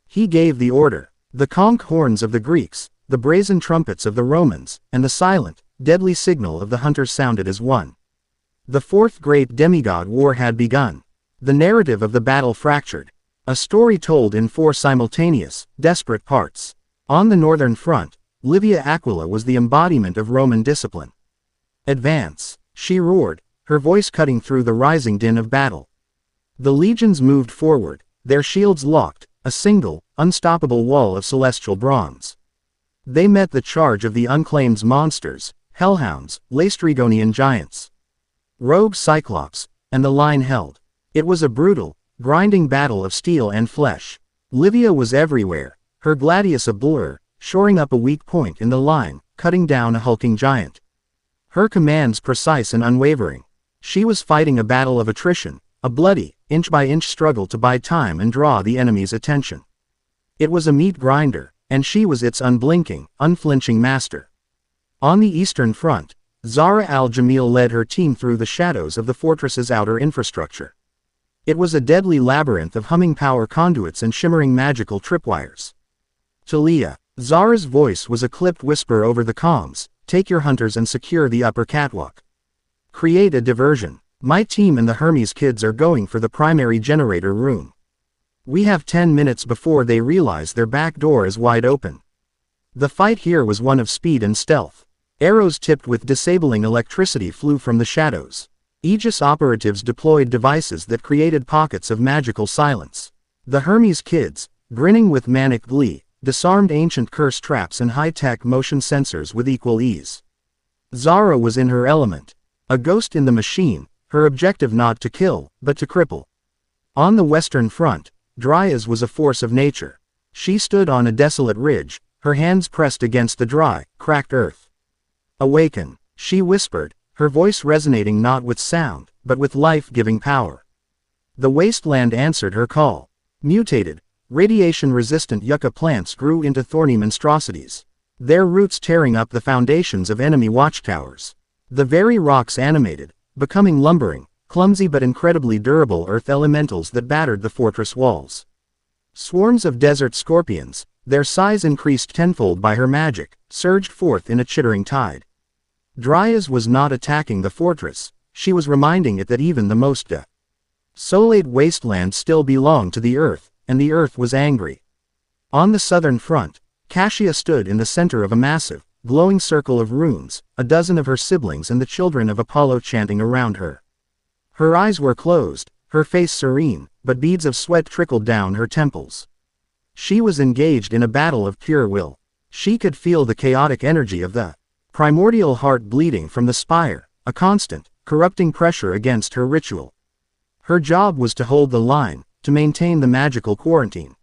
He gave the order. The conch horns of the Greeks, the brazen trumpets of the Romans, and the silent, deadly signal of the hunters sounded as one. The 4th great demigod war had begun. The narrative of the battle fractured. A story told in 4 simultaneous, desperate parts. On the northern front, Livia Aquila was the embodiment of Roman discipline. "Advance," she roared, her voice cutting through the rising din of battle. The legions moved forward, their shields locked, a single, unstoppable wall of celestial bronze. They met the charge of the unclaimed monsters, hellhounds, Laestrygonian giants, rogue cyclops, and the line held. It was a brutal, grinding battle of steel and flesh. Livia was everywhere, her gladius a blur, shoring up a weak point in the line, cutting down a hulking giant. Her commands precise and unwavering. She was fighting a battle of attrition, a bloody, inch-by-inch struggle to buy time and draw the enemy's attention. It was a meat grinder, and she was its unblinking, unflinching master. On the eastern front, Zara al-Jamil led her team through the shadows of the fortress's outer infrastructure. It was a deadly labyrinth of humming power conduits and shimmering magical tripwires. "Talia," Zara's voice was a clipped whisper over the comms, "take your hunters and secure the upper catwalk. Create a diversion. My team and the Hermes kids are going for the primary generator room. We have 10 minutes before they realize their back door is wide open." The fight here was one of speed and stealth. Arrows tipped with disabling electricity flew from the shadows. Aegis operatives deployed devices that created pockets of magical silence. The Hermes kids, grinning with manic glee, disarmed ancient curse traps and high-tech motion sensors with equal ease. Zara was in her element. A ghost in the machine, her objective not to kill, but to cripple. On the western front, Dryas was a force of nature. She stood on a desolate ridge, her hands pressed against the dry, cracked earth. "Awaken," she whispered, her voice resonating not with sound, but with life-giving power. The wasteland answered her call. Mutated, radiation-resistant yucca plants grew into thorny monstrosities, their roots tearing up the foundations of enemy watchtowers. The very rocks animated, becoming lumbering, clumsy but incredibly durable earth elementals that battered the fortress walls. Swarms of desert scorpions, their size increased tenfold by her magic, surged forth in a chittering tide. Dryas was not attacking the fortress, she was reminding it that even the most desolate wasteland still belonged to the earth, and the earth was angry. On the southern front, Cassia stood in the center of a massive, glowing circle of runes, a dozen of her siblings and the children of Apollo chanting around her. Her eyes were closed, her face serene, but beads of sweat trickled down her temples. She was engaged in a battle of pure will. She could feel the chaotic energy of the primordial heart bleeding from the spire, a constant, corrupting pressure against her ritual. Her job was to hold the line, to maintain the magical quarantine.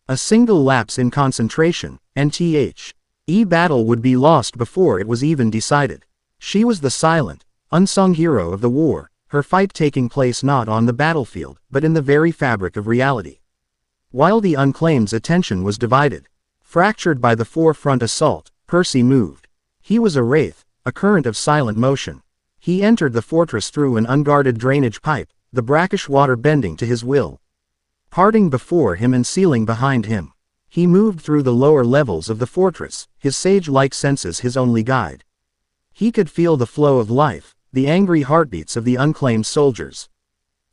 A single lapse in concentration, and battle would be lost before it was even decided. She was the silent, unsung hero of the war, her fight taking place not on the battlefield, but in the very fabric of reality. While the unclaimed's attention was divided, fractured by the forefront assault, Percy moved. He was a wraith, a current of silent motion. He entered the fortress through an unguarded drainage pipe, the brackish water bending to his will, parting before him and sealing behind him. He moved through the lower levels of the fortress, his sage-like senses his only guide. He could feel the flow of life, the angry heartbeats of the unclaimed soldiers.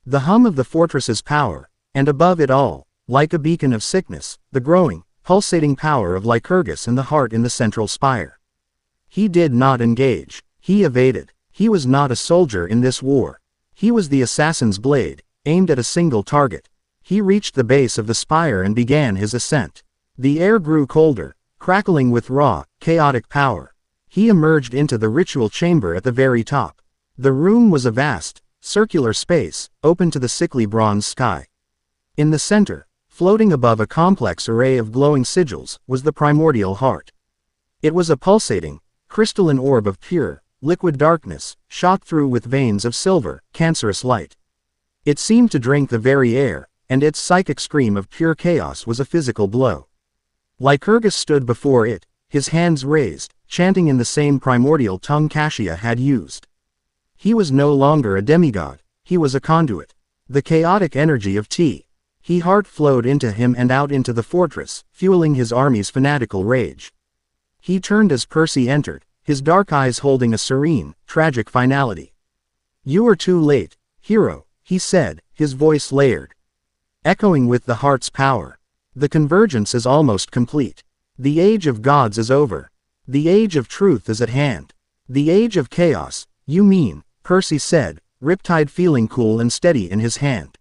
The hum of the fortress's power, and above it all, like a beacon of sickness, the growing, pulsating power of Lycurgus and the heart in the central spire. He did not engage, he evaded. He was not a soldier in this war. He was the assassin's blade, aimed at a single target. He reached the base of the spire and began his ascent. The air grew colder, crackling with raw, chaotic power. He emerged into the ritual chamber at the very top. The room was a vast, circular space, open to the sickly bronze sky. In the center, floating above a complex array of glowing sigils, was the primordial heart. It was a pulsating, crystalline orb of pure, liquid darkness, shot through with veins of silver, cancerous light. It seemed to drink the very air, and its psychic scream of pure chaos was a physical blow. Lycurgus stood before it, his hands raised, chanting in the same primordial tongue Cassia had used. He was no longer a demigod, he was a conduit. The chaotic energy of heart flowed into him and out into the fortress, fueling his army's fanatical rage. He turned as Percy entered, his dark eyes holding a serene, tragic finality. "You are too late, hero," he said, his voice layered, echoing with the heart's power. "The convergence is almost complete. The age of gods is over. The age of truth is at hand. The age of chaos, you mean," Percy said, riptide feeling cool and steady in his hand.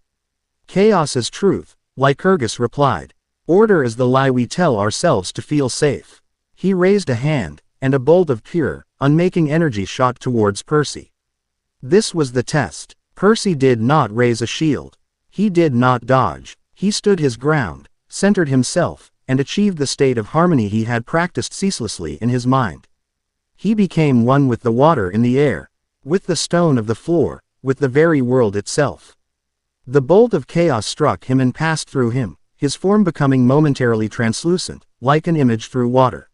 "Chaos is truth," Lycurgus replied. "Order is the lie we tell ourselves to feel safe." He raised a hand, and a bolt of pure, unmaking energy shot towards Percy. This was the test. Percy did not raise a shield. He did not dodge. He stood his ground, centered himself, and achieved the state of harmony he had practiced ceaselessly in his mind. He became one with the water in the air, with the stone of the floor, with the very world itself. The bolt of chaos struck him and passed through him, his form becoming momentarily translucent, like an image through water.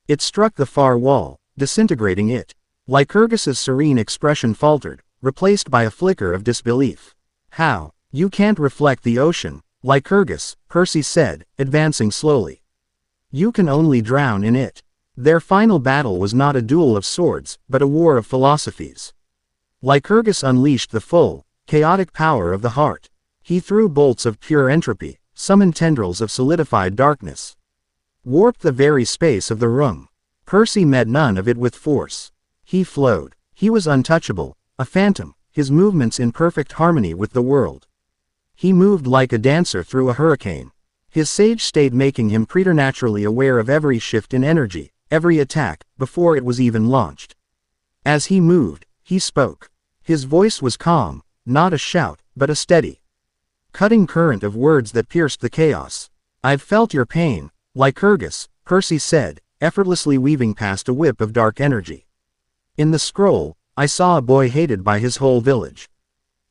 It struck the far wall, disintegrating it. Lycurgus's serene expression faltered, replaced by a flicker of disbelief. "How? You can't reflect the ocean, Lycurgus," Percy said, advancing slowly. "You can only drown in it." Their final battle was not a duel of swords, but a war of philosophies. Lycurgus unleashed the full, chaotic power of the heart. He threw bolts of pure entropy, summoned tendrils of solidified darkness, warped the very space of the room. Percy met none of it with force. He flowed. He was untouchable, a phantom, his movements in perfect harmony with the world. He moved like a dancer through a hurricane, his sage state making him preternaturally aware of every shift in energy, every attack, before it was even launched. As he moved, he spoke. His voice was calm, not a shout, but a steady, cutting current of words that pierced the chaos. "I've felt your pain, Lycurgus," Percy said, effortlessly weaving past a whip of dark energy. "In the scroll, I saw a boy hated by his whole village.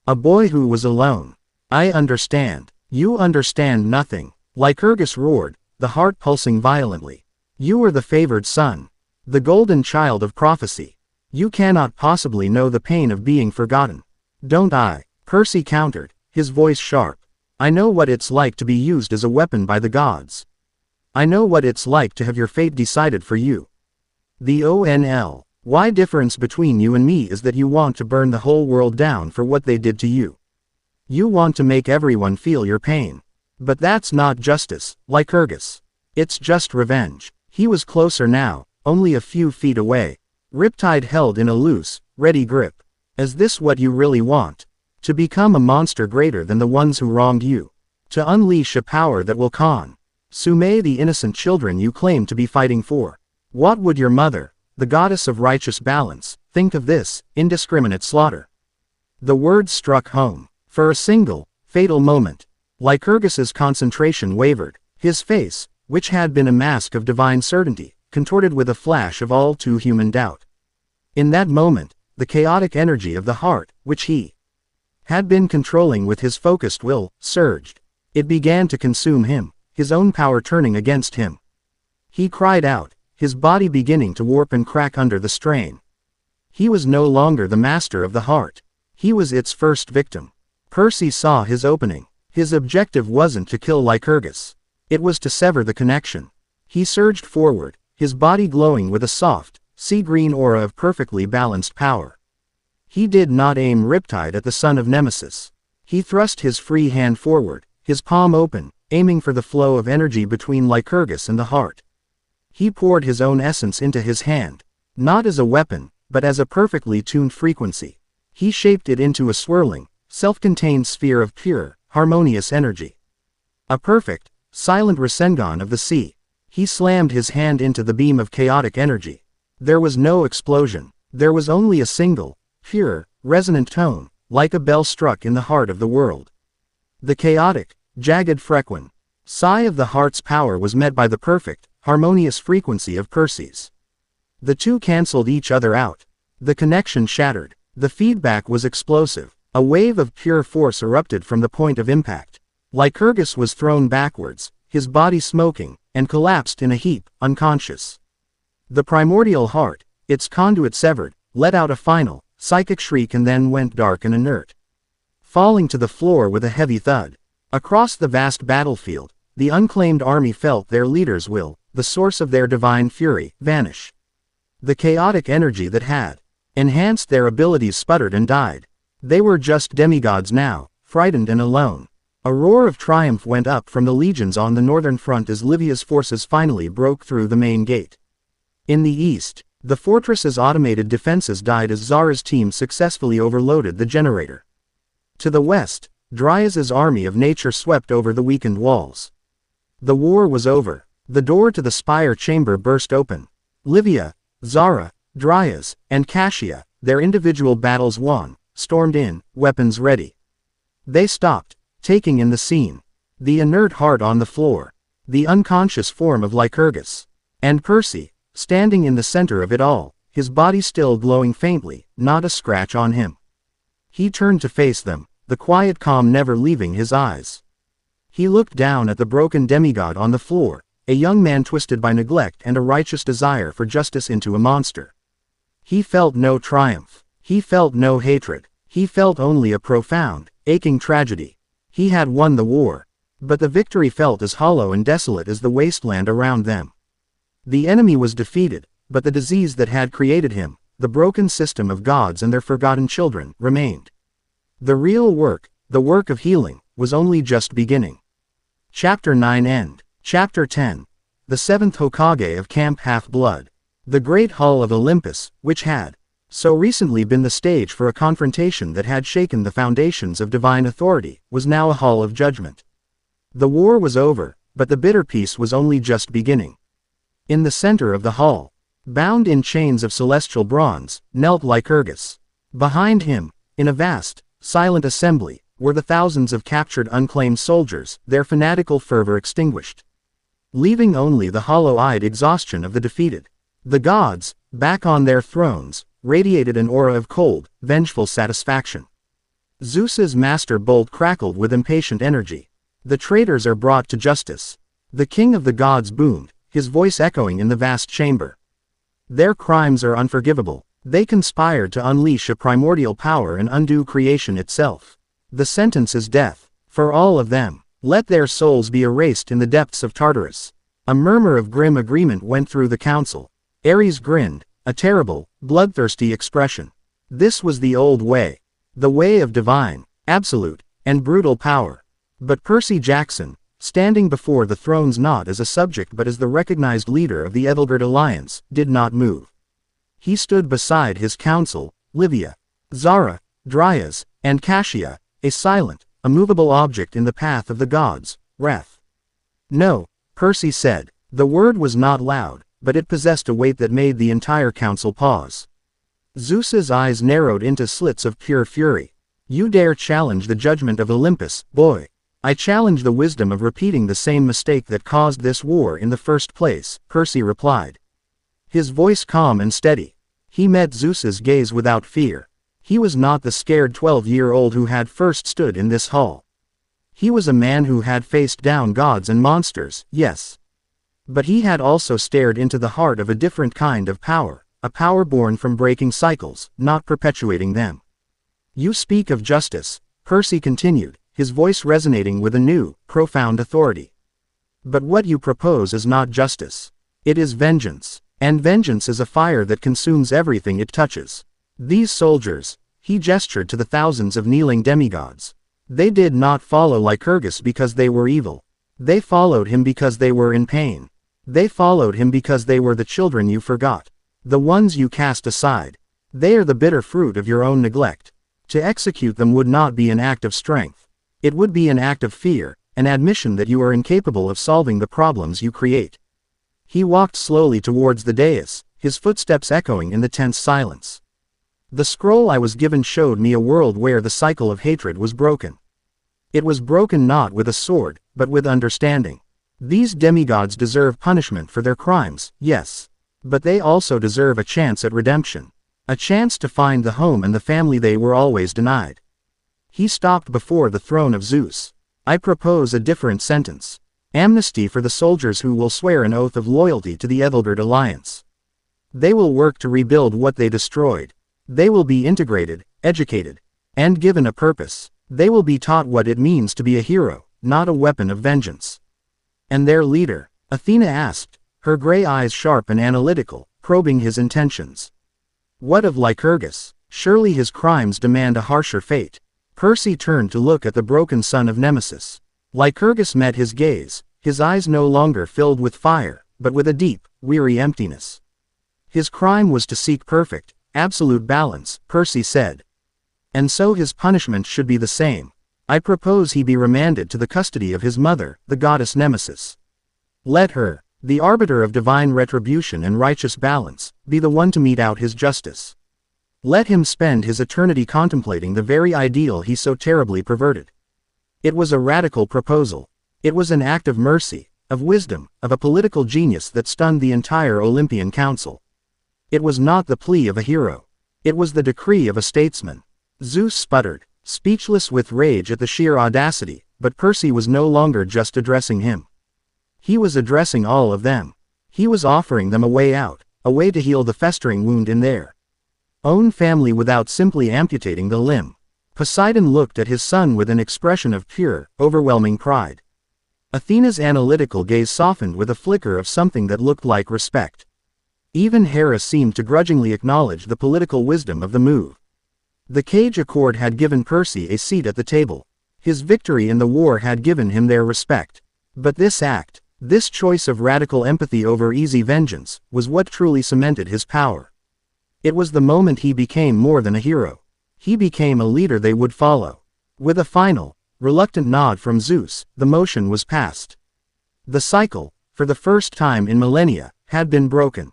A boy who was alone. I understand." "You understand nothing," Lycurgus roared, the heart pulsing violently. "You are the favored son, the golden child of prophecy. You cannot possibly know the pain of being forgotten." "Don't I?" Percy countered, his voice sharp. "I know what it's like to be used as a weapon by the gods. I know what it's like to have your fate decided for you. The only difference between you and me is that you want to burn the whole world down for what they did to you. You want to make everyone feel your pain. But that's not justice, Lycurgus. It's just revenge." He was closer now, only a few feet away. Riptide held in a loose, ready grip. "Is this what you really want? To become a monster greater than the ones who wronged you? To unleash a power that will consume the innocent children you claim to be fighting for? What would your mother, the goddess of righteous balance, think of this indiscriminate slaughter?" The words struck home. For a single, fatal moment, Lycurgus's concentration wavered. His face, which had been a mask of divine certainty, contorted with a flash of all too human doubt. In that moment, the chaotic energy of the heart, which he had been controlling with his focused will, surged. It began to consume him, his own power turning against him. He cried out, his body beginning to warp and crack under the strain. He was no longer the master of the heart. He was its first victim. Percy saw his opening. His objective wasn't to kill Lycurgus. It was to sever the connection. He surged forward, his body glowing with a soft, sea-green aura of perfectly balanced power. He did not aim Riptide at the son of Nemesis. He thrust his free hand forward, his palm open, aiming for the flow of energy between Lycurgus and the heart. He poured his own essence into his hand, not as a weapon, but as a perfectly tuned frequency. He shaped it into a swirling, self-contained sphere of pure, harmonious energy. A perfect, silent Rasengan of the sea. He slammed his hand into the beam of chaotic energy. There was no explosion. There was only a single, pure, resonant tone, like a bell struck in the heart of the world. The chaotic, jagged frequency sigh of the heart's power was met by the perfect, harmonious frequency of Percy's. The two cancelled each other out. The connection shattered. The feedback was explosive. A wave of pure force erupted from the point of impact. Lycurgus was thrown backwards, his body smoking, and collapsed in a heap, unconscious. The primordial heart, its conduit severed, let out a final, psychic shriek and then went dark and inert, falling to the floor with a heavy thud. Across the vast battlefield, the unclaimed army felt their leader's will, the source of their divine fury, vanish. The chaotic energy that had enhanced their abilities sputtered and died. They were just demigods now, frightened and alone. A roar of triumph went up from the legions on the northern front as Livia's forces finally broke through the main gate. In the east, the fortress's automated defenses died as Zara's team successfully overloaded the generator. To the west, Dryas's army of nature swept over the weakened walls. The war was over. The door to the spire chamber burst open. Livia, Zara, Dryas, and Cassia, their individual battles won, stormed in, weapons ready. They stopped, taking in the scene. The inert heart on the floor. The unconscious form of Lycurgus. And Percy, standing in the center of it all, his body still glowing faintly, not a scratch on him. He turned to face them, the quiet calm never leaving his eyes. He looked down at the broken demigod on the floor, a young man twisted by neglect and a righteous desire for justice into a monster. He felt no triumph. He felt no hatred. He felt only a profound, aching tragedy. He had won the war, but the victory felt as hollow and desolate as the wasteland around them. The enemy was defeated, but the disease that had created him, the broken system of gods and their forgotten children, remained. The real work, the work of healing, was only just beginning. Chapter 9 End. Chapter 10. The seventh Hokage of Camp Half-Blood. The great hall of Olympus, which had so recently been the stage for a confrontation that had shaken the foundations of divine authority, was now a hall of judgment. The war was over, but the bitter peace was only just beginning. In the center of the hall, Bound in chains of celestial bronze, knelt Lycurgus. Behind him, in a vast, silent assembly, were the thousands of captured unclaimed soldiers, their fanatical fervor extinguished, leaving only the hollow-eyed exhaustion of the defeated. The gods, back on their thrones, radiated an aura of cold, vengeful satisfaction. Zeus's master bolt crackled with impatient energy. The traitors are brought to justice. The king of the gods boomed, his voice echoing in the vast chamber. Their crimes are unforgivable. They conspired to unleash a primordial power and undo creation itself. The sentence is death. For all of them, let their souls be erased in the depths of Tartarus. A murmur of grim agreement went through the council. Ares grinned, a terrible, bloodthirsty expression. This was the old way. The way of divine, absolute, and brutal power. But Percy Jackson, standing before the throne's not as a subject but as the recognized leader of the Edelgard alliance, did not move. He stood beside his council, Livia, Zara, Dryas, and Cassia, a silent, immovable object in the path of the gods, wrath. No, Percy said. The word was not loud, but it possessed a weight that made the entire council pause. Zeus's eyes narrowed into slits of pure fury. You dare challenge the judgment of Olympus, boy. I challenge the wisdom of repeating the same mistake that caused this war in the first place, Percy replied. His voice calm and steady. He met Zeus's gaze without fear. He was not the scared 12-year-old who had first stood in this hall. He was a man who had faced down gods and monsters, yes. But he had also stared into the heart of a different kind of power, a power born from breaking cycles, not perpetuating them. You speak of justice, Percy continued, his voice resonating with a new, profound authority. But what you propose is not justice. It is vengeance. And vengeance is a fire that consumes everything it touches. These soldiers, he gestured to the thousands of kneeling demigods. They did not follow Lycurgus because they were evil. They followed him because they were in pain. They followed him because they were the children you forgot. The ones you cast aside. They are the bitter fruit of your own neglect. To execute them would not be an act of strength. It would be an act of fear, an admission that you are incapable of solving the problems you create. He walked slowly towards the dais, his footsteps echoing in the tense silence. The scroll I was given showed me a world where the cycle of hatred was broken. It was broken not with a sword, but with understanding. These demigods deserve punishment for their crimes, yes. But they also deserve a chance at redemption. A chance to find the home and the family they were always denied. He stopped before the throne of Zeus. I propose a different sentence. Amnesty for the soldiers who will swear an oath of loyalty to the Edelgard alliance. They will work to rebuild what they destroyed. They will be integrated, educated, and given a purpose. They will be taught what it means to be a hero, not a weapon of vengeance. And their leader? Athena asked, her gray eyes sharp and analytical, probing his intentions. What of Lycurgus? Surely his crimes demand a harsher fate. Percy turned to look at the broken son of Nemesis. Lycurgus met his gaze, his eyes no longer filled with fire, but with a deep, weary emptiness. His crime was to seek perfect, absolute balance, Percy said. And so his punishment should be the same. I propose he be remanded to the custody of his mother, the goddess Nemesis. Let her, the arbiter of divine retribution and righteous balance, be the one to mete out his justice. Let him spend his eternity contemplating the very ideal he so terribly perverted. It was a radical proposal. It was an act of mercy, of wisdom, of a political genius that stunned the entire Olympian Council. It was not the plea of a hero. It was the decree of a statesman. Zeus sputtered, speechless with rage at the sheer audacity, but Percy was no longer just addressing him. He was addressing all of them. He was offering them a way out, a way to heal the festering wound in their own family without simply amputating the limb. Poseidon looked at his son with an expression of pure, overwhelming pride. Athena's analytical gaze softened with a flicker of something that looked like respect. Even Hera seemed to grudgingly acknowledge the political wisdom of the move. The Cage Accord had given Percy a seat at the table. His victory in the war had given him their respect. But this act, this choice of radical empathy over easy vengeance, was what truly cemented his power. It was the moment he became more than a hero. He became a leader they would follow. With a final, reluctant nod from Zeus, the motion was passed. The cycle, for the first time in millennia, had been broken.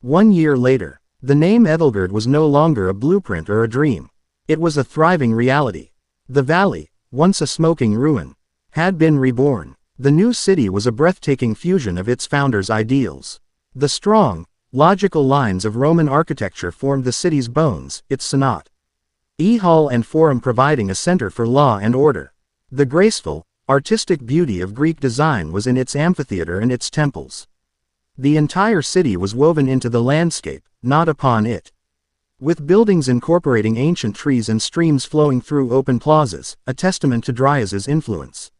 1 year later, the name Ethelgerd was no longer a blueprint or a dream. It was a thriving reality. The valley, once a smoking ruin, had been reborn. The new city was a breathtaking fusion of its founders' ideals. The strong, logical lines of Roman architecture formed the city's bones, its senate, hall and forum providing a center for law and order. The graceful, artistic beauty of Greek design was in its amphitheater and its temples. The entire city was woven into the landscape, not upon it. With buildings incorporating ancient trees and streams flowing through open plazas, a testament to Dryas's influence.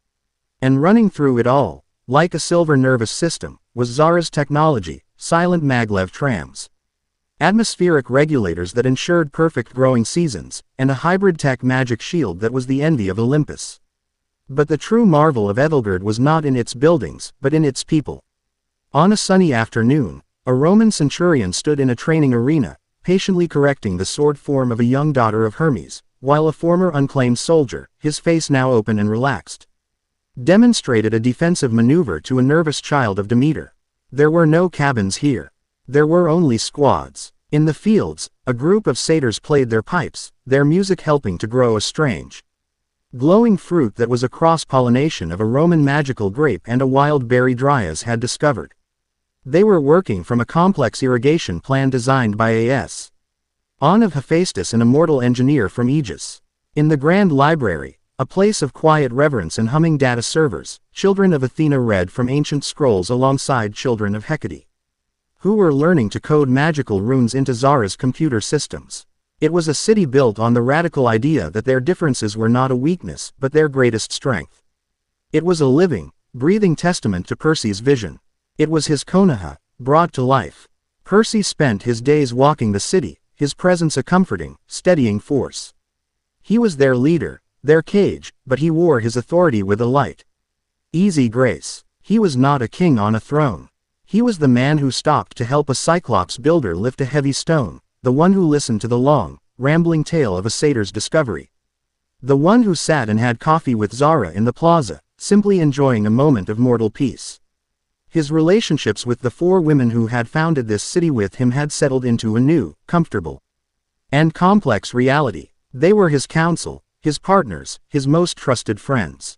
And running through it all, like a silver nervous system, was Zara's technology, silent maglev trams, atmospheric regulators that ensured perfect growing seasons, and a hybrid tech magic shield that was the envy of Olympus. But the true marvel of Ethelgerd was not in its buildings, but in its people. On a sunny afternoon, a Roman centurion stood in a training arena, patiently correcting the sword form of a young daughter of Hermes, while a former unclaimed soldier, his face now open and relaxed, demonstrated a defensive maneuver to a nervous child of Demeter. There were no cabins here. There were only squads. In the fields, a group of satyrs played their pipes, their music helping to grow a strange, glowing fruit that was a cross-pollination of a Roman magical grape and a wild berry Dryas had discovered. They were working from a complex irrigation plan designed by A.S. On of Hephaestus, an immortal engineer from Aegis. In the Grand Library, a place of quiet reverence and humming data servers, children of Athena read from ancient scrolls alongside children of Hecate, who were learning to code magical runes into Zara's computer systems. It was a city built on the radical idea that their differences were not a weakness, but their greatest strength. It was a living, breathing testament to Percy's vision. It was his Konoha, brought to life. Percy spent his days walking the city, his presence a comforting, steadying force. He was their leader, their cage, but he wore his authority with a light, easy grace. He was not a king on a throne. He was the man who stopped to help a Cyclops builder lift a heavy stone, the one who listened to the long, rambling tale of a satyr's discovery. The one who sat and had coffee with Zara in the plaza, simply enjoying a moment of mortal peace. His relationships with the 4 women who had founded this city with him had settled into a new, comfortable, and complex reality. They were his counsel, his partners, his most trusted friends.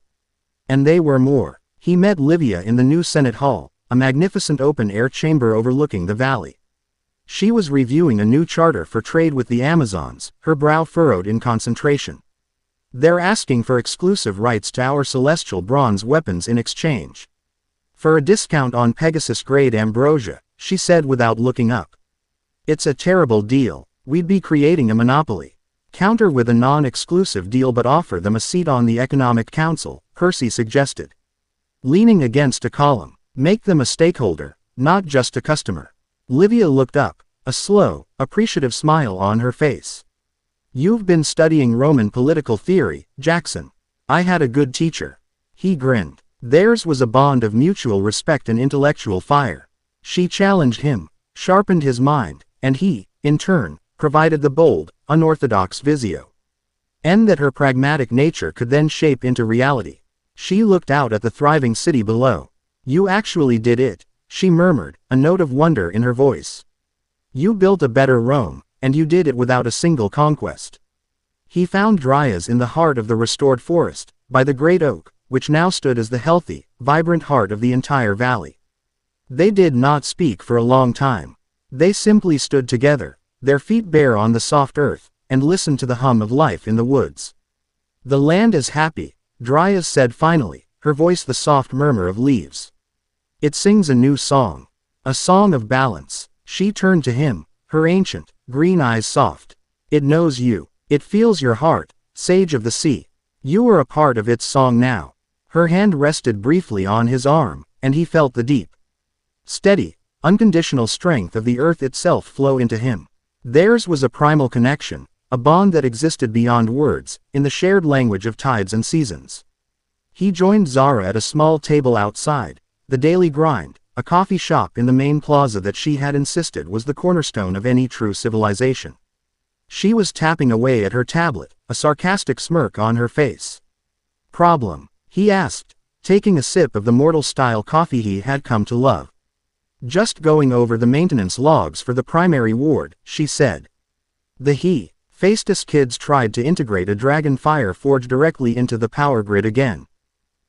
And they were more. He met Livia in the new Senate Hall, a magnificent open-air chamber overlooking the valley. She was reviewing a new charter for trade with the Amazons, her brow furrowed in concentration. "They're asking for exclusive rights to our celestial bronze weapons in exchange for a discount on Pegasus-grade ambrosia," she said without looking up. "It's a terrible deal. We'd be creating a monopoly. Counter with a non-exclusive deal but offer them a seat on the Economic Council," Percy suggested, leaning against a column. "Make them a stakeholder, not just a customer." Livia looked up, a slow, appreciative smile on her face. "You've been studying Roman political theory, Jackson. I had a good teacher." He grinned. Theirs was a bond of mutual respect and intellectual fire. She challenged him, sharpened his mind, and he, in turn, provided the bold, unorthodox visio. And that her pragmatic nature could then shape into reality. She looked out at the thriving city below. "You actually did it," she murmured, a note of wonder in her voice. "You built a better Rome, and you did it without a single conquest." He found Dryas in the heart of the restored forest, by the great oak, which now stood as the healthy, vibrant heart of the entire valley. They did not speak for a long time. They simply stood together, their feet bare on the soft earth, and listened to the hum of life in the woods. "The land is happy," Dryas said finally, her voice the soft murmur of leaves. "It sings a new song. A song of balance." She turned to him, her ancient, green eyes soft. "It knows you. It feels your heart, sage of the sea. You are a part of its song now." Her hand rested briefly on his arm, and he felt the deep, steady, unconditional strength of the earth itself flow into him. Theirs was a primal connection, a bond that existed beyond words, in the shared language of tides and seasons. He joined Zara at a small table outside, the daily grind, a coffee shop in the main plaza that she had insisted was the cornerstone of any true civilization. She was tapping away at her tablet, a sarcastic smirk on her face. "Problem?" he asked, taking a sip of the mortal-style coffee he had come to love. Just going over the maintenance logs for the primary ward, she said. The he-faced kids tried to integrate a dragon fire forge directly into the power grid again.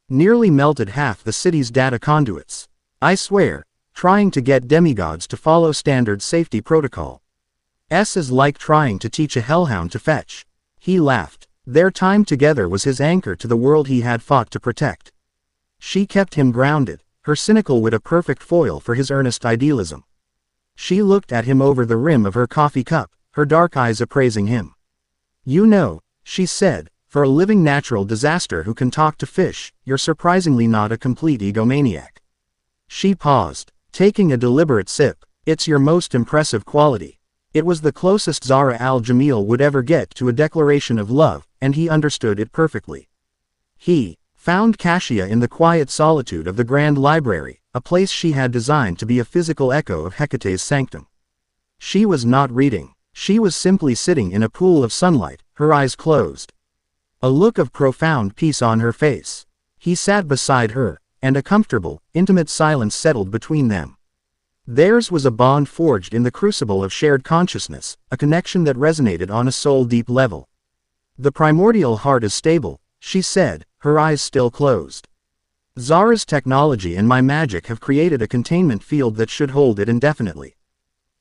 Nearly melted half the city's data conduits. I swear, trying to get demigods to follow standard safety protocol. Is like trying to teach a hellhound to fetch. He laughed. Their time together was his anchor to the world he had fought to protect. She kept him grounded, her cynical wit a perfect foil for his earnest idealism. She looked at him over the rim of her coffee cup, her dark eyes appraising him. You know, she said, for a living natural disaster who can talk to fish, you're surprisingly not a complete egomaniac. She paused, taking a deliberate sip. It's your most impressive quality. It was the closest Zara al-Jamil would ever get to a declaration of love, and he understood it perfectly. He found Cassia in the quiet solitude of the Grand Library, a place she had designed to be a physical echo of Hecate's sanctum. She was not reading. She was simply sitting in a pool of sunlight, her eyes closed. A look of profound peace on her face. He sat beside her, and a comfortable, intimate silence settled between them. Theirs was a bond forged in the crucible of shared consciousness, a connection that resonated on a soul-deep level. The primordial heart is stable, she said, her eyes still closed. Zara's technology and my magic have created a containment field that should hold it indefinitely.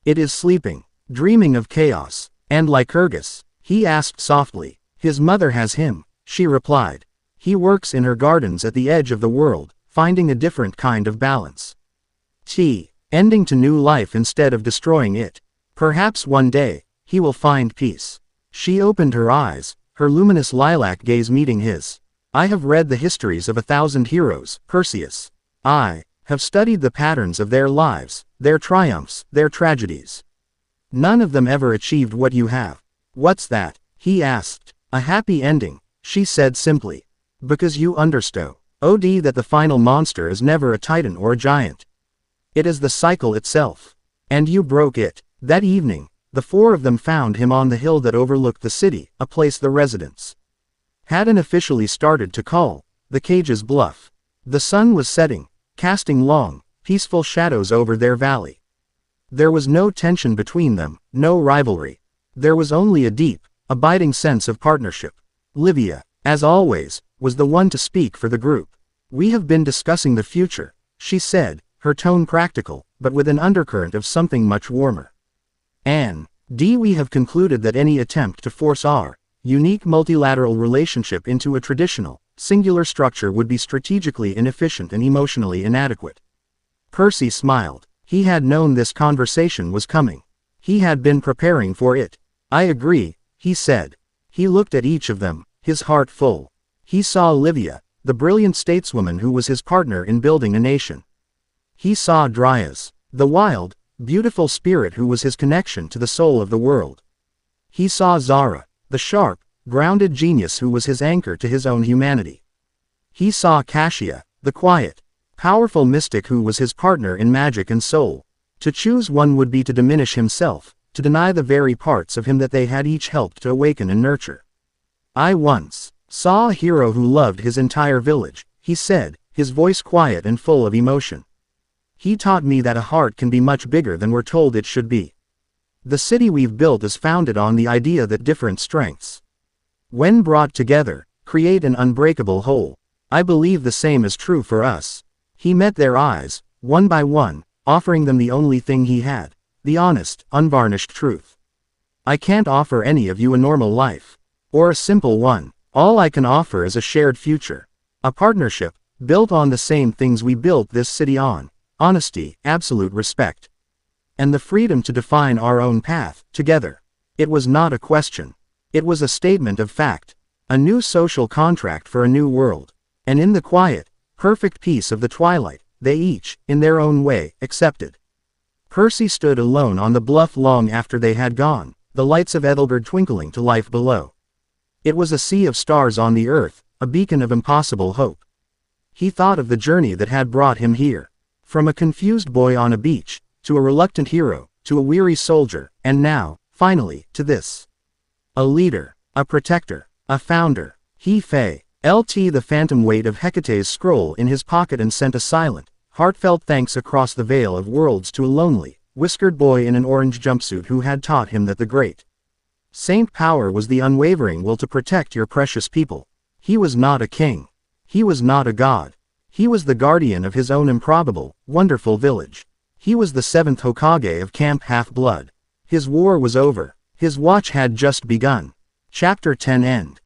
It is sleeping, dreaming of chaos, and Lycurgus, he asked softly. His mother has him, she replied. He works in her gardens at the edge of the world, finding a different kind of balance. Ending to new life instead of destroying it. Perhaps one day, he will find peace. She opened her eyes, her luminous lilac gaze meeting his. I have read the histories of 1,000 heroes, Perseus. I have studied the patterns of their lives, their triumphs, their tragedies. None of them ever achieved what you have. What's that? He asked. A happy ending, she said simply. Because you understood. That the final monster is never a titan or a giant. It is the cycle itself. And you broke it. That evening, the four of them found him on the hill that overlooked the city, a place the residents hadn't officially started to call the Cage's Bluff. The sun was setting, casting long, peaceful shadows over their valley. There was no tension between them, no rivalry. There was only a deep, abiding sense of partnership. Livia, as always, was the one to speak for the group. We have been discussing the future, she said, her tone practical, but with an undercurrent of something much warmer. We have concluded that any attempt to force our unique multilateral relationship into a traditional, singular structure would be strategically inefficient and emotionally inadequate. Percy smiled. He had known this conversation was coming. He had been preparing for it. I agree, he said. He looked at each of them, his heart full. He saw Livia, the brilliant stateswoman who was his partner in building a nation. He saw Dryas, the wild, beautiful spirit who was his connection to the soul of the world. He saw Zara, the sharp, grounded genius who was his anchor to his own humanity. He saw Cassia, the quiet, powerful mystic who was his partner in magic and soul. To choose one would be to diminish himself, to deny the very parts of him that they had each helped to awaken and nurture. I once saw a hero who loved his entire village, he said, his voice quiet and full of emotion. He taught me that a heart can be much bigger than we're told it should be. The city we've built is founded on the idea that different strengths, when brought together, create an unbreakable whole. I believe the same is true for us. He met their eyes, one by one, offering them the only thing he had, the honest, unvarnished truth. I can't offer any of you a normal life, or a simple one. All I can offer is a shared future. A partnership, built on the same things we built this city on. Honesty, absolute respect. And the freedom to define our own path, together. It was not a question. It was a statement of fact. A new social contract for a new world. And in the quiet, perfect peace of the twilight, they each, in their own way, accepted. Percy stood alone on the bluff long after they had gone, the lights of Ethelbert twinkling to life below. It was a sea of stars on the earth, a beacon of impossible hope. He thought of the journey that had brought him here. From a confused boy on a beach, to a reluctant hero, to a weary soldier, and now, finally, to this. A leader, a protector, a founder. He felt the phantom weight of Hecate's scroll in his pocket and sent a silent, Heartfelt thanks across the veil of worlds to a lonely, whiskered boy in an orange jumpsuit who had taught him that the great Saint power was the unwavering will to protect your precious people. He was not a king. He was not a god. He was the guardian of his own improbable, wonderful village. He was the seventh Hokage of Camp Half-Blood. His war was over. His watch had just begun. Chapter 10 End.